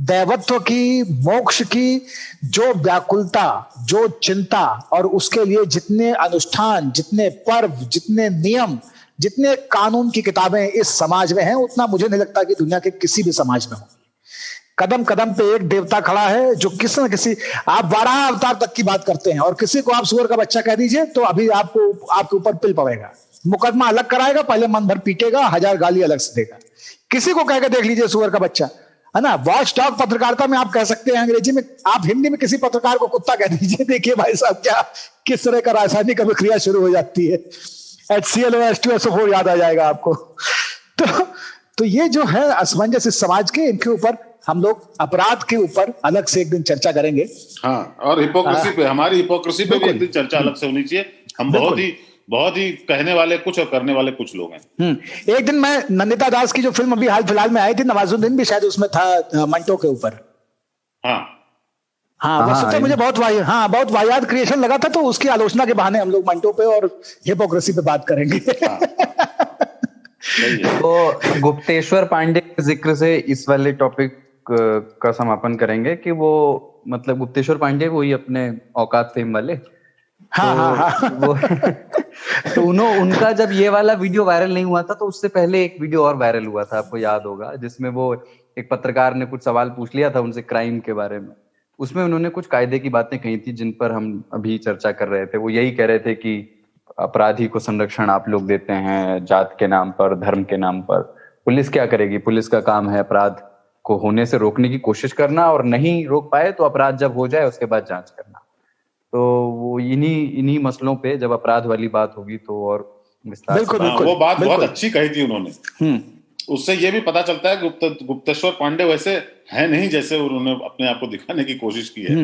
दैवत्व की, मोक्ष की जो व्याकुलता, जो चिंता, और उसके लिए जितने अनुष्ठान, जितने पर्व, जितने नियम, जितने कानून की किताबें इस समाज में हैं, उतना मुझे नहीं लगता कि दुनिया के किसी भी समाज में हो। कदम कदम पे एक देवता खड़ा है जो किसी न किसी, आप 12 अवतार तक की बात करते हैं और किसी को आप सुअर का बच्चा कह दीजिए तो अभी आपको आपके ऊपर पिल पड़ेगा, मुकदमा अलग कराएगा, पहले मन भर पीटेगा, 1000 गाली अलग से देगा। किसी को कह के देख लीजिए सुअर का बच्चा, है ना। वॉच डॉग पत्रकारिता में आप कह सकते हैं अंग्रेजी में, आप हिंदी में किसी पत्रकार को कुत्ता कह दीजिए, देखिए भाई साहब क्या किस तरह का रासायनिक अभिक्रिया शुरू हो जाती है, HCl और H2SO4 याद आ जाएगा आपको। तो ये जो है असमंजस इस समाज के, इनके ऊपर हम लोग अपराध के ऊपर अलग से एक दिन चर्चा करेंगे। हाँ, और हिपोक्रेसी पे, हमारी हिपोक्रेसी पे भी एक दिन चर्चा अलग से होनी चाहिए। हम बहुत ही कहने वाले कुछ और करने वाले कुछ लोग हैं। एक दिन मैं नंदिता दास की जो फिल्म अभी हाल फिलहाल में आई थी, नवाजुद्दीन भी शायद उसमें था, मंटो के ऊपर। हाँ, वैसे तो मुझे बहुत वाहियात क्रिएशन लगा था, तो उसकी आलोचना के बहाने हम लोग मंटो पे और हिपोक्रेसी पे बात करेंगे। तो गुप्तेश्वर पांडे के जिक्र से इस वाले टॉपिक का समापन करेंगे कि वो, मतलब गुप्तेश्वर पांडे वही अपने औकात फेम वाले। हाँ। वो तो उनका जब ये वाला वीडियो वायरल नहीं हुआ था, तो उससे पहले एक वीडियो और वायरल हुआ था, आपको याद होगा, जिसमें वो एक पत्रकार ने कुछ सवाल पूछ लिया था उनसे क्राइम के बारे में। उसमें उन्होंने कुछ कायदे की बातें कही थी जिन पर हम अभी चर्चा कर रहे थे। वो यही कह रहे थे कि अपराधी को संरक्षण आप लोग देते हैं जात के नाम पर, धर्म के नाम पर, पुलिस क्या करेगी? पुलिस का काम है अपराध को होने से रोकने की कोशिश करना, और नहीं रोक पाए तो अपराध जब हो जाए उसके बाद जांच करना। तो वो इन्हीं मसलों पे जब अपराध वाली बात होगी तो और विस्तार से वो बात बहुत अच्छी कही थी उन्होंने। उससे ये भी पता चलता है गुप्तेश्वर पांडे वैसे है नहीं जैसे उन्होंने अपने आप को दिखाने की कोशिश की है।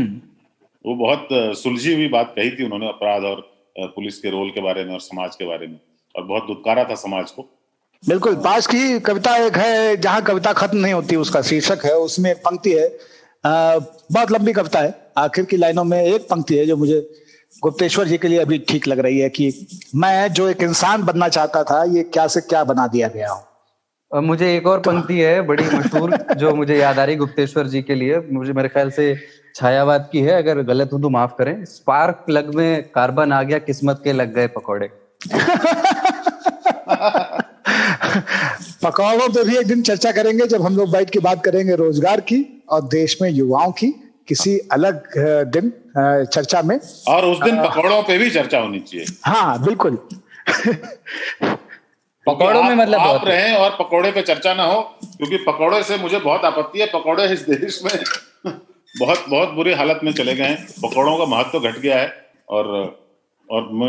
वो बहुत सुलझी हुई बात कही थी उन्होंने, अपराध और पुलिस के रोल के बारे में और समाज के बारे में, और बहुत दुत्कारा था समाज को। बिल्कुल। पास की कविता एक है जहां कविता खत्म नहीं होती, उसका शीर्षक है, उसमें एक पंक्ति है, बहुत लंबी कविता है, आखिर की लाइनों में एक पंक्ति है जो मुझे गुप्तेश्वर जी के लिए अभी ठीक लग रही है कि मैं जो एक इंसान बनना चाहता था, ये क्या से क्या बना दिया गया हूं। मुझे एक और पंक्ति है बड़ी मशहूर जो मुझे याद आ रही गुप्तेश्वर जी के लिए, मुझे मेरे ख्याल से छायावाद की है, अगर गलत हो तो माफ करें। स्पार्क प्लग में कार्बन आ गया, किस्मत के लग गए पकौड़े। पकौड़ों पे भी एक दिन चर्चा करेंगे जब हम लोग बैठ के बात करेंगे रोजगार की और देश में युवाओं की, किसी अलग दिन चर्चा में। और उस दिन पकौड़ों पे भी चर्चा होनी चाहिए। हाँ बिल्कुल। पकौड़ों में मतलब आप रहें और पकौड़े पे चर्चा ना हो, क्योंकि पकौड़े से मुझे बहुत आपत्ति है। पकौड़े इस देश में बहुत बहुत बुरी हालत में चले गए हैं। पकौड़ों का महत्व घट गया है और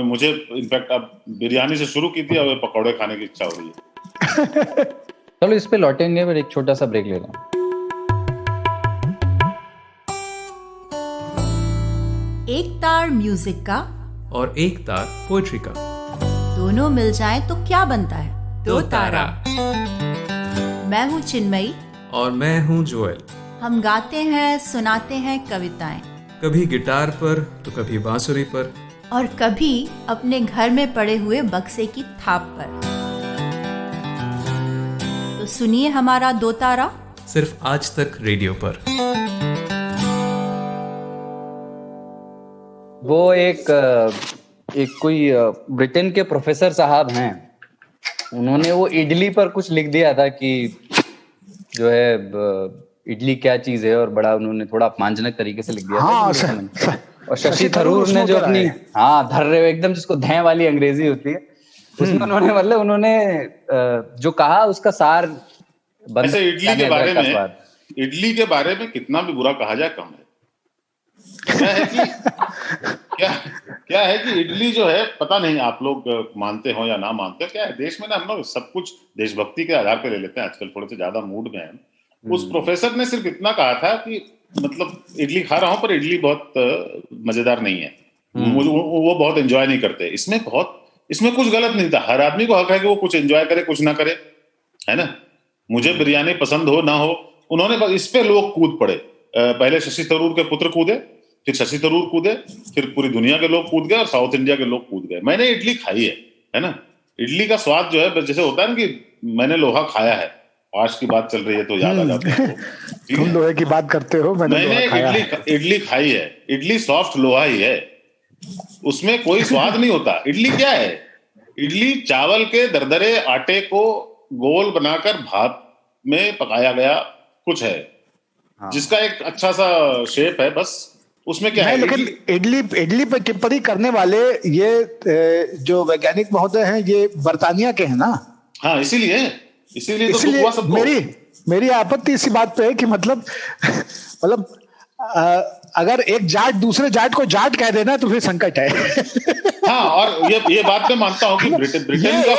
मुझे इनफैक्ट अब बिरयानी से शुरू की थी, अब पकौड़े खाने की इच्छा हो रही है। चलो इस पे लौटेंगे, पर एक छोटा सा ब्रेक ले रहा हूँ। एक तार म्यूजिक का और एक तार पोएट्री का, दोनों मिल जाए तो क्या बनता है? दो तारा। मैं हूँ चिन्मयी और मैं हूँ जोएल। हम गाते हैं, सुनाते हैं कविताएं, कभी गिटार पर तो कभी बांसुरी पर, और कभी अपने घर में पड़े हुए बक्से की थाप पर। तो सुनिए हमारा दो तारा, सिर्फ आज तक रेडियो पर। वो एक कोई ब्रिटेन के प्रोफेसर साहब हैं, उन्होंने वो इडली पर कुछ लिख दिया था कि जो है इडली क्या चीज है, और बड़ा उन्होंने थोड़ा अपमानजनक तरीके से लिख दिया था। और शशि थरूर ने जो अपनी धर्रे एकदम जिसको धै वाली अंग्रेजी होती है, उसमें उन्होंने मतलब उन्होंने जो कहा उसका सार ऐसे इडली के बारे में कितना भी बुरा कहा जाए कम है। क्या है कि इडली जो है, पता नहीं आप लोग मानते हो या ना मानते हो, क्या है देश में ना हम लोग सब कुछ देशभक्ति के आधार पर ले लेते हैं आजकल, थोड़े से ज्यादा मूड में है। उस प्रोफेसर ने सिर्फ इतना कहा था कि मतलब इडली खा रहा हूं पर इडली बहुत मजेदार नहीं है, वो बहुत एंजॉय नहीं करते। इसमें कुछ गलत नहीं था, हर आदमी को हक है कि वो कुछ एंजॉय करे कुछ ना करे, है ना। मुझे बिरयानी पसंद हो ना हो, उन्होंने इस पे लोग कूद पड़े। पहले शशि थरूर के पुत्र कूदे, फिर शशि थरूर कूदे, फिर पूरी दुनिया के लोग कूद गए और साउथ इंडिया के लोग कूद गए। मैंने इडली खाई है ना। इडली का स्वाद जो है जैसे होता है ना कि मैंने लोहा खाया है, आज की बात चल रही है तो याद आ जाता है। तुम लोहे की बात करते हो, मैंने इडली खाई है। इडली सॉफ्ट लोहा ही है, उसमें कोई स्वाद नहीं होता। इडली क्या है? इडली चावल के दरदरे आटे को गोल बनाकर भाप में पकाया गया कुछ है, जिसका एक अच्छा सा शेप है, बस उसमें क्या है। लेकिन इडली पे टिप्पणी करने वाले ये जो वैज्ञानिक महोदय हैं, ये बर्तानिया के हैं ना। हाँ, इसीलिए तो मेरी आपत्ति इसी बात पे है कि मतलब अगर एक जाट दूसरे जाट को जाट कह देना तो फिर संकट है। हाँ, और ये बात मैं मानता हूँ कि ब्रिटेन का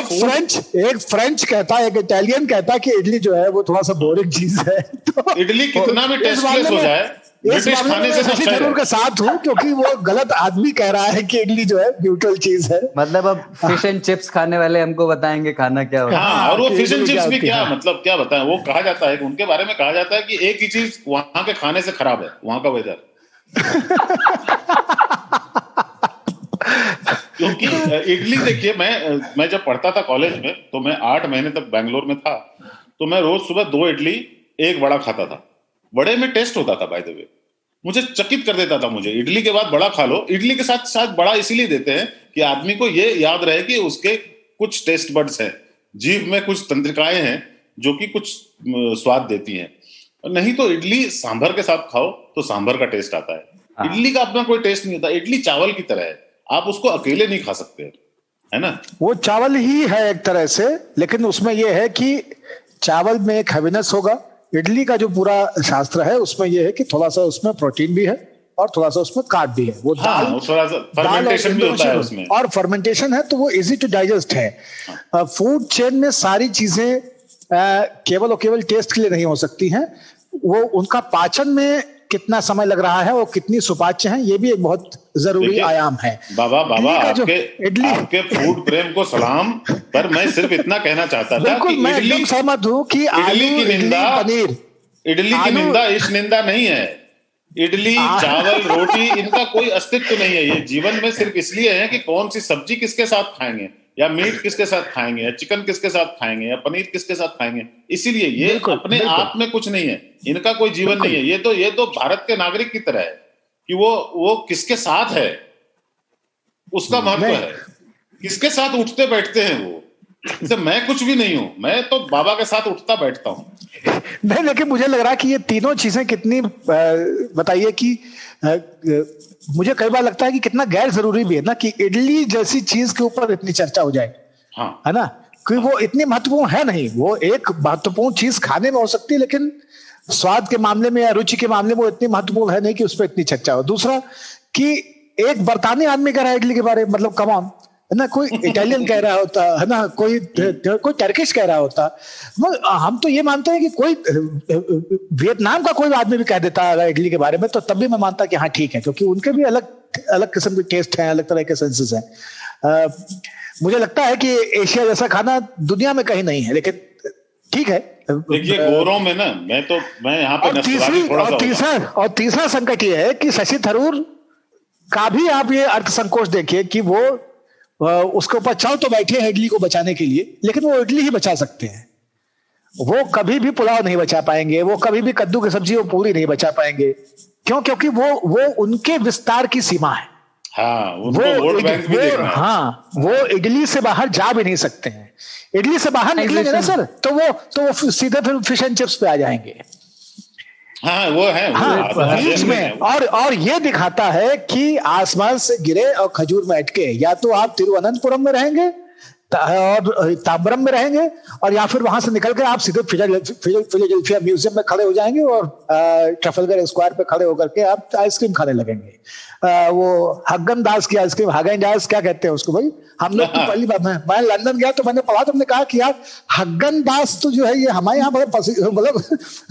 एक फ्रेंच कहता है, एक इटालियन कहता है कि इडली जो है वो थोड़ा सा बोरिंग चीज है। तो इडली कितना भी टेस्टलेस हो जाए, ब्रिटिश खाने से शशि थरूर के साथ हूँ, क्योंकि वो गलत आदमी कह रहा है कि इडली जो है न्यूट्रल चीज है। मतलब अब फिश एंड चिप्स खाने वाले हमको बताएंगे खाना क्या होता है। हाँ, और वो फिश एंड चिप्स भी क्या मतलब क्या बताएं। वो कहा जाता है, उनके बारे में कहा जाता है कि एक ही चीज वहां के खाने से खराब है, वहां का वेदर। क्योंकि इडली देखिए, मैं जब पढ़ता था कॉलेज में, तो मैं 8 महीने तक बैंगलोर में था, तो मैं रोज सुबह 2 इडली 1 वड़ा खाता था। बड़े में टेस्ट होता था, बाय द वे, मुझे चकित कर देता था। मुझे इडली के बाद बड़ा खा लो। इडली के साथ साथ बड़ा इसीलिए देते हैं कि आदमी को ये याद रहे कि उसके कुछ टेस्ट बड्स हैं, जीभ में कुछ तंत्रिकाएं हैं जो कि कुछ स्वाद देती हैं। नहीं तो इडली सांभर के साथ खाओ तो सांभर का टेस्ट आता है। इडली का अपना कोई टेस्ट नहीं होता। इडली चावल की तरह है, आप उसको अकेले नहीं खा सकते, है ना। वो चावल ही है एक तरह से, लेकिन उसमें यह है कि चावल में एक हैवीनेस होगा। इडली का जो पूरा शास्त्र है उसमें यह है कि थोड़ा सा उसमें प्रोटीन भी है और थोड़ा सा उसमें कार्ब भी है। वो थोड़ा सा फर्मेंटेशन भी होता है उसमें, और फर्मेंटेशन है तो वो इजी टू डाइजेस्ट है। फूड चेन में सारी चीजें केवल और केवल टेस्ट के लिए नहीं हो सकती हैं, वो उनका पाचन में कितना समय लग रहा है और कितनी सुपाच्य हैं, ये भी एक बहुत जरूरी आयाम है। बाबा आपके फूड प्रेम को सलाम, पर मैं सिर्फ इतना कहना चाहता था कि मैं एकदम सहमत हूं कि इडली की निंदा इस निंदा नहीं है। इडली, चावल, रोटी, इनका कोई अस्तित्व नहीं है। ये जीवन में सिर्फ इसलिए है कि कौन सी सब्जी किसके साथ खाएंगे, या मीट किसके साथ खाएंगे, या चिकन किसके साथ खाएंगे, या पनीर किसके साथ खाएंगे। इसीलिए ये अपने आप में कुछ नहीं है, इनका कोई जीवन नहीं है। ये तो भारत के नागरिक की तरह है कि वो किसके साथ है उसका महत्व है, किसके साथ उठते बैठते हैं वो। जैसे मैं कुछ भी नहीं हूं, मैं तो बाबा के साथ उठता बैठता हूं। नहीं, लेकिन मुझे लग रहा है कि ये तीनों चीजें कितनी बताइए कि मुझे कई बार लगता है कि कितना गैर जरूरी भी है ना कि इडली जैसी चीज के ऊपर इतनी चर्चा हो जाए। हाँ, है ना, क्योंकि वो इतनी महत्वपूर्ण है नहीं। वो एक महत्वपूर्ण चीज खाने में हो सकती है, लेकिन स्वाद के मामले में या रुचि के मामले में वो इतनी महत्वपूर्ण है नहीं कि उस पर इतनी चर्चा हो। दूसरा कि एक बरतानी आदमी कह रहा है इडली के बारे में, मतलब कम ऑन, है ना, कोई इटालियन कह रहा होता है ना, कोई टर्किश कह रहा होता। हम तो ये मानते हैं कि कोई वियतनाम का कोई आदमी भी कह देता है इडली के बारे में, तो तब भी मैं मानता कि हाँ ठीक है, क्योंकि उनके भी अलग अलग किस्म के टेस्ट हैं, अलग तरह के सेंसेस हैं। मुझे लगता है कि एशिया जैसा खाना दुनिया में कहीं नहीं है, लेकिन ठीक है। देखिए गोरों में ना, मैं यहाँ पे और तीसरा संकट ये है कि शशि थरूर का भी आप ये अर्थ संकोच देखिए कि वो उसके ऊपर चाव तो बैठे हैं इडली को बचाने के लिए, लेकिन वो इडली ही बचा सकते हैं। वो कभी भी पुलाव नहीं बचा पाएंगे, वो कभी भी कद्दू की सब्जी वो पूरी नहीं बचा पाएंगे। क्यों? क्योंकि वो उनके विस्तार की सीमा है। हाँ, वो इडली से बाहर जा भी नहीं सकते हैं। इडली से बाहर निकलेंगे ना सर, तो वो सीधे फिर फिश एंड चिप्स पे आ जाएंगे। हाँ, वो है। बीच में और ये दिखाता है कि आसमान से गिरे और खजूर में अटके, या तो आप तिरुवनंतपुरम में रहेंगे और ताम्बरम में रहेंगे, और या फिर वहां से निकल कर आप सीधे फिलाडेल्फिया म्यूजियम में खड़े हो जाएंगे और ट्रफलगर स्क्वायर पे खड़े होकर के आप आइसक्रीम खाने लगेंगे। वो हग्गन दास की आइसक्रीम, हागन दास क्या कहते हैं उसको भाई, हम लोग पहली बार मैं लंदन गया तो मैंने पढ़ा, तुमने कहा कि यार हग्गन दास तो जो है ये हमारे यहाँ मतलब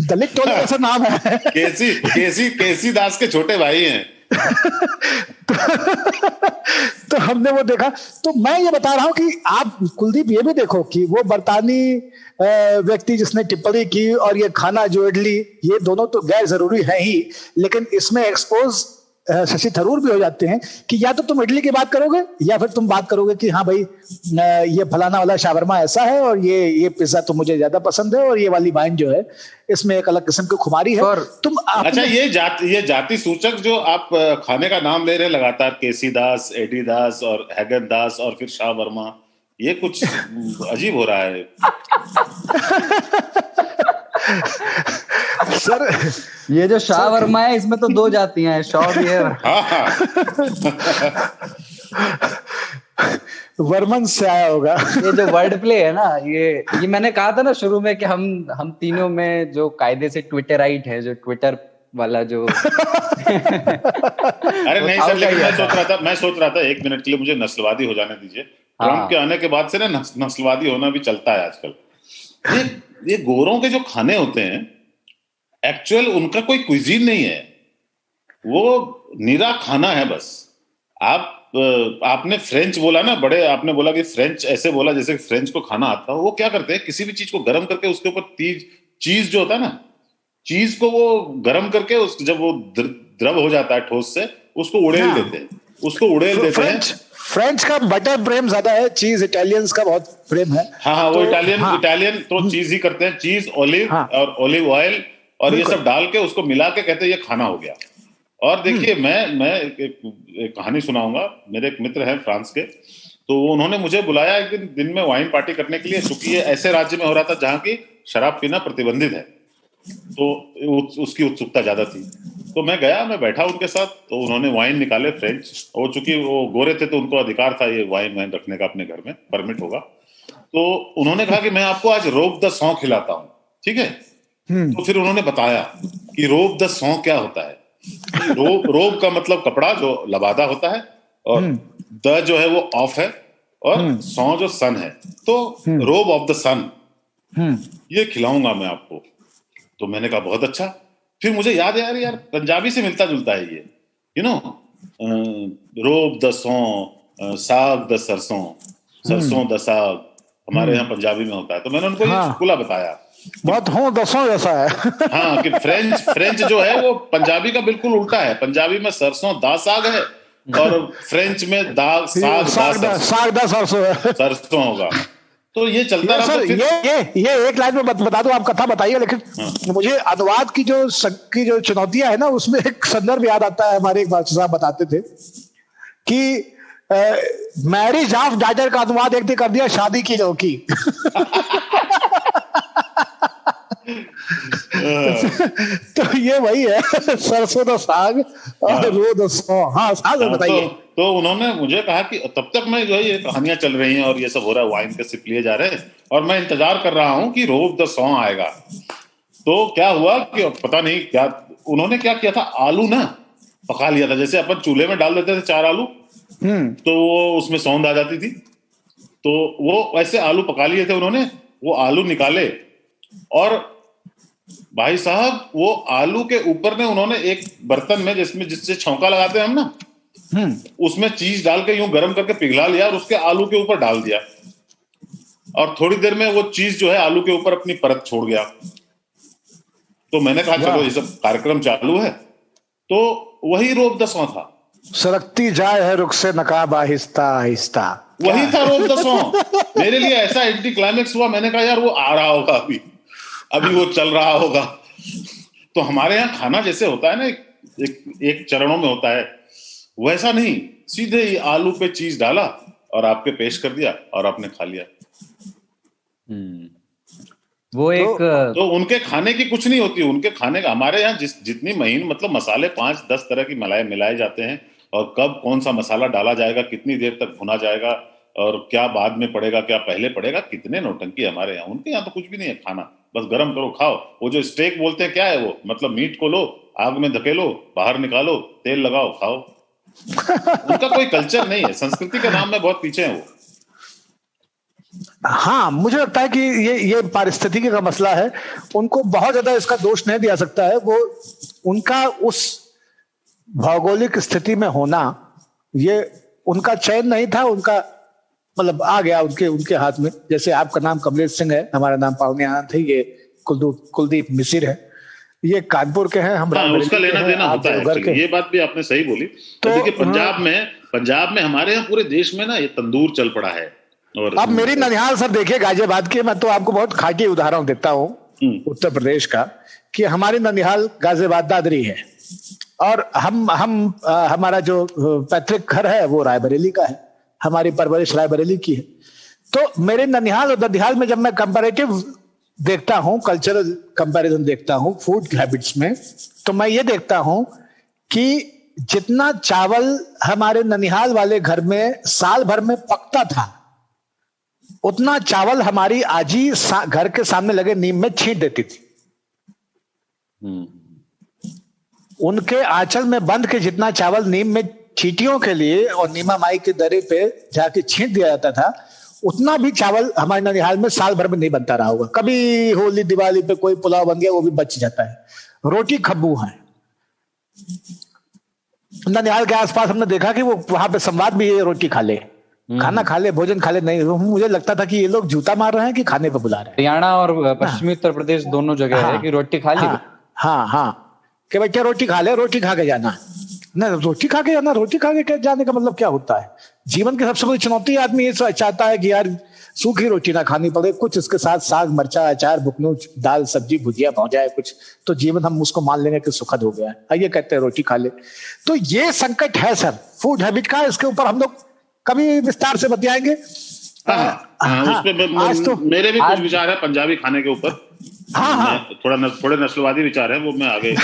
दलित टोला ऐसा नाम है। केसी दास के छोटे भाई हैं। तो हमने वो देखा। तो मैं ये बता रहा हूं कि आप कुलदीप ये भी देखो कि वो बरतानी व्यक्ति जिसने टिप्पणी की और ये खाना जो इडली, ये दोनों तो गैर जरूरी है ही, लेकिन इसमें एक्सपोज शशि थरूर भी हो जाते हैं कि या तो तुम इडली की बात करोगे या फिर तुम बात करोगे कि हाँ भाई ये फलाना वाला शावरमा ऐसा है और ये पिज्जा तो मुझे ज्यादा पसंद है और ये वाली वाइन जो है इसमें एक अलग किस्म की खुमारी है। तुम अच्छा, ये जाति सूचक जो आप खाने का नाम ले रहे हैं लगातार, केसी दास, एडी दास और हैगन दास और फिर शाह वर्मा, ये कुछ अजीब हो रहा है सर। ये जो शाह वर्मा है इसमें तो दो जातियां हैं, शाह भी है। वर्मन से आया होगा। ये जो वर्ड प्ले है ना, ये मैंने कहा था ना शुरू में कि हम तीनों में जो कायदे से ट्विटराइट है, जो ट्विटर वाला जो अरे नहीं सर, लेकिन मैं सोच रहा था 1 मिनट के लिए मुझे नस्लवादी हो जाने दीजिए। ट्रम्प के आने के बाद से ना नस्लवादी होना भी चलता है आजकल। ये गोरों के जो खाने होते हैं, एक्चुअल उनका कोई क्विजीन नहीं है, वो निरा खाना है बस। आपने फ्रेंच बोला ना, बड़े आपने बोला कि फ्रेंच ऐसे बोला जैसे फ्रेंच को खाना आता हो। वो क्या करते हैं, किसी भी चीज को गर्म करके उसके ऊपर चीज जो होता है ना, चीज को वो गर्म करके जब वो द्रव हो जाता है ठोस से, उसको उड़ेल देते हैं। फ्रेंच का बटर प्रेम ज्यादा है, चीज इटालियंस का बहुत प्रेम है। हाँ, वो इटालियन तो चीज ही करते हैं, चीज, ऑलिव और ऑलिव ऑयल और ये सब डाल के उसको मिला के कहते हैं ये खाना हो गया। और देखिए, मैं एक कहानी सुनाऊंगा। मेरे एक मित्र हैं फ्रांस के, तो उन्होंने मुझे बुलाया एक दिन में वाइन पार्टी करने के लिए, क्योंकि ये ऐसे राज्य में हो रहा था जहाँ की शराब पीना प्रतिबंधित है, तो उसकी उत्सुकता ज्यादा थी। तो मैं गया, मैं बैठा उनके साथ, तो उन्होंने वाइन निकाले फ्रेंच, और चूंकि वो गोरे थे तो उनको अधिकार था ये वाइन रखने का, अपने घर में परमिट होगा। तो उन्होंने कहा कि मैं आपको आज रोब द सॉ खिलाता हूँ, ठीक है। तो फिर उन्होंने बताया कि रोब द सॉ क्या होता है। रोब का मतलब कपड़ा जो लबादा होता है, और द जो है वो ऑफ है, और सॉ जो सन है, तो रोब ऑफ द सन ये खिलाऊंगा मैं आपको। तो मैंने कहा बहुत अच्छा। फिर मुझे याद है यार पंजाबी से मिलता जुलता है ये, यू नो, रोब द सॉ, साग द सरसों, सरसों द साग, हमारे यहाँ पंजाबी में होता है। तो मैंने उनको ये चुटकुला बताया, बहुत हो दसों जैसा है। हाँ, कि फ्रेंच जो है वो पंजाबी का बिल्कुल उल्टा है। पंजाबी में सरसों दा साग है और फ्रेंच में साग दा सरसों होगा। तो ये चलता रहा। सर, ये एक लाइन में बता दो, आप कथा बताइए, लेकिन मुझे अनुवाद की जो चुनौतियां है ना, उसमें एक संदर्भ याद आता है। हमारे एक बादशाह साहब बताते थे कि मैरिज ऑफ डॉटर का अनुवाद एक दिन कर दिया शादी की लौकी। तो ये वही है, सरसों दा साग और रो द सॉ। हाँ, साग बताइए। तो उन्होंने मुझे कहा कि तब तक मैं जो है ये कहानियां चल रही हैं और ये सब हो रहा है, वाइन के सिप लिए जा रहे हैं, और मैं इंतजार कर रहा हूं कि रोब द सॉ आएगा। तो क्या हुआ कि पता नहीं क्या उन्होंने क्या किया था, आलू ना पका लिया था, जैसे अपन चूल्हे में डाल देते थे 4 आलू, तो वो उसमें सौंध आ जाती थी, तो वो वैसे आलू पका लिए थे उन्होंने। वो आलू निकाले और भाई साहब वो आलू के ऊपर में उन्होंने एक बर्तन में जिससे छौंका लगाते हैं हम ना, उसमें चीज डाल के यूं गर्म करके पिघला लिया और उसके आलू के ऊपर डाल दिया, और थोड़ी देर में वो चीज जो है आलू के ऊपर अपनी परत छोड़ गया। तो मैंने कहा चलो ये सब कार्यक्रम चालू है, तो वही रोब दसवां था। सरकती जाए है रुख से नकाब आहिस्ता आहिस्ता, वही था रोब दसवां। मेरे लिए ऐसा एंटी क्लाइमेक्स हुआ, मैंने कहा यार वो आ रहा होगा, अभी वो चल रहा होगा। तो हमारे यहाँ खाना जैसे होता है ना, एक चरणों में होता है, वैसा नहीं, सीधे ही आलू पे चीज डाला और आपके पेश कर दिया और आपने खा लिया। वो एक तो उनके खाने की कुछ नहीं होती, उनके खाने का हमारे यहाँ जितनी महीन मतलब मसाले 5-10 तरह की मिलाए जाते हैं, और कब कौन सा मसाला डाला जाएगा, कितनी देर तक भुना जाएगा, और क्या बाद में पड़ेगा क्या पहले पड़ेगा, कितने नौटंकी हमारे यहाँ। उनके यहाँ तो कुछ भी नहीं है, खाना बस गरम करो खाओ। वो जो स्टेक बोलते हैं क्या है वो, मतलब मीट को लो, आग में धकेलो, बाहर निकालो, तेल लगाओ, खाओ। उनका कोई कल्चर नहीं है, संस्कृति के नाम में बहुत पीछे है वो। हाँ, मुझे लगता है कि ये पारिस्थितिकी का मसला है। उनको बहुत ज्यादा इसका दोष नहीं दिया सकता है, वो उनका उस भौगोलिक स्थिति में होना, ये उनका चयन नहीं था, उनका मतलब आ गया उनके हाथ में। जैसे आपका नाम कमलेश सिंह है, हमारा नाम पावनी आनंद है, ये कुलदीप मिसिर है, ये कानपुर के हैं, हम उसका लेना देना होता है। ये बात भी आपने सही बोली। तो देखिए पंजाब में हमारे यहाँ पूरे देश में ना ये तंदूर चल पड़ा है। और अब मेरी ननिहाल सर देखिए गाजियाबाद की, मैं तो आपको बहुत खाकी उदाहरण देता हूँ उत्तर प्रदेश का, कि हमारी ननिहाल गाजियाबाद दादरी है, और हमारा जो पैतृक घर है वो रायबरेली का है, हमारी परवरिश रायबरेली की है। तो मेरे ननिहाल और ददिहाल में जब मैं कंपैरेटिव देखता हूं, कल्चरल कंपैरिजन देखता हूं फूड हैबिट्स में, तो मैं ये देखता हूं कि जितना चावल हमारे ननिहाल वाले घर में साल भर में पकता था, उतना चावल हमारी आजी घर के सामने लगे नीम में छींट देती थी। उनके आंचल में बंद के जितना चावल नीम में चींटियों के लिए और नीमा माई के दरे पे जाके छींट दिया जाता था, उतना भी चावल हमारे ननिहाल में साल भर में नहीं बनता रहा होगा। कभी होली दिवाली पे कोई पुलाव बन गया, वो भी बच जाता है। रोटी खब्बू है ननिहाल के आसपास, हमने देखा कि वो वहां पे संवाद भी है, रोटी खा ले, खाना खा ले, भोजन खा ले। नहीं, मुझे लगता था कि ये लोग जूता मार रहे हैं कि खाने पे बुला रहे हैं। हरियाणा और पश्चिमी उत्तर प्रदेश दोनों जगह है कि रोटी खा ली। हाँ, कि भाई क्या रोटी खा ले, रोटी खा के जाना ना, रोटी खा के जाना, रोटी खा के जाने का मतलब क्या होता है? जीवन की सबसे बड़ी चुनौती आदमी ये चाहता है कि यार सूखी रोटी ना खानी पड़े, कुछ इसके साथ साग मरचा अचार बुकनू दाल सब्जी भुजिया हो जाए कुछ, तो जीवन हम उसको मान लेंगे कि सुखद हो गया है। ये कहते हैं रोटी खा ले। तो ये संकट है सर फूड हैबिट का, इसके ऊपर हम लोग कभी विस्तार से बतियाएंगे। आज तो मेरे भी कुछ विचार है पंजाबी खाने के ऊपर। थोड़े नस्लवादी विचार है, वो मैं आगे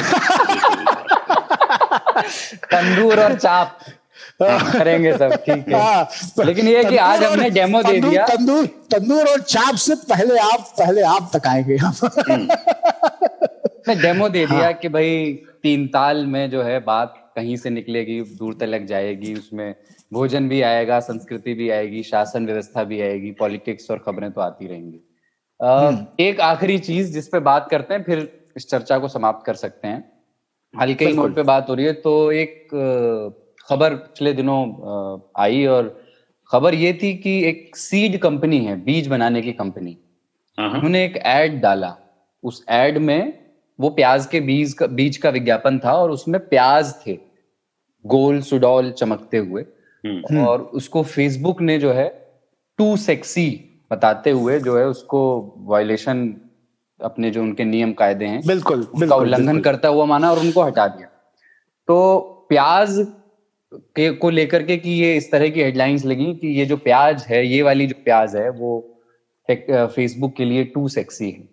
तंदूर और चाप करेंगे सब, ठीक है। लेकिन ये कि आज हमने डेमो दे दिया, तंदूर और चाप से पहले आप तक आएंगे। डेमो दे दिया कि भाई 3 ताल में जो है बात कहीं से निकलेगी, दूर तक जाएगी, उसमें भोजन भी आएगा, संस्कृति भी आएगी, शासन व्यवस्था भी आएगी, पॉलिटिक्स और खबरें तो आती रहेंगी। एक आखिरी चीज जिस पे बात करते हैं, फिर इस चर्चा को समाप्त कर सकते हैं। हल्के ही नोट पे बात हो रही है, तो एक खबर पिछले दिनों आई, और खबर ये थी कि एक सीड कंपनी है, बीज बनाने की कंपनी, उन्होंने एक एड डाला। उस एड में वो प्याज के बीज का विज्ञापन था, और उसमें प्याज थे गोल सुडौल चमकते हुए, और उसको फेसबुक ने जो है टू सेक्सी बताते हुए जो है उसको वायलेशन, अपने जो उनके नियम कायदे हैं बिल्कुल उनका उल्लंघन करता हुआ माना और उनको हटा दिया। तो प्याज को लेकर के कि ये इस तरह की हेडलाइंस लगी कि ये जो प्याज है, ये वाली जो प्याज है वो फेसबुक के लिए टू सेक्सी है।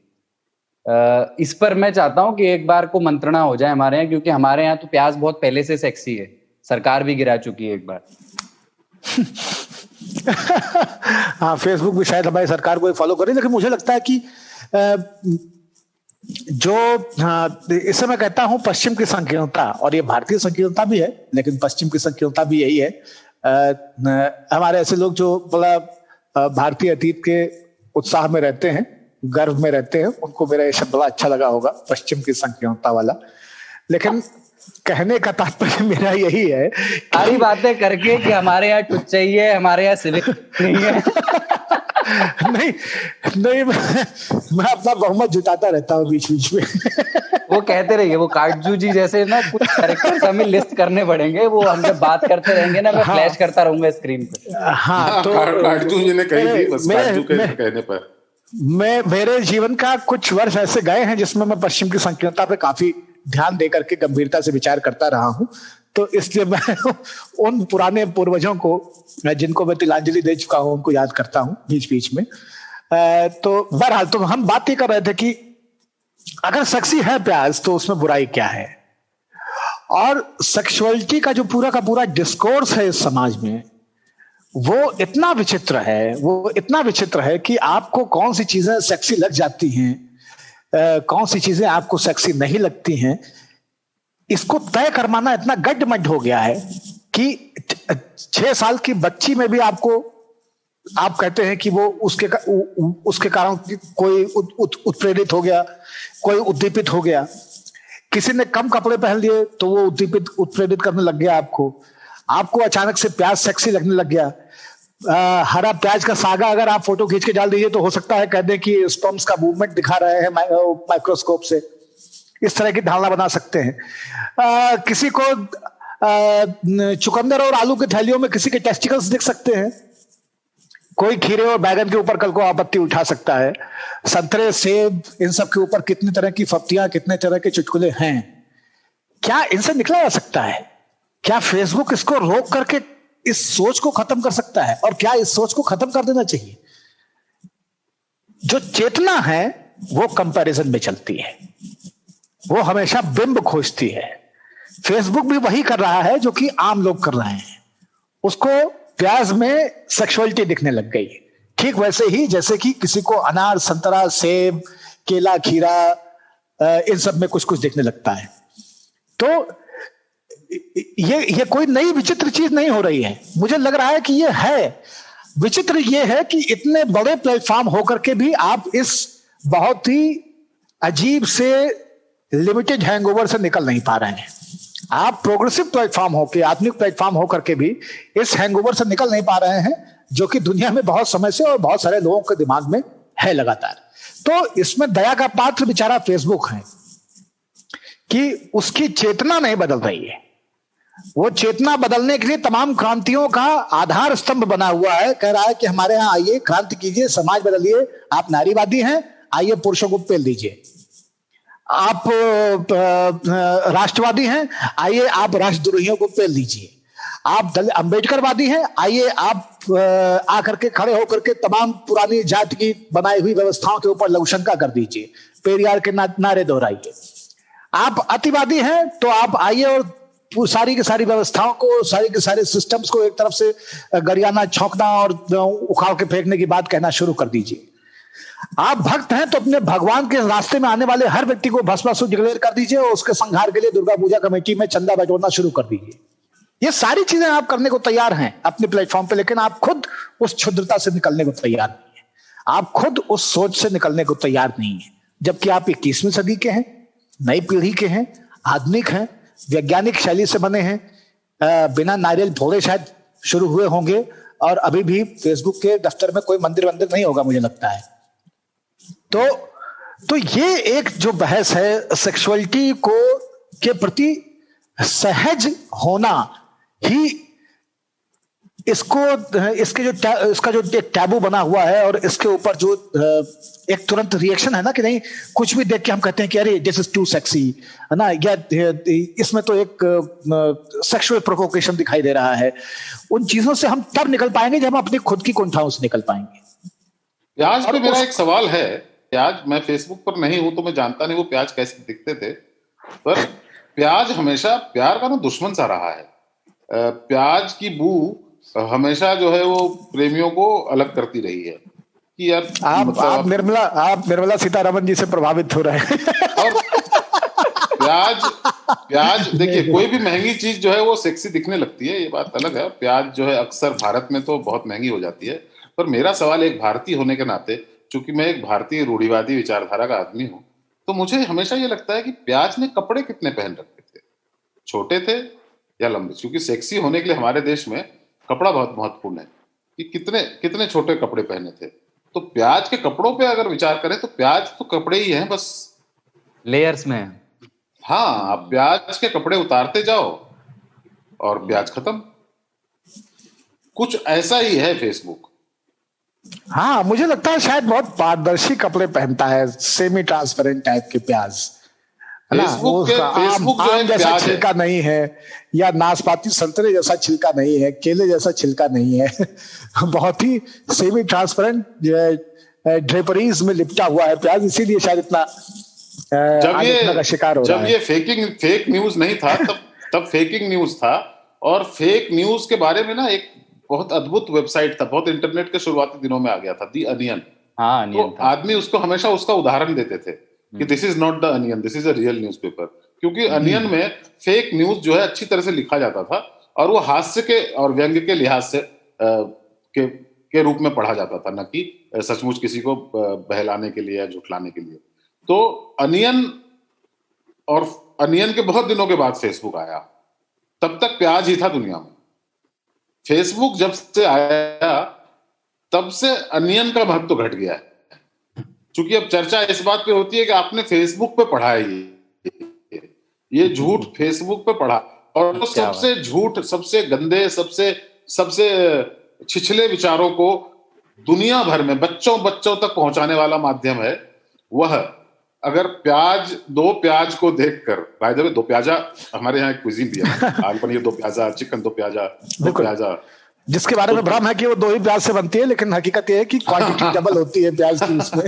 इस पर मैं चाहता हूं कि एक बार को मंत्रणा हो जाए हमारे यहाँ, क्योंकि हमारे यहाँ तो प्याज बहुत पहले से सेक्सी है, सरकार भी गिरा चुकी है एक बार। हाँ, फेसबुक भी शायद हमारी सरकार को फॉलो करे, लेकिन मुझे लगता है कि जो इसे मैं कहता हूं पश्चिम की संकीर्णता, और ये भारतीय संकीर्णता भी है, लेकिन पश्चिम की संकीर्णता भी यही है। हमारे ऐसे लोग जो बड़ा भारतीय अतीत के उत्साह में रहते हैं, गर्व में रहते हैं, उनको मेरा ये शब्द बड़ा अच्छा लगा होगा, पश्चिम की संकीर्णता वाला। लेकिन कहने का तात्पर्य मेरा यही है, सारी बातें करके कि हमारे यहाँ टुच चाहिए, हमारे यहाँ सिविक नहीं है। नहीं, मैं अपना बहुमत जुटाता रहता हूँ बीच बीच में। वो कहते रहिए, वो काटजू जी जैसे ना कुछ कैरेक्टर्स हमें लिस्ट करने पड़ेंगे, वो हम जब बात करते रहेंगे ना, मैं फ्लैश करता रहूंगा स्क्रीन पे। हाँ, तो काटजू जी ने कही थी, बस काटजू के कहने पर मेरे जीवन का कुछ वर्ष ऐसे गए हैं जिसमें मैं पश्चिम की संकीर्णता पे काफी ध्यान देकर के गंभीरता से विचार करता रहा हूं। तो इसलिए मैं उन पुराने पूर्वजों को, जिनको मैं तिलांजलि दे चुका हूं, उनको याद करता हूं बीच बीच में। तो बहरहाल, तो हम बात ये कर रहे थे कि अगर सेक्सी है प्याज तो उसमें बुराई क्या है। और सेक्सुअलिटी का जो पूरा का पूरा डिस्कोर्स है इस समाज में, वो इतना विचित्र है कि आपको कौन सी चीजें सेक्सी लग जाती हैं, कौन सी चीजें आपको सेक्सी नहीं लगती हैं, इसको तय करवाना इतना गड्ढमड्ढ हो गया है कि 6 साल की बच्ची में भी आपको, आप कहते हैं कि वो उसके कारण कोई उत्प्रेरित हो गया, कोई उद्दीपित हो गया। किसी ने कम कपड़े पहन लिए तो वो उत्प्रेरित करने लग गया आपको अचानक से प्याज सेक्सी लगने लग गया। हरा प्याज का सागा अगर आप फोटो खींच के डाल दीजिए तो हो सकता है कह दें कि स्पर्म्स का मूवमेंट दिखा रहे हैं माइक्रोस्कोप से। इस तरह की धारणा बना सकते हैं। किसी को चुकंदर और आलू की थैलियों में किसी के टेस्टिकल्स दिख सकते हैं। कोई खीरे और बैगन के ऊपर कल को आपत्ति उठा सकता है। संतरे, सेब, इन सब के ऊपर कितनी तरह की फफ्तियां, कितने तरह के चुटकुले हैं। क्या इनसे निकला जा सकता है? क्या फेसबुक इसको रोक करके इस सोच को खत्म कर सकता है? और क्या इस सोच को खत्म कर देना चाहिए? जो चेतना है वो कंपैरिजन में चलती है, वो हमेशा बिंब खोजती है। फेसबुक भी वही कर रहा है जो कि आम लोग कर रहे हैं। उसको प्याज में सेक्सुअलिटी दिखने लग गई, ठीक वैसे ही जैसे कि किसी को अनार, संतरा, सेब, केला, खीरा, इन सब में कुछ कुछ दिखने लगता है। तो ये कोई नई विचित्र चीज नहीं हो रही है। मुझे लग रहा है कि ये है विचित्र। ये है कि इतने बड़े प्लेटफॉर्म होकर के भी आप इस बहुत ही अजीब से लिमिटेड हैंगओवर से निकल नहीं पा रहे हैं। आप प्रोग्रेसिव प्लेटफॉर्म होकर, आधुनिक प्लेटफॉर्म होकर के भी इस हैंगओवर से निकल नहीं पा रहे हैं, जो कि दुनिया में बहुत समय से और बहुत सारे लोगों के दिमाग में है लगातार। तो इसमें दया का पात्र बेचारा फेसबुक है कि उसकी चेतना नहीं बदल रही है। वो चेतना बदलने के लिए तमाम क्रांतियों का आधार स्तंभ बना हुआ है। कह रहा है कि हमारे यहाँ आइए, क्रांति कीजिए, समाज बदलिए। आप नारीवादी हैं, आइए पुरुषों को पेल दीजिए। आप राष्ट्रवादी हैं, आइए आप राष्ट्रद्रोहियों को पेल दीजिए। आप अंबेडकरवादी हैं, आइए आप आकर के खड़े होकर के तमाम पुरानी जाति की बनाई हुई व्यवस्थाओं के ऊपर लघुशंका कर दीजिए, पेरियार के नारे दोहराइए। आप अतिवादी हैं तो आप आइए और सारी की सारी व्यवस्थाओं को, सारी के सारे सिस्टम्स को एक तरफ से गरियाना, छौंकना और उखाड़ के फेंकने की बात कहना शुरू कर दीजिए। आप भक्त हैं तो अपने भगवान के रास्ते में आने वाले हर व्यक्ति को भस्मासुर डिक्लेयर कर दीजिए और उसके संहार के लिए दुर्गा पूजा कमेटी में चंदा बटोरना शुरू कर दीजिए। ये सारी चीजें आप करने को तैयार हैं अपने प्लेटफॉर्म पे, लेकिन आप खुद उस क्षुद्रता से निकलने को तैयार नहीं है। आप खुद उस सोच से निकलने को तैयार नहीं है, जबकि आप 21वीं सदी के हैं, नई पीढ़ी के हैं, आधुनिक हैं, वैज्ञानिक शैली से बने हैं। बिना नारियल फोड़े शायद शुरू हुए होंगे और अभी भी फेसबुक के दफ्तर में कोई मंदिर नहीं होगा, मुझे लगता है। तो ये एक जो बहस है सेक्सुअलिटी को के प्रति सहज होना ही इसका जो एक टैबू बना हुआ है, और इसके ऊपर जो एक तुरंत रिएक्शन है ना कि नहीं, कुछ भी देख के हम कहते हैं कि अरे दिस इज टू सेक्सी, है ना, या इसमें तो एक सेक्सुअल प्रोवोकेशन दिखाई दे रहा है। उन चीजों से हम तब निकल पाएंगे जब हम अपनी खुद की कुंठाओं से निकल पाएंगे। प्याज पे मेरा एक सवाल है। प्याज, मैं फेसबुक पर नहीं हूं तो मैं जानता नहीं वो प्याज कैसे दिखते थे, पर प्याज हमेशा प्यार का ना दुश्मन सा रहा है। प्याज की बू हमेशा जो है वो प्रेमियों को अलग करती रही है। कि यार आप निर्मला सीतारमण जी से प्रभावित हो रहे हैं। और प्याज देखिए, कोई भी महंगी चीज जो है वो सेक्सी दिखने लगती है, ये बात अलग है। प्याज जो है अक्सर भारत में तो बहुत महंगी हो जाती है। पर मेरा सवाल एक भारतीय होने के नाते, चूंकि मैं एक भारतीय रूढ़िवादी विचारधारा का आदमी हूं, तो मुझे हमेशा ये लगता है कि प्याज ने कपड़े कितने पहन रखे थे, छोटे थे या लंबे? क्योंकि सेक्सी होने के लिए हमारे देश में कपड़ा बहुत महत्वपूर्ण है, कि कितने कितने छोटे कपड़े पहने थे। तो प्याज के कपड़ों पे अगर विचार करें तो प्याज तो कपड़े ही हैं बस, लेयर्स में। हाँ, आप प्याज के कपड़े उतारते जाओ और प्याज खत्म। कुछ ऐसा ही है फेसबुक। हाँ, मुझे लगता है शायद बहुत पारदर्शी कपड़े पहनता है, सेमी ट्रांसपेरेंट टाइप के प्याज, है ना? फेसबुक जो आम जैसा छिलका नहीं है, या नाशपाती संतरे जैसा छिलका नहीं है, केले जैसा छिलका नहीं है। बहुत ही सेमी ट्रांसपेरेंट ड्रेपरीज में लिपटा हुआ है प्याज, इसीलिए शायद इतना का शिकार हो रहा है। जब ये फेक न्यूज नहीं था, तब फेकिंग न्यूज था। और फेक न्यूज के बारे में ना एक बहुत अद्भुत वेबसाइट था, बहुत इंटरनेट के शुरुआती दिनों में आ गया था, दी अनियन। हाँ, तो आदमी उसको हमेशा उसका उदाहरण देते थे कि this is not the onion, this is a real newspaper. क्योंकि अनियन में फेक न्यूज जो है अच्छी तरह से लिखा जाता था, और वो हास्य के और व्यंग्य के लिहाज से के रूप में पढ़ा जाता था, न कि सचमुच किसी को बहलाने के लिए या झुठलाने के लिए। तो अनियन के बहुत दिनों के बाद फेसबुक आया। तब तक प्याज ही था दुनिया में। फेसबुक जब से आया तब से अनियन का महत्व तो घट गया है। क्योंकि अब चर्चा इस बात पे होती है कि आपने फेसबुक पे पढ़ा है, ये झूठ फेसबुक पे पढ़ा, और तो सबसे झूठ, सबसे गंदे, सबसे छिछले विचारों को दुनिया भर में बच्चों तक पहुंचाने वाला माध्यम है वह। अगर दो प्याज को देखकर, बाय द वे, दो प्याजा हमारे यहाँ एक क्विजीन भी है, आलू पनीर दो प्याजा, चिकन दो प्याजा, जिसके बारे में भ्रम है कि वो दो ही प्याज से बनती है, लेकिन हकीकत ये है कि क्वांटिटी डबल होती है प्याज की उसमें।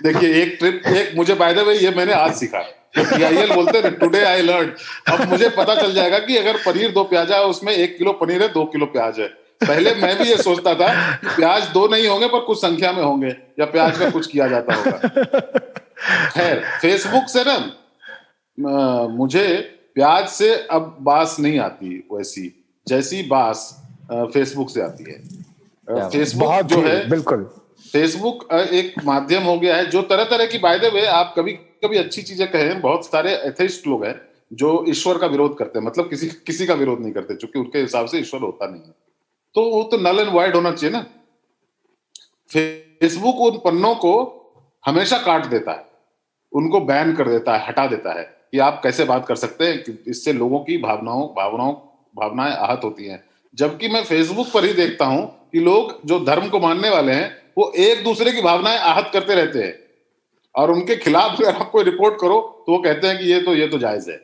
देखिए, एक मुझे बाय द वे ये मैंने आज सीखा, PIL बोलते हैं टुडे आई लर्न। अब मुझे पता चल जाएगा कि अगर पनीर दो प्याजा है, उसमें 1 किलो पनीर है, 2 किलो प्याज है। पहले मैं भी ये सोचता था कि प्याज 2 नहीं होंगे पर कुछ संख्या में होंगे, या प्याज का कुछ किया जाता होगा। खैर, फेसबुक से ना मुझे प्याज से अब बास नहीं आती वैसी, जैसी बास फेसबुक से आती है। फेसबुक जो है, बिल्कुल, फेसबुक एक माध्यम हो गया है जो तरह तरह की, बाय द वे, आप कभी अच्छी चीजें कहें, बहुत सारे एथेइस्ट लोग हैं जो ईश्वर का विरोध करते हैं, मतलब किसी का विरोध नहीं करते, क्योंकि उनके हिसाब से ईश्वर होता नहीं है। तो वो तो नल एंड वाइड होना चाहिए ना। फेसबुक उन पन्नों को हमेशा काट देता है, उनको बैन कर देता है, हटा देता है कि आप कैसे बात कर सकते हैं, कि इससे लोगों की भावनाएं आहत होती हैं। जबकि मैं फेसबुक पर ही देखता हूं कि लोग जो धर्म को मानने वाले हैं वो एक दूसरे की भावनाएं आहत करते रहते हैं, और उनके खिलाफ अगर आप कोई रिपोर्ट करो तो वो कहते हैं कि ये तो जायज है,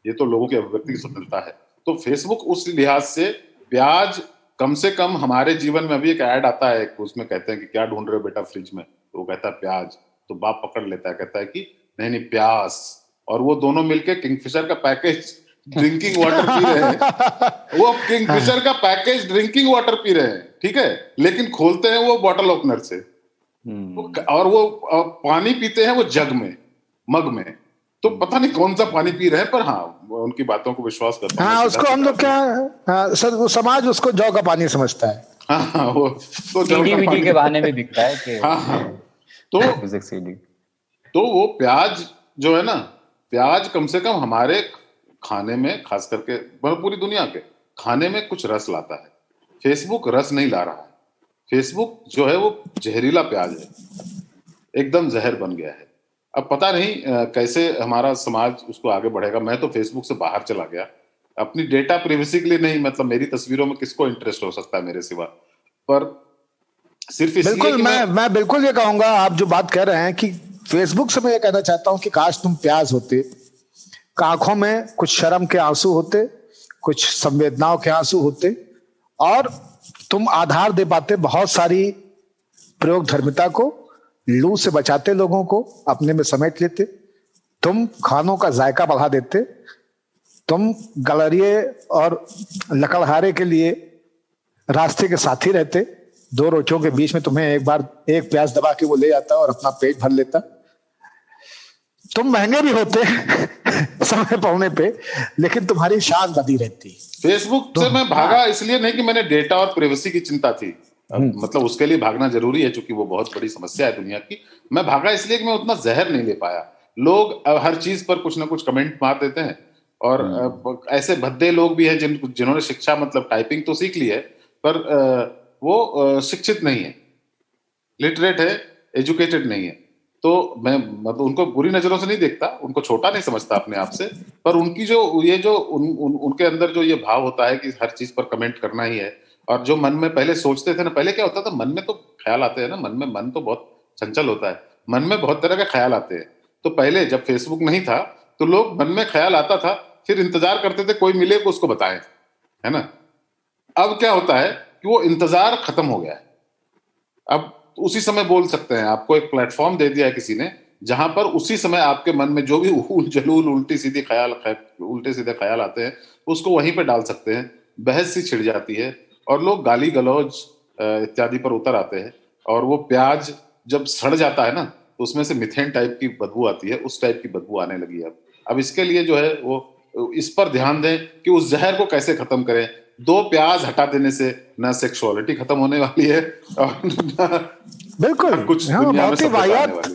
ये तो लोगों की अभिव्यक्ति की स्वतंत्रता है। तो फेसबुक उस लिहाज से, प्याज कम से कम हमारे जीवन में, अभी एक ऐड आता है, उसमें कहते हैं कि क्या ढूंढ रहे हो बेटा फ्रिज में, तो वो कहता है प्याज, तो बाप पकड़ लेता है, कहता है कि नहीं प्यास, और वो दोनों मिलके किंगफिशर का पैकेज ड्रिंकिंग वाटर पी रहे हैं। वो किंगफिशर का पैकेज ड्रिंकिंग वाटर पी रहे हैं, ठीक है, लेकिन खोलते हैं वो बॉटल ओपनर से, और वो पानी पीते हैं वो जग में, मग में। तो पता नहीं कौन सा पानी पी रहे हैं, पर हाँ, उनकी बातों को विश्वास करता है। हाँ, उसको हम लोग क्या, सर, वो समाज उसको जौ का पानी समझता है। हाँ, वो तो जौ का पानी के बहाने में बिकता है कि हाँ। तो वो प्याज जो है ना, प्याज कम से कम हमारे खाने में, खास करके पूरी दुनिया के खाने में कुछ रस लाता है। फेसबुक रस नहीं ला रहा है। फेसबुक जो है वो जहरीला प्याज है, एकदम जहर बन गया है। अब पता नहीं कैसे हमारा समाज उसको आगे बढ़ेगा। मैं तो फेसबुक से बाहर चला गया, अपनी डेटा प्रिवेसी के लिए नहीं, मतलब मेरी तस्वीरों में किसको इंटरेस्ट हो सकता है मेरे सिवा, पर सिर्फ इसलिए बिल्कुल, मैं बिल्कुल ये कहूंगा, आप जो बात कह रहे हैं कि फेसबुक से मैं ये कहना चाहता हूं कि काश तुम प्याज होते, आंखों में कुछ शर्म के आंसू होते, कुछ संवेदनाओं के आंसू होते, और तुम आधार दे पाते बहुत सारी प्रयोग धर्मिता को, लू से बचाते लोगों को, अपने में समेट लेते, तुम खानों का जायका बढ़ा देते, तुम गलरिये और लकड़हारे के लिए रास्ते के साथी रहते, 2 रोटियों के बीच में तुम्हें एक बार एक प्याज दबा के वो ले जाता और अपना पेट भर लेता। तुम महंगे भी होते समय पाने पे, लेकिन तुम्हारी शान बनी रहती। फेसबुक से मैं भागा इसलिए नहीं कि मैंने डेटा और प्राइवेसी की चिंता थी, मतलब उसके लिए भागना जरूरी है क्योंकि वो बहुत बड़ी समस्या है दुनिया की। मैं भागा इसलिए कि मैं उतना जहर नहीं ले पाया। लोग हर चीज पर कुछ ना कुछ कमेंट मार देते हैं और ऐसे भद्दे लोग भी हैं जिन्होंने शिक्षा मतलब टाइपिंग तो सीख ली है पर वो शिक्षित नहीं है, लिटरेट है, एजुकेटेड नहीं है। तो मैं मतलब उनको बुरी नजरों से नहीं देखता, उनको छोटा नहीं समझता अपने आप से, पर उनकी जो ये जो उनके अंदर जो ये भाव होता है कि हर चीज पर कमेंट करना ही है, और जो मन में पहले सोचते थे ना, पहले क्या होता था, मन में तो ख्याल आते हैं ना, मन तो बहुत चंचल होता है, मन में बहुत तरह के ख्याल आते हैं। तो पहले जब फेसबुक नहीं था तो लोग मन में ख्याल आता था, फिर इंतजार करते थे कोई मिले को उसको बताएं, है ना। अब क्या होता है कि वो इंतजार खत्म हो गया है। अब उसी समय बोल सकते हैं, आपको एक प्लेटफॉर्म दे दिया है किसी ने, जहां पर उसी समय आपके मन में जो भी जलूल उल्टे सीधे ख्याल आते हैं उसको वहीं पे डाल सकते हैं। बहस सी छिड़ जाती है और लोग गाली गलौज इत्यादि पर उतर आते हैं, और वो प्याज जब सड़ जाता है ना तो उसमें से मिथेन टाइप की बदबू आती है, उस टाइप की बदबू आने लगी है। अब इसके लिए जो है वो इस पर ध्यान दें कि उस जहर को कैसे खत्म करें। 2 प्याज हटा देने से ना सेक्सुअलिटी खत्म होने वाली है और बिल्कुल कुछ हाँ, दुनिया में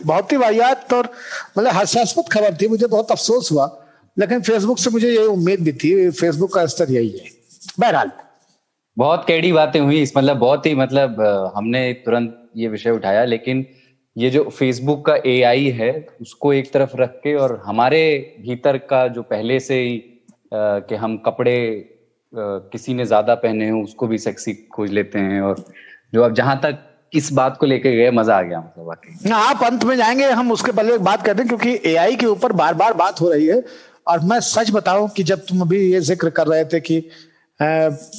बहुत ही वाहियात और मतलब हास्यास्पद खबर थी। मुझे बहुत अफसोस हुआ, लेकिन फेसबुक से मुझे ये उम्मीद भी थी। फेसबुक का स्तर यही है। बहरहाल बहुत कैडी बातें हुई इस, मतलब बहुत ही मतलब हमने तुरंत ये विषय उठाया, लेकिन ये जो फेसबुक का एआई है उसको एक तरफ रख के और हमारे भीतर का जो पहले से ही कि हम कपड़े किसी ने ज्यादा पहने हो उसको भी सेक्सी खोज लेते हैं, और जो अब जहां तक इस बात को लेके गए मजा आ गया मतलब वाकई। आप अंत में जाएंगे, हम उसके पहले एक बात करते हैं क्योंकि एआई के ऊपर बार बार बात हो रही है। और मैं सच बताऊं कि जब तुम अभी ये जिक्र कर रहे थे कि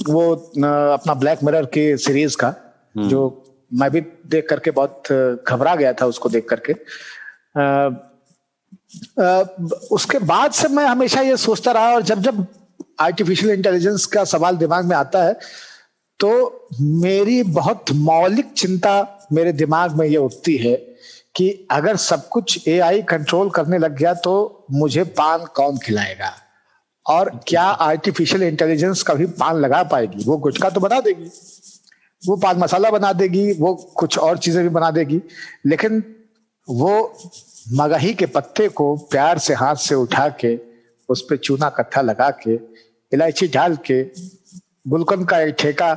वो अपना ब्लैक मिरर की सीरीज का, जो मैं भी देख करके बहुत घबरा गया था उसको देख करके, उसके बाद से मैं हमेशा ये सोचता रहा, और जब जब आर्टिफिशियल इंटेलिजेंस का सवाल दिमाग में आता है तो मेरी बहुत मौलिक चिंता मेरे दिमाग में ये उठती है कि अगर सब कुछ एआई कंट्रोल करने लग गया तो मुझे पान कौन खिलाएगा, और क्या आर्टिफिशियल इंटेलिजेंस कभी पान लगा पाएगी? वो गुटखा तो बना देगी, वो पान मसाला बना देगी, वो कुछ और चीजें भी बना देगी, लेकिन वो मगही के पत्ते को प्यार से हाथ से उठा के उस पर चूना कत्था लगा के इलायची डाल के गुलकंद का एक ठेका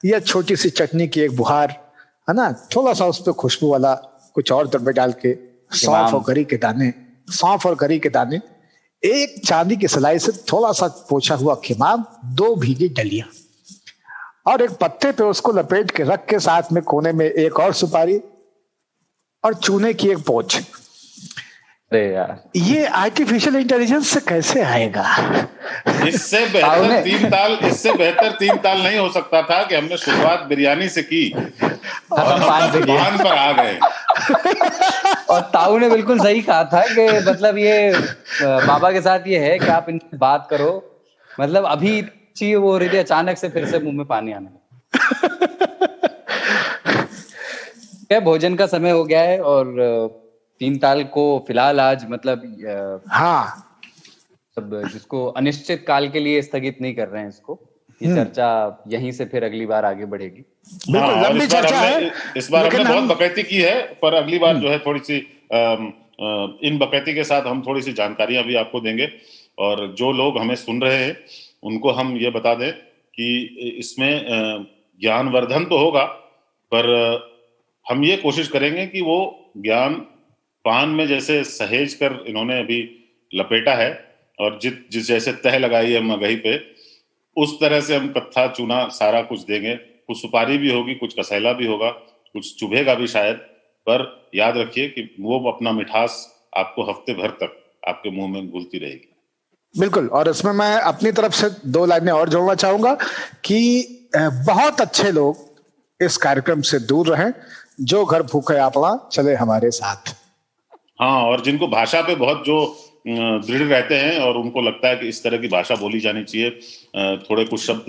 या छोटी सी चटनी की एक बुहार, है ना, थोड़ा सा उस पर खुशबू वाला कुछ और द्रव्य डाल के, सौंफ और गरी के दाने, एक चांदी की सलाई से थोड़ा सा पोछा हुआ खिमाम, 2 भीगी डलियां और एक पत्ते पे उसको लपेट के रख के साथ में कोने में एक और सुपारी और चूने की एक पोंछ। अरे यार, ये आर्टिफिशियल इंटेलिजेंस से कैसे आएगा? इससे बेहतर 3 ताल नहीं हो सकता था कि हमने शुरुआत बिरयानी से की और पान पर आ गए। और ताऊ ने बिल्कुल सही कहा था कि मतलब ये बाबा के साथ ये है कि आप इनसे बात करो, मतलब अभी चाहिए वो हो रही थी, अचानक से फिर से मुंह में पानी आने लगा। भोजन का समय हो गया है और 3 ताल को फिलहाल आज मतलब हाँ, सब जिसको अनिश्चित काल के लिए स्थगित नहीं कर रहे हैं इसको। ये चर्चा यहीं से फिर अगली बार आगे बढ़ेगी। बिल्कुल लंबी चर्चा है। इस बार हमने बहुत बकैती की है, पर अगली बार जो है थोड़ी सी इन बकैती के साथ हम थोड़ी सी जानकारियां भी आपको देंगे, और जो लोग हमें सुन रहे हैं उनको हम ये बता दें कि इसमें ज्ञानवर्धन तो होगा, पर हम ये कोशिश करेंगे कि वो ज्ञान पान में जैसे सहेज कर इन्होंने अभी लपेटा है और जिस जैसे तह लगाई है मगही पे, उस तरह से हम कत्था चूना सारा कुछ देंगे। कुछ सुपारी भी होगी, कुछ कसैला भी होगा, कुछ चुभेगा भी शायद, पर याद रखिए कि वो अपना मिठास आपको हफ्ते भर तक आपके मुंह में घुलती रहेगी। बिल्कुल। और इसमें मैं अपनी तरफ से 2 लाइनें और जोड़ना चाहूंगा कि बहुत अच्छे लोग इस कार्यक्रम से दूर रहें, जो घर भूखे आपड़ा चले हमारे साथ। हाँ, और जिनको भाषा पे बहुत जो दृढ़ रहते हैं और उनको लगता है कि इस तरह की भाषा बोली जानी चाहिए, थोड़े कुछ शब्द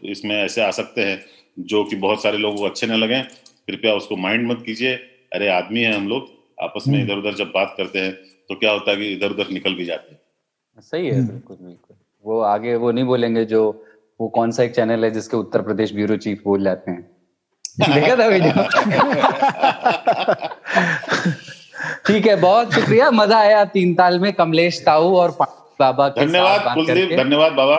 इसमें ऐसे आ सकते हैं, जो कि बहुत सारे लोगों को अच्छे न लगे, कृपया उसको माइंड मत कीजिए। अरे आदमी है हम लोग, आपस में इधर उधर जब बात करते हैं तो क्या होता है कि इधर उधर निकल भी जाते हैं। सही है, बिल्कुल बिल्कुल। वो आगे वो नहीं बोलेंगे जो वो कौन सा एक चैनल है जिसके उत्तर प्रदेश ब्यूरो चीफ बोल जाते हैं, देखा था वीडियो? ठीक है, बहुत शुक्रिया, मजा आया तीन ताल में कमलेश ताऊ और बाबा के धन्यवाद साथ बात कुलदीप, करके। धन्यवाद बाबा,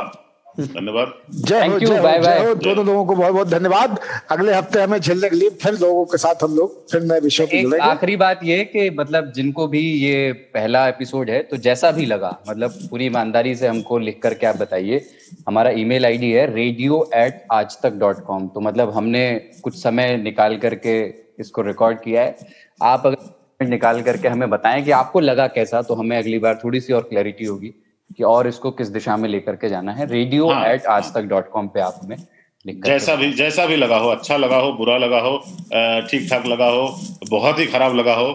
धन्यवाद। जय हो, Thank you, जय हो, bye, जय bye। हो। दोनों लोगों को बहुत बहुत धन्यवाद। अगले हफ्ते हमें झेलने के लिए फिर लोगों के साथ हम लोग फिर नए विषयों पर एक जुड़ेंगे। आखिरी बात ये कि मतलब जिनको भी ये पहला एपिसोड है तो जैसा भी लगा, मतलब पूरी ईमानदारी से हमको लिख करके आप बताइए। हमारा ईमेल आईडी है radio@aajtak.com। तो मतलब हमने कुछ समय निकाल करके इसको रिकॉर्ड किया है। आप अगर निकाल करके हमें बताएं कि आपको लगा कैसा, तो हमें अगली बार थोड़ी सी और क्लैरिटी होगी कि और इसको किस दिशा में लेकर के जाना है। radio@aajtak.com पे आप हमें लिख करके जैसा भी लगा हो, अच्छा लगा हो, बुरा लगा हो, ठीक ठाक लगा हो, बहुत ही खराब लगा हो,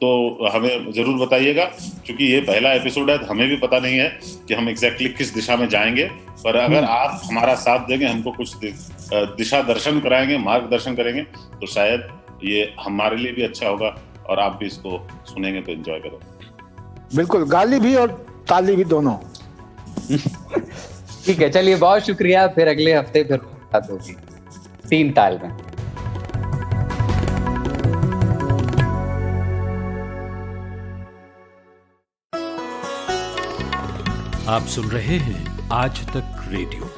तो हमें जरूर बताइएगा। क्योंकि ये पहला एपिसोड है, हमें भी पता नहीं है कि हम एग्जैक्टली किस दिशा में जाएंगे, पर अगर आप हमारा साथ देंगे, हमको कुछ दिशा दर्शन कराएंगे, मार्गदर्शन करेंगे, तो शायद ये हमारे लिए भी अच्छा होगा और आप भी इसको सुनेंगे तो एंजॉय करोगे। बिल्कुल, गाली भी और ताली भी दोनों। ठीक है, चलिए बहुत शुक्रिया। फिर अगले हफ्ते फिर बात होगी तीन ताल में। आप सुन रहे हैं आज तक रेडियो।